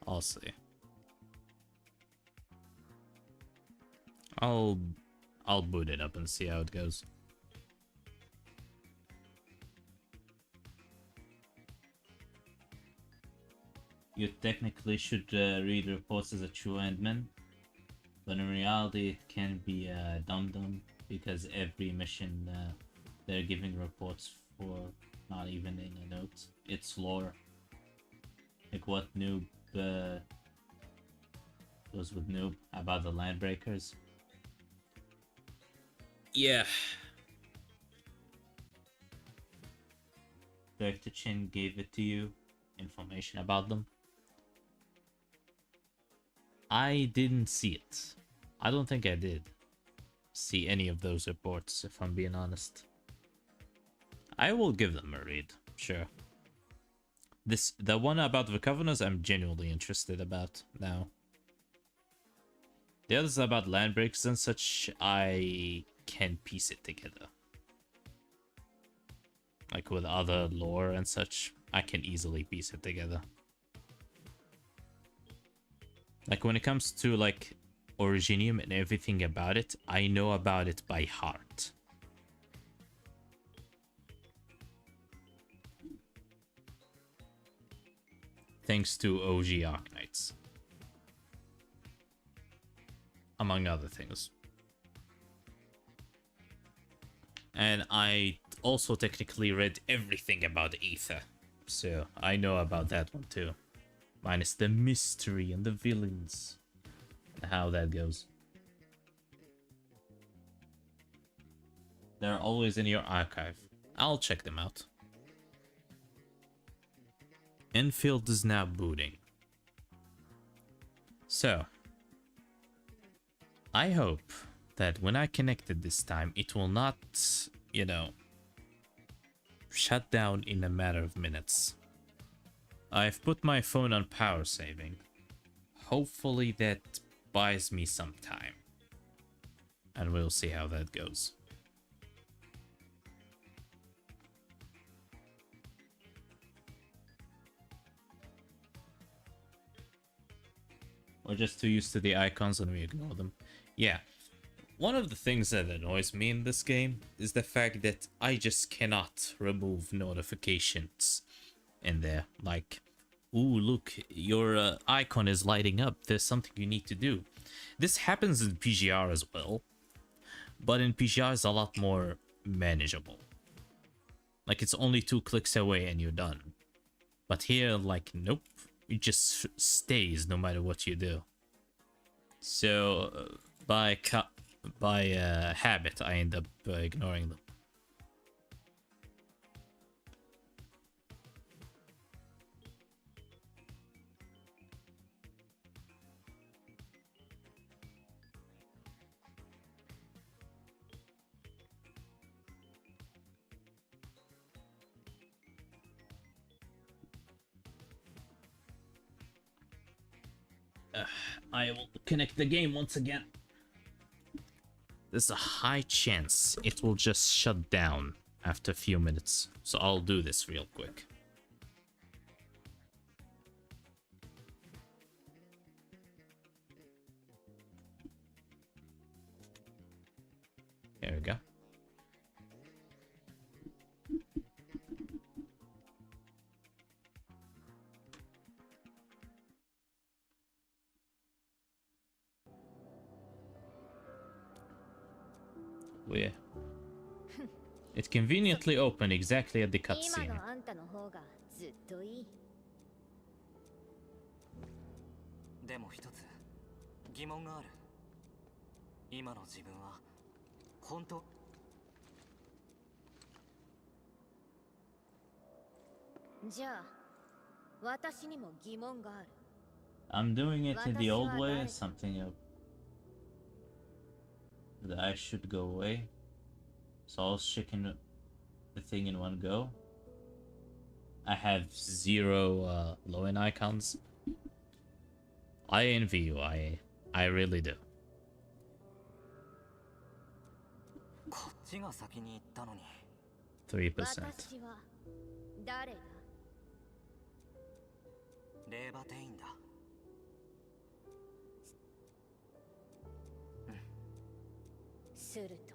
Speaker 1: I'll see. I'll boot it up and see how it goes. You technically should read reports as a true endman, but in reality it can be dum-dum because every mission they're giving reports for, not even in a note. It's lore. Like what Noob goes with Noob about the Landbreakers. Yeah. Director Chin gave it to you, information about them. I didn't see it. I don't think I did see any of those reports, if I'm being honest. I will give them a read, sure. The one about the Covenants I'm genuinely interested about now. The others about land breaks and such, I can piece it together. Like with other lore and such, I can easily piece it together. Like when it comes to like Originium and everything about it, I know about it by heart. Thanks to OG Arknights. Among other things. And I also technically read everything about Aether, so I know about that one too. Minus the mystery and the villains and how that goes. They're always in your archive. I'll check them out. Enfield is now booting. So, I hope that when I connect it this time, it will not, you know, shut down in a matter of minutes. I've put my phone on power saving. Hopefully that buys me some time. And we'll see how that goes. We're just too used to the icons and we ignore them. Yeah. One of the things that annoys me in this game is the fact that I just cannot remove notifications in there. Like, ooh, look, your icon is lighting up. There's something you need to do. This happens in PGR as well. But in PGR it's a lot more manageable. Like, it's only 2 clicks away and you're done. But here, like, nope. it just stays no matter what you do. So by habit, I end up ignoring them. I will connect the game once again. There's a high chance it will just shut down after a few minutes, so I'll do this real quick. There we go. Yeah. It conveniently opened exactly at the
Speaker 2: 今
Speaker 1: cutscene.
Speaker 2: のあんたの方がずっといい。
Speaker 3: でも一つ疑問がある。今の自分は本当。
Speaker 2: じゃあ私にも疑問がある。
Speaker 1: I'm doing it in the old way, something that I should go away. So I was checking the thing in one go. I have 0 low-end icons. I envy you, I really do.
Speaker 3: こっちが先に行ったのに。
Speaker 1: 3%.
Speaker 2: 私は誰だ？
Speaker 3: レーバテインだ。
Speaker 2: すると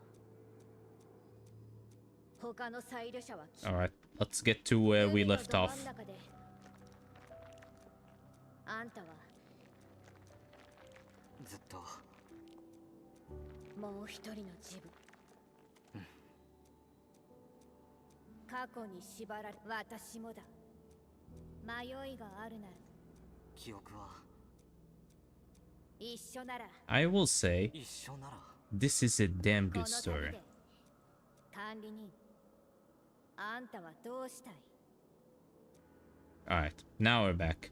Speaker 2: 他のサイド者は
Speaker 1: Alright, let's get to where we left off.
Speaker 2: あんたは
Speaker 3: ずっと
Speaker 2: もう一人の自分。過去に縛られ、私もだ。迷いがあるなら
Speaker 3: 記憶は
Speaker 2: 一緒なら
Speaker 1: I will say,
Speaker 3: 一緒なら。
Speaker 1: this is a damn
Speaker 2: こ
Speaker 1: good
Speaker 2: の旅
Speaker 1: story.
Speaker 2: で管理人、あんたはどうしたい？
Speaker 1: Alright, now we're back.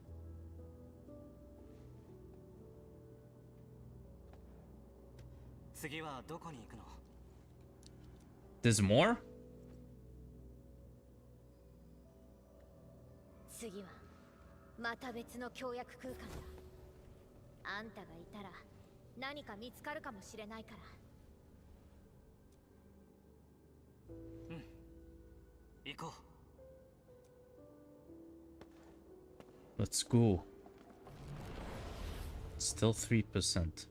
Speaker 3: 次はどこに行くの？
Speaker 1: There's more?
Speaker 2: 次はまた別の協約空間だ。あんたがいたら何か見つかるかもしれないから。
Speaker 3: 行こう。
Speaker 1: Let's go. Still 3%.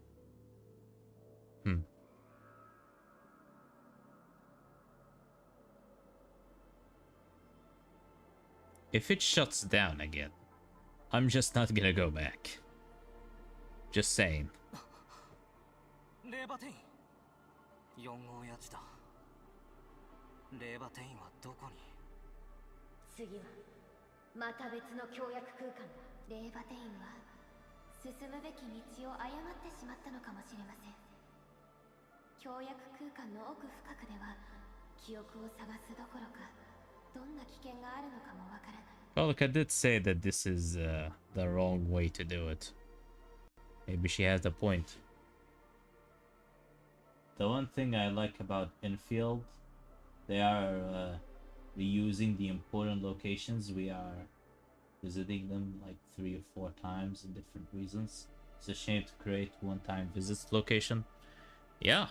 Speaker 1: If it shuts down again, I'm just not gonna go back. Just saying.
Speaker 3: レーバテイン。4号やつだ。レーバテインはどこに？
Speaker 2: 次はまた別の協約空間だ。レーバテインは進むべき道を誤ってしまったのかもしれません。協約空間の奥深くでは記憶を探すどころかどんな危険があるのかもわからない。
Speaker 1: Well, look, I did say that this is the wrong way to do it. Maybe she has a point. The one thing I like about Enfield, they are reusing the important locations. We are visiting them like 3 or 4 times in different reasons. It's a shame to create one-time visits location. Yeah.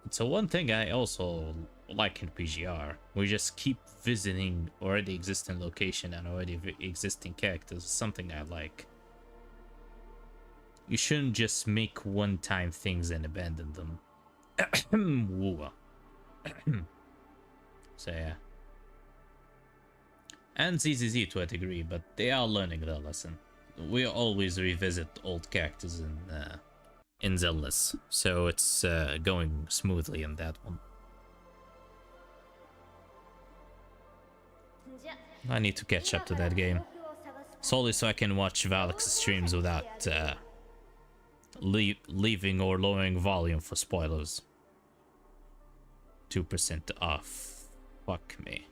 Speaker 1: So one thing I also like in PGR, we just keep visiting already existing location and already existing characters. Something I like. You shouldn't just make one-time things and abandon them. So yeah. And ZZZ to a degree, but they are learning their lesson. We always revisit old characters in Zeldas, so it's going smoothly in that one. I need to catch up to that game. Solely so I can watch Valex's streams without leaving or lowering volume for spoilers. 2% off. Fuck me.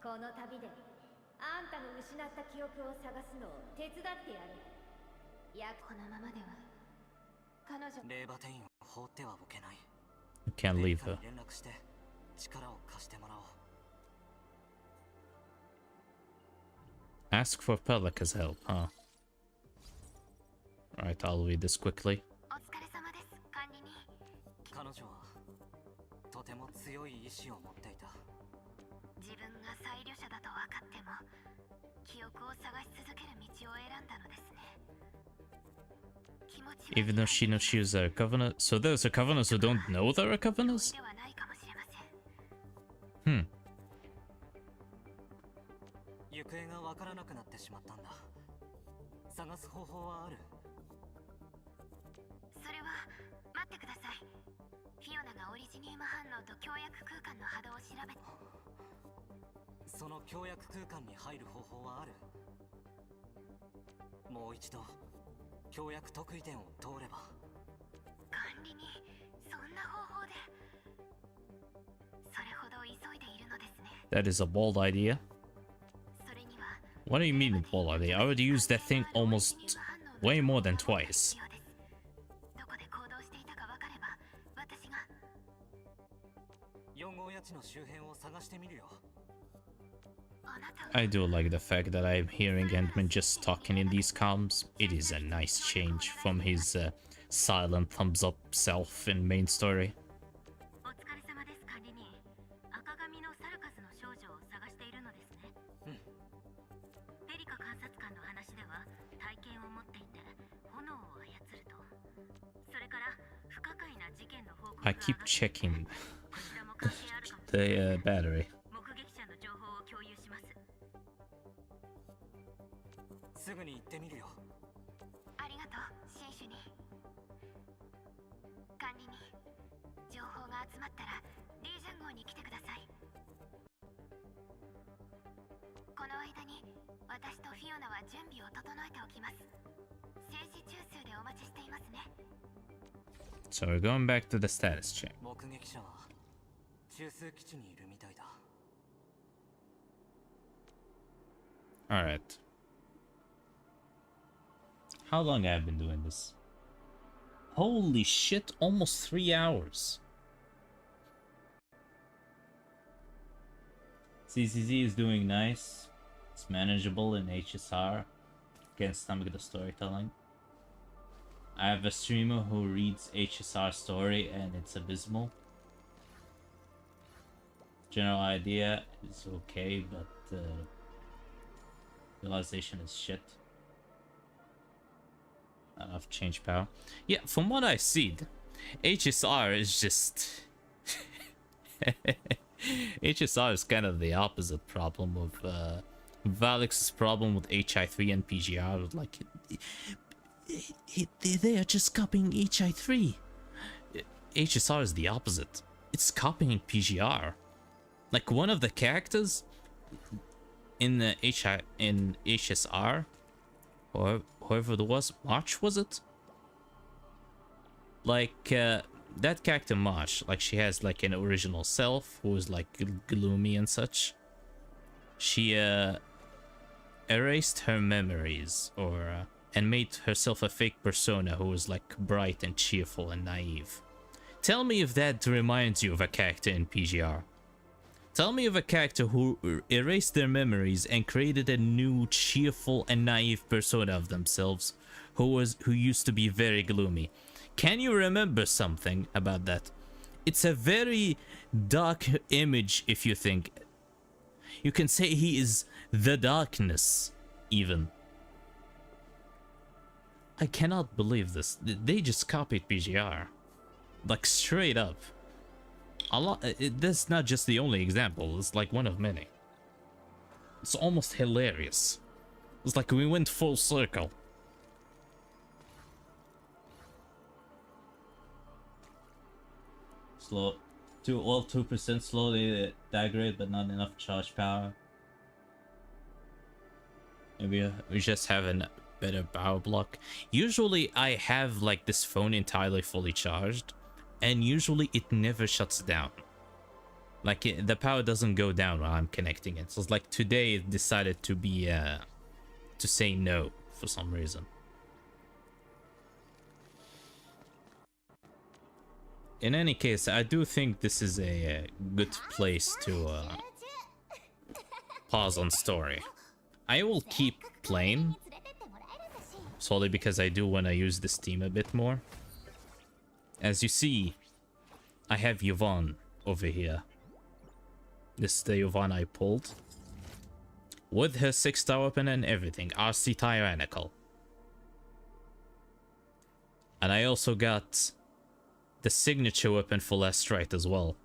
Speaker 2: この旅であんたの失った記憶を探すのを手伝ってやる。いや、このままでは彼女
Speaker 3: レーバテインを放ってはおけない。
Speaker 1: I can't leave her.
Speaker 3: 連絡して力を貸してもらおう。
Speaker 1: Ask for Pelika's help, huh? Alright, I'll read this quickly.
Speaker 4: お疲れ様です、管理人。
Speaker 3: 彼女はとても強い意志を持っていた。
Speaker 4: 自分が裁量者だと分かっても記憶を探し続ける道を選んだのですね。
Speaker 1: Even though she knows she is a Covenant. So there's a Covenant who don't know they're a Covenant?
Speaker 4: ではないかもしれません。
Speaker 1: Hmm.
Speaker 3: 行方がわからなくなってしまったんだ。探す方法はある？
Speaker 4: それは待ってください。フィオナがオリジニウム反応と協約空間の波動を調べて。
Speaker 3: その協約空間に入る方法はある？もう一度協約特異点を通れば。
Speaker 4: 管理人、そんな方法で。それほど急いでいるのですね。
Speaker 1: That is a bold idea.
Speaker 4: それには
Speaker 1: What do you mean bold idea? I already used that thing almost way more than twice.
Speaker 4: どこで行動していたか分かれば私が。
Speaker 3: 4号谷地の周辺を探してみるよ。
Speaker 1: I do like the fact that I'm hearing Endman just talking in these comms. It is a nice change from his silent thumbs up self in main story.
Speaker 4: お疲れ様です、管理人。赤髪のサルカスの少女を探しているのですね。ペリカ監察官の話では体験を持っていて炎を操ると。それから不可解な事件の報告が
Speaker 1: I keep checking
Speaker 4: こちらも関係あるかもしれません。
Speaker 1: the battery.
Speaker 4: 目撃者の情報を共有します。
Speaker 3: すぐに行ってみるよ。
Speaker 4: ありがとう、新種に。管理人、情報が集まったらリージャン号に来てください。この間に私とフィオナは準備を整えておきます。静止中枢でお待ちしていますね。
Speaker 1: So we're going back to the status check.
Speaker 3: 目撃者は中枢基地にいるみたいだ。
Speaker 1: Alright. How long have I been doing this? Holy shit, almost 3 hours. CCZ is doing nice. It's manageable in HSR. Can't stomach the storytelling. I have a streamer who reads HSR story and it's abysmal. General idea is okay, but realization is shit. Not enough change power. Yeah, from what I see, HSR is just... HSR is kind of the opposite problem of Valex's problem with HI3 and PGR. Like, they are just copying HI3. HSR is the opposite. It's copying PGR. Like, one of the characters in the HSR, or whoever it was, March, was it? Like, that character March, like, she has like an original self who is like gloomy and such. She erased her memories, or and made herself a fake persona who was like bright and cheerful and naive. Tell me if that reminds you of a character in PGR. Tell me of a character who erased their memories and created a new cheerful and naive persona of themselves who used to be very gloomy. Can you remember something about that? It's a very dark image if you think. You can say he is the darkness, even. I cannot believe this. They just copied PGR. Like, straight up. A lot. That's not just the only example. It's like one of many. It's almost hilarious. It's like we went full circle. Slow.
Speaker 7: 2% slowly degrade, but not enough charge power.
Speaker 1: Maybe we just have a better power block. Usually I have like this phone entirely fully charged, and usually it never shuts down. Like the power doesn't go down while I'm connecting it. So it's like today it decided to be to say no for some reason. In any case, I do think this is a good place to pause on story. I will keep playing solely because I do want to use this team a bit more. As you see, I have Yvonne over here. This is the Yvonne I pulled. With her 6-star weapon and everything. RC Tyrannical. And I also got the signature weapon for Last Right as well.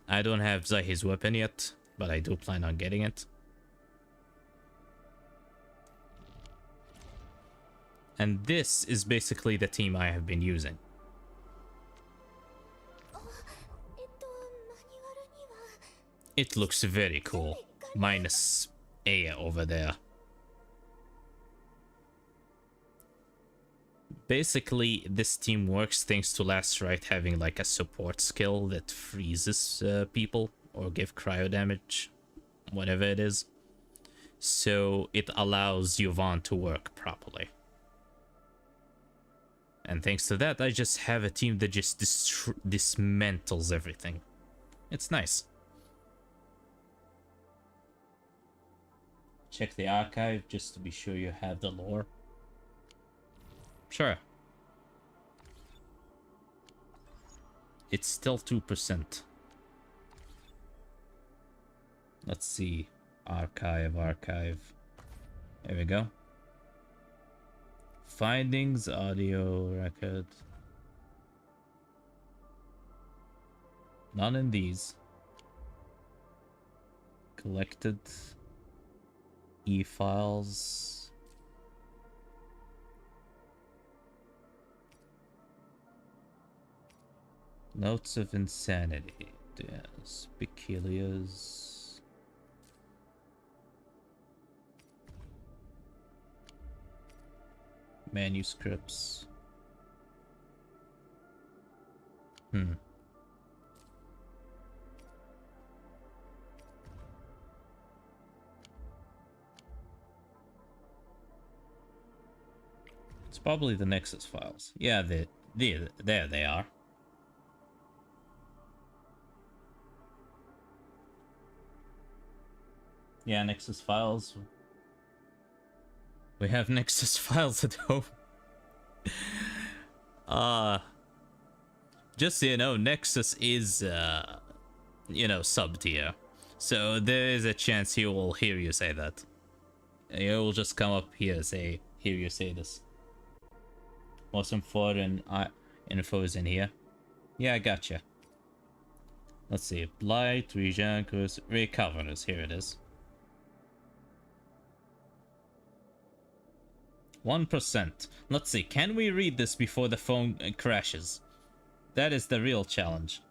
Speaker 1: I don't have Zahi's weapon yet, but I do plan on getting it. And this is basically the team I have been using. It looks very cool, minus A over there. Basically, this team works thanks to Last Right having like a support skill that freezes people or give cryo damage, whatever it is. So it allows Yvonne to work properly. And thanks to that, I just have a team that just dismantles everything. It's nice. Check the archive just to be sure you have the lore. Sure. It's still 2%. Let's see. Archive. There we go. Findings, audio record. None in these. Collected e-files. Notes of insanity. Yes. Peculiars. Manuscripts. It's probably the Nexus files. Yeah, there they are. Yeah, Nexus files. We have Nexus files at home. Just so you know, Nexus is, you know, sub-tier. So there is a chance he will hear you say that. He will just come up here and say, hear you say this. Most important info is in here. Yeah, I gotcha. Let's see. Blight, Regen, Recoverers. Here it is. 1%. Let's see, can we read this before the phone crashes? That is the real challenge.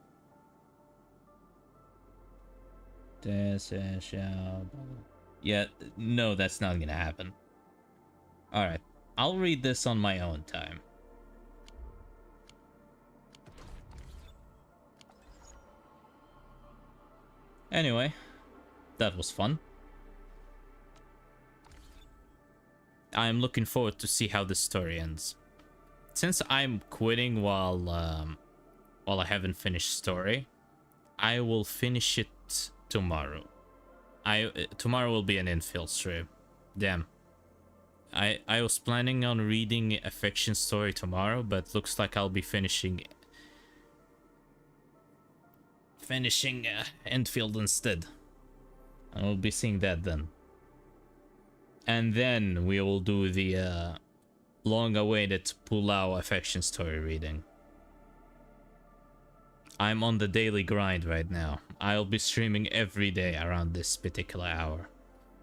Speaker 1: Yeah, no, that's not gonna happen. Alright, I'll read this on my own time. Anyway, that was fun. I'm looking forward to see how this story ends. Since I'm quitting while I haven't finished story, I will finish it tomorrow. Tomorrow will be an Endfield stream. Damn. I was planning on reading a fiction story tomorrow, but looks like I'll be finishing Endfield instead. And we'll be seeing that then. And then we will do the long-awaited Pulau affection story reading. I'm on the daily grind right now. I'll be streaming every day around this particular hour.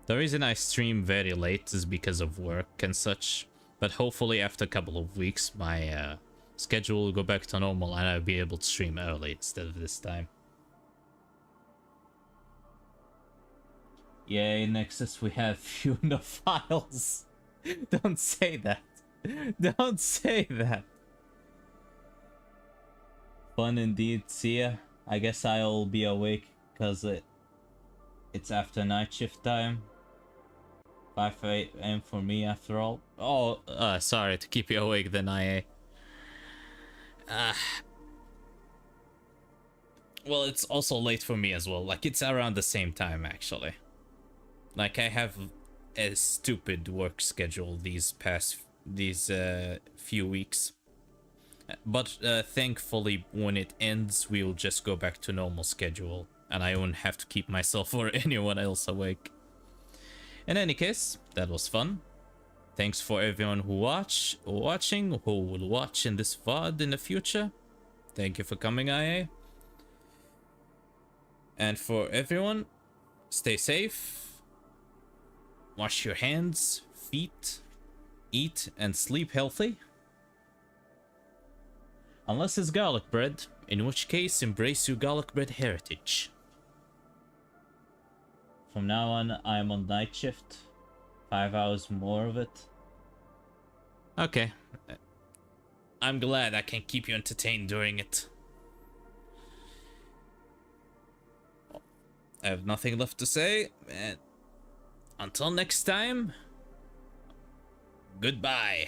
Speaker 1: The reason I stream very late is because of work and such, but hopefully after a couple of weeks my schedule will go back to normal and I'll be able to stream early instead of this time. Yay, Nexus, we have few enough files. Don't say that. Don't say that. Fun indeed. See ya. I guess I'll be awake because it's after night shift time. 5 a.m. for me after all. Oh, sorry to keep you awake then, IA. Well, it's also late for me as well. Like, it's around the same time, actually. Like, I have a stupid work schedule these few weeks. But thankfully, when it ends, we'll just go back to normal schedule. And I won't have to keep myself or anyone else awake. In any case, that was fun. Thanks for everyone who watching, who will watch in this VOD in the future. Thank you for coming, IA. And for everyone, stay safe. Wash your hands, feet, eat and sleep healthy. Unless it's garlic bread, in which case embrace your garlic bread heritage. From now on, I'm on night shift. 5 hours more of it. Okay. I'm glad I can keep you entertained during it. I have nothing left to say, and until next time, goodbye.